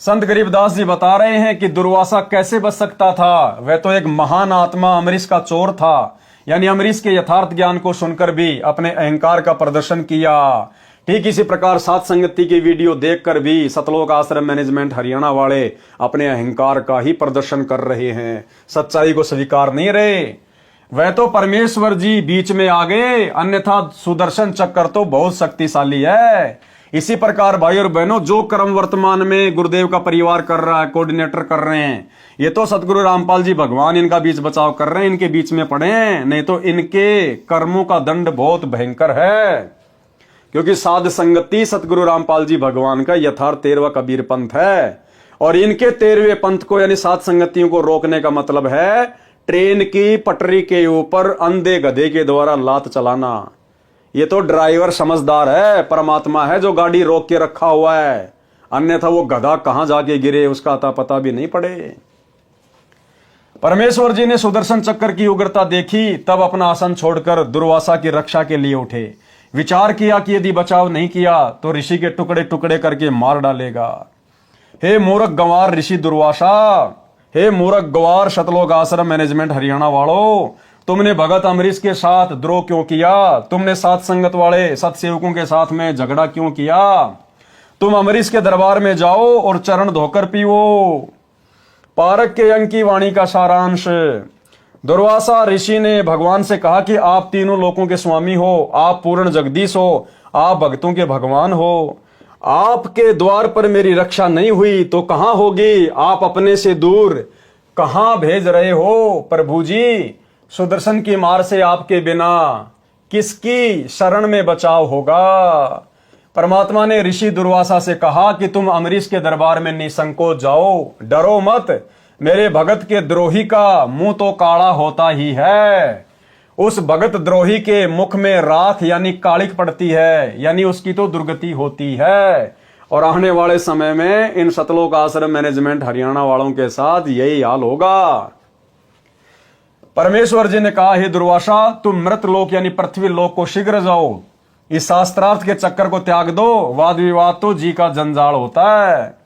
संत गरीबदास जी बता रहे हैं कि दुर्वासा कैसे बच सकता था। वह तो एक महान आत्मा अमरीश का चोर था, यानी अमरीश के यथार्थ ज्ञान को सुनकर भी अपने अहंकार का प्रदर्शन किया। ठीक इसी प्रकार सात संगति की वीडियो देखकर भी सतलोक आश्रम मैनेजमेंट हरियाणा वाले अपने अहंकार का ही प्रदर्शन कर रहे हैं, सच्चाई को स्वीकार नहीं रहे। वह तो परमेश्वर जी बीच में आ गए, अन्यथा सुदर्शन चक्र तो बहुत शक्तिशाली है। इसी प्रकार भाई और बहनों, जो कर्म वर्तमान में गुरुदेव का परिवार कर रहा है, कोऑर्डिनेटर कर रहे हैं, ये तो सतगुरु रामपाल जी भगवान इनका बीच बचाव कर रहे हैं, इनके बीच में पड़े हैं, नहीं तो इनके कर्मों का दंड बहुत भयंकर है। क्योंकि साध संगति सतगुरु रामपाल जी भगवान का यथार्थ 13वां कबीर पंथ है, और इनके 13वें पंथ को यानी सात संगतियों को रोकने का मतलब है ट्रेन की पटरी के ऊपर अंधे गधे के द्वारा लात चलाना। ये तो ड्राइवर समझदार है, परमात्मा है जो गाड़ी रोक के रखा हुआ है, अन्यथा वो गधा कहां जाके गिरे उसका अता पता भी नहीं पड़े। परमेश्वर जी ने सुदर्शन चक्र की उग्रता देखी, तब अपना आसन छोड़कर दुर्वासा की रक्षा के लिए उठे। विचार किया कि यदि बचाव नहीं किया तो ऋषि के टुकड़े टुकड़े करके मार डालेगा। हे मूर्ख गंवार ऋषि दुर्वासा, हे मूर्ख गंवार सतलोक आश्रम मैनेजमेंट हरियाणा वालों, तुमने भगत अमरीश के साथ द्रोह क्यों किया? तुमने सात संगत वाले सतसेवकों के साथ में झगड़ा क्यों किया? तुम अमरीश के दरबार में जाओ और चरण धोकर पीओ। पारक के अंक की वाणी का सारांश। दुर्वासा ऋषि ने भगवान से कहा कि आप तीनों लोकों के स्वामी हो, आप पूर्ण जगदीश हो, आप भक्तों के भगवान हो। आपके द्वार पर मेरी रक्षा नहीं हुई तो कहां होगी? आप अपने से दूर कहां भेज रहे हो प्रभु जी? सुदर्शन की मार से आपके बिना किसकी शरण में बचाव होगा? परमात्मा ने ऋषि दुर्वासा से कहा कि तुम अम्बरीश के दरबार में निसंकोच जाओ, डरो मत। मेरे भगत के द्रोही का मुंह तो काला होता ही है। उस भगत द्रोही के मुख में राख यानी कालिक पड़ती है, यानी उसकी तो दुर्गति होती है। और आने वाले समय में इन सतलोक आश्रम मैनेजमेंट हरियाणा वालों के साथ यही हाल होगा। परमेश्वर जी ने कहा, हे दुर्वासा, तुम मृत लोक यानी पृथ्वी लोक को शीघ्र जाओ, इस शास्त्रार्थ के चक्कर को त्याग दो। वाद विवाद तो जी का जंजाल होता है।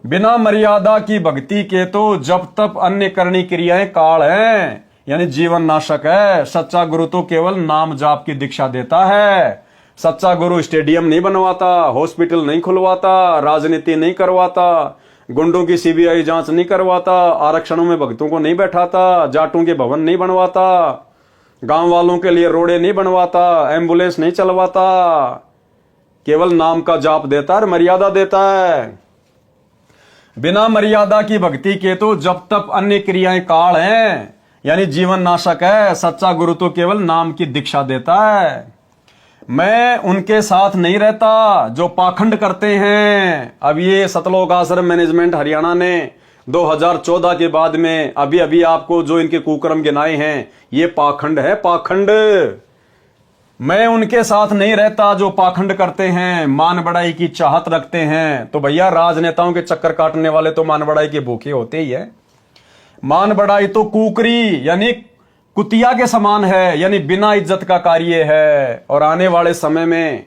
बिना मर्यादा की भक्ति के तो जब तप अन्य करनी क्रियाएं काल हैं, यानी जीवन नाशक है। सच्चा गुरु तो केवल नाम जाप की दीक्षा देता है। सच्चा गुरु स्टेडियम नहीं बनवाता, हॉस्पिटल नहीं खुलवाता, राजनीति नहीं करवाता, गुंडों की सीबीआई जांच नहीं करवाता, आरक्षणों में भक्तों को नहीं बैठाता, जाटों के भवन नहीं बनवाता, गांव वालों के लिए रोडे नहीं बनवाता, एम्बुलेंस नहीं चलवाता। केवल नाम का जाप देता है, मर्यादा देता है। बिना मर्यादा की भक्ति के तो जब तक अन्य क्रियाएं काल हैं, यानी जीवन नाशक है। सच्चा गुरु तो केवल नाम की दीक्षा देता है। मैं उनके साथ नहीं रहता जो पाखंड करते हैं। अब ये सतलोक आश्रम मैनेजमेंट हरियाणा ने 2014 के बाद में अभी अभी आपको जो इनके कुकर्म गिनाए हैं, ये पाखंड है, पाखंड। मैं उनके साथ नहीं रहता जो पाखंड करते हैं, मान बढ़ाई की चाहत रखते हैं। तो भैया राजनेताओं के चक्कर काटने वाले तो मान बढ़ाई के भूखे होते ही है। मान बढ़ाई तो कुकरी यानी कुतिया के समान है, यानी बिना इज्जत का कार्य है। और आने वाले समय में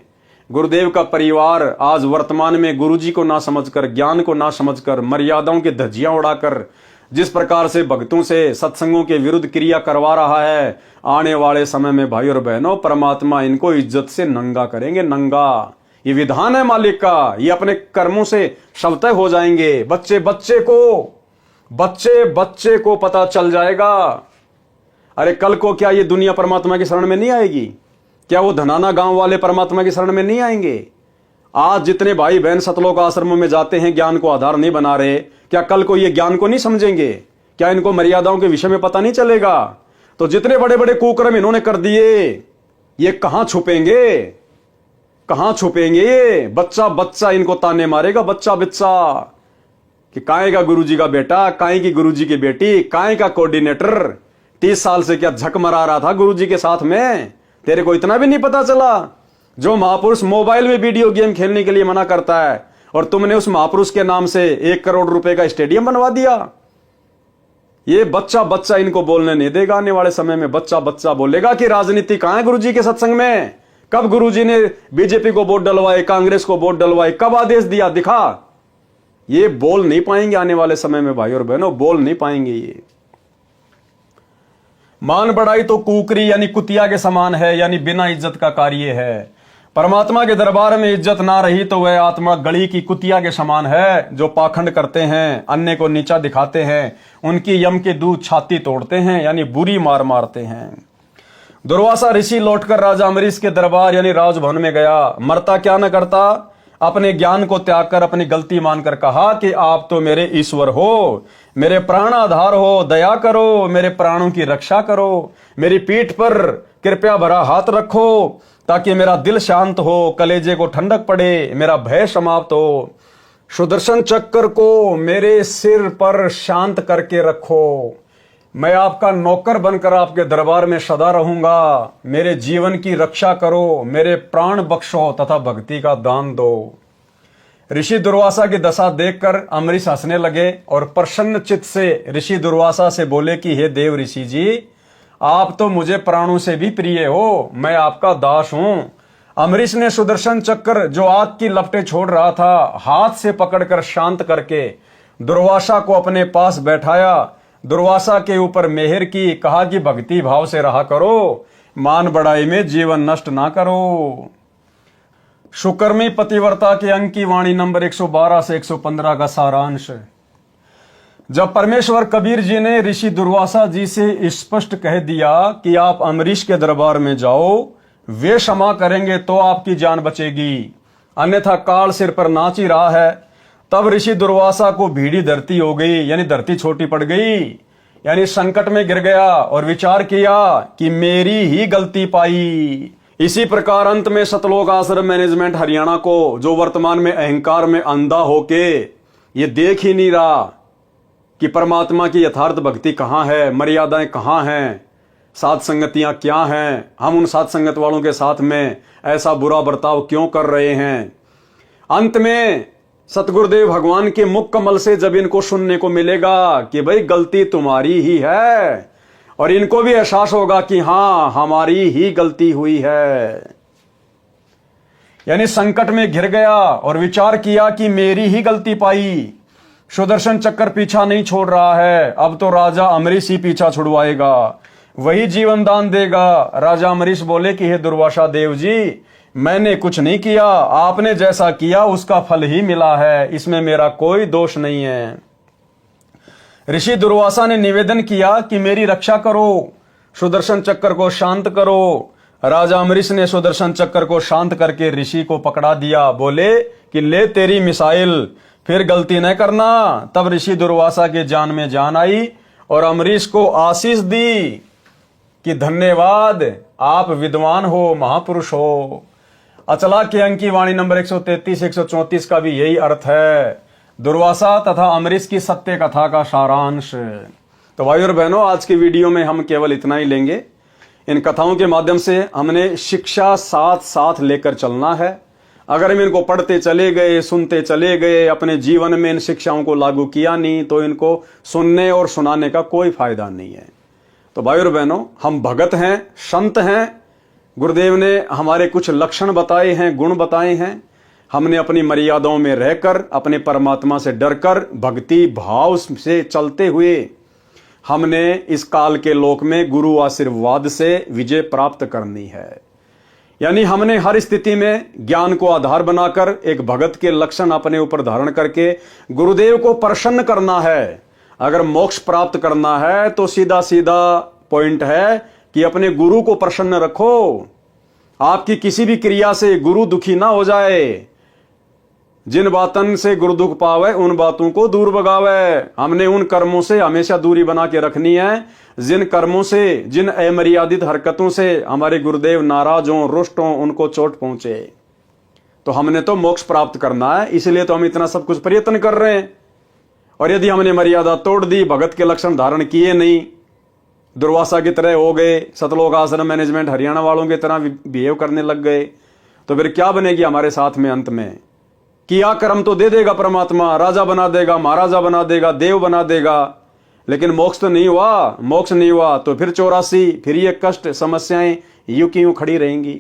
गुरुदेव का परिवार आज वर्तमान में गुरुजी को ना समझकर, ज्ञान को ना समझकर, मर्यादाओं की धज्जियां उड़ाकर जिस प्रकार से भक्तों से सत्संगों के विरुद्ध क्रिया करवा रहा है, आने वाले समय में भाई और बहनों परमात्मा इनको इज्जत से नंगा करेंगे, नंगा। ये विधान है मालिक का, ये अपने कर्मों से शवतः हो जाएंगे। बच्चे बच्चे को पता चल जाएगा। अरे कल को क्या ये दुनिया परमात्मा की शरण में नहीं आएगी? क्या वो धनाना गांव वाले परमात्मा की शरण में नहीं आएंगे? आज जितने भाई बहन सतलोक आश्रमों में जाते हैं, ज्ञान को आधार नहीं बना रहे, क्या कल को ये ज्ञान को नहीं समझेंगे? क्या इनको मर्यादाओं के विषय में पता नहीं चलेगा? तो जितने बड़े बड़े कुकर्म इन्होंने कर दिए, ये कहां छुपेंगे? कहां छुपेंगे? ये बच्चा इनको ताने मारेगा, बच्चा कि काहे का गुरुजी का बेटा, काहे की गुरुजी की बेटी, काहे का कोऑर्डिनेटर 30 साल से क्या झक मरा रहा था गुरुजी के साथ में? तेरे को इतना भी नहीं पता चला? जो महापुरुष मोबाइल में वीडियो गेम खेलने के लिए मना करता है और तुमने उस महापुरुष के नाम से 1 करोड़ रुपए का स्टेडियम बनवा दिया। ये बच्चा इनको बोलने नहीं देगा। आने वाले समय में बच्चा बोलेगा कि राजनीति कहां है गुरुजी के सत्संग में? कब गुरुजी ने बीजेपी को वोट डलवाए, कांग्रेस को वोट डलवाए, कब आदेश दिया? दिखा। ये बोल नहीं पाएंगे आने वाले समय में भाई और बहनों, बोल नहीं पाएंगे। ये मान बढ़ाई तो कुकरी यानी कुतिया के समान है, यानी बिना इज्जत का कार्य है। परमात्मा के दरबार में इज्जत ना रही तो वह आत्मा गली की कुतिया के समान है। जो पाखंड करते हैं, अन्य को नीचा दिखाते हैं, उनकी यम के दूध छाती तोड़ते हैं, यानी बुरी मार मारते हैं। दुर्वासा ऋषि लौटकर राजा अम्बरीश के दरबार यानी राजभवन में गया। मरता क्या न करता, अपने ज्ञान को त्याग कर अपनी गलती मानकर कहा कि आप तो मेरे ईश्वर हो, मेरे प्राण आधार हो, दया करो, मेरे प्राणों की रक्षा करो, मेरी पीठ पर कृपया भरा हाथ रखो ताकि मेरा दिल शांत हो, कलेजे को ठंडक पड़े, मेरा भय समाप्त हो। सुदर्शन चक्र को मेरे सिर पर शांत करके रखो। मैं आपका नौकर बनकर आपके दरबार में सदा रहूंगा। मेरे जीवन की रक्षा करो, मेरे प्राण बख्शो तथा भक्ति का दान दो। ऋषि दुर्वासा की दशा देखकर अम्बरीश हंसने लगे और प्रसन्न चित्त से ऋषि दुर्वासा से बोले कि हे देव ऋषि जी, आप तो मुझे प्राणों से भी प्रिय हो, मैं आपका दास हूं। अम्बरीश ने सुदर्शन चक्र जो आग की लपटें छोड़ रहा था, हाथ से पकड़कर शांत करके दुर्वासा को अपने पास बैठाया। दुर्वासा के ऊपर मेहर की, कहा कि भक्ति भाव से रहा करो, मान बढ़ाई में जीवन नष्ट ना करो। सुकर्मी पतिव्रता के अंक की वाणी नंबर 112 से 115 का सारांश। जब परमेश्वर कबीर जी ने ऋषि दुर्वासा जी से स्पष्ट कह दिया कि आप अम्बरीश के दरबार में जाओ, वे क्षमा करेंगे तो आपकी जान बचेगी, अन्यथा काल सिर पर नाच ही रहा है, तब ऋषि दुर्वासा को भीड़ी धरती हो गई, यानी धरती छोटी पड़ गई, यानी संकट में गिर गया और विचार किया कि मेरी ही गलती पाई। इसी प्रकार अंत में सतलोक आश्रम मैनेजमेंट हरियाणा को, जो वर्तमान में अहंकार में अंधा होके ये देख ही नहीं रहा कि परमात्मा की यथार्थ भक्ति कहाँ है, मर्यादाएं कहाँ हैं, साथ संगतियां क्या हैं, हम उन साथ संगत वालों के साथ में ऐसा बुरा बर्ताव क्यों कर रहे हैं। अंत में सतगुरुदेव भगवान के मुख कमल से जब इनको सुनने को मिलेगा कि भाई गलती तुम्हारी ही है, और इनको भी एहसास होगा कि हां हमारी ही गलती हुई है, यानी संकट में घिर गया और विचार किया कि मेरी ही गलती पाई। सुदर्शन चक्र पीछा नहीं छोड़ रहा है, अब तो राजा अम्बरीश ही पीछा छुड़वाएगा, वही जीवन दान देगा। राजा अम्बरीश बोले कि हे दुर्वासा देव जी, मैंने कुछ नहीं किया, आपने जैसा किया उसका फल ही मिला है, इसमें मेरा कोई दोष नहीं है। ऋषि दुर्वासा ने निवेदन किया कि मेरी रक्षा करो, सुदर्शन चक्र को शांत करो। राजा अम्बरीश ने सुदर्शन चक्र को शांत करके ऋषि को पकड़ा दिया, बोले कि ले तेरी मिसाइल, फिर गलती न करना। तब ऋषि दुर्वासा के जान में जान आई और अम्बरीश को आशीष दी कि धन्यवाद, आप विद्वान हो, महापुरुष हो। अचला के अंक की वाणी नंबर 133 134 का भी यही अर्थ है, दुर्वासा तथा अम्बरीश की सत्य कथा का सारांश। तो भाई और बहनों, आज की वीडियो में हम केवल इतना ही लेंगे। इन कथाओं के माध्यम से हमने शिक्षा साथ साथ लेकर चलना है। अगर हम इनको पढ़ते चले गए, सुनते चले गए, अपने जीवन में इन शिक्षाओं को लागू किया नहीं, तो इनको सुनने और सुनाने का कोई फायदा नहीं है। तो भाई और बहनों, हम भगत हैं, संत हैं, गुरुदेव ने हमारे कुछ लक्षण बताए हैं, गुण बताए हैं। हमने अपनी मर्यादाओं में रहकर, अपने परमात्मा से डरकर, भक्ति भाव से चलते हुए हमने इस काल के लोक में गुरु आशीर्वाद से विजय प्राप्त करनी है। यानी हमने हर स्थिति में ज्ञान को आधार बनाकर एक भगत के लक्षण अपने ऊपर धारण करके गुरुदेव को प्रसन्न करना है। अगर मोक्ष प्राप्त करना है तो सीधा सीधा पॉइंट है कि अपने गुरु को प्रसन्न रखो। आपकी किसी भी क्रिया से गुरु दुखी ना हो जाए। जिन बातन से गुरु दुख पावे उन बातों को दूर भगावे। हमने उन कर्मों से हमेशा दूरी बना के रखनी है जिन कर्मों से, जिन अमर्यादित हरकतों से हमारे गुरुदेव नाराज हों, रुष्ट हों, उनको चोट पहुंचे। तो हमने तो मोक्ष प्राप्त करना है, इसलिए तो हम इतना सब कुछ प्रयत्न कर रहे हैं। और यदि हमने मर्यादा तोड़ दी, भगत के लक्षण धारण किए नहीं, दुर्वासा की तरह हो गए, सतलोक आश्रम मैनेजमेंट हरियाणा वालों की तरह बिहेव करने लग गए, तो फिर क्या बनेगी हमारे साथ में अंत में? किया कर्म तो दे देगा परमात्मा, राजा बना देगा, महाराजा बना देगा, देव बना देगा, लेकिन मोक्ष तो नहीं हुआ। मोक्ष नहीं हुआ तो फिर 84, फिर ये कष्ट, समस्याएं यूं की यूं खड़ी रहेंगी।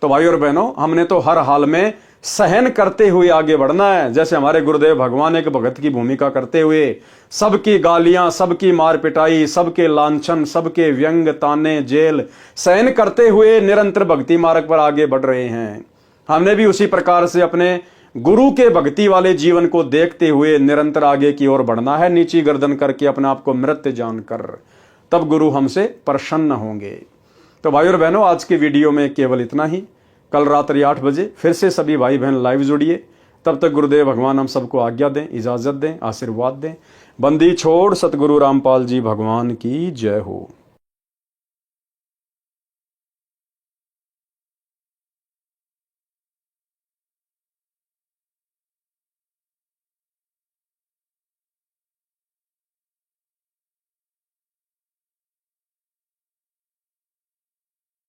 तो भाई और बहनों, हमने तो हर हाल में सहन करते हुए आगे बढ़ना है। जैसे हमारे गुरुदेव भगवान एक भगत की भूमिका करते हुए सबकी गालियां, सबकी मार पिटाई, सबके लांछन, सबके व्यंग, ताने, जेल सहन करते हुए निरंतर भक्ति मार्ग पर आगे बढ़ रहे हैं। हमने भी उसी प्रकार से अपने गुरु के भक्ति वाले जीवन को देखते हुए निरंतर आगे की ओर बढ़ना है, नीची गर्दन करके अपने आप को मृत जानकर। तब गुरु हमसे प्रसन्न होंगे। तो भाई और बहनों, आज की वीडियो में केवल इतना ही। कल रात्रि 8 बजे फिर से सभी भाई बहन लाइव जुड़िए। तब तक गुरुदेव भगवान हम सबको आज्ञा दें, इजाजत दें, आशीर्वाद दें। बंदी छोड़ सतगुरु रामपाल जी भगवान की जय हो।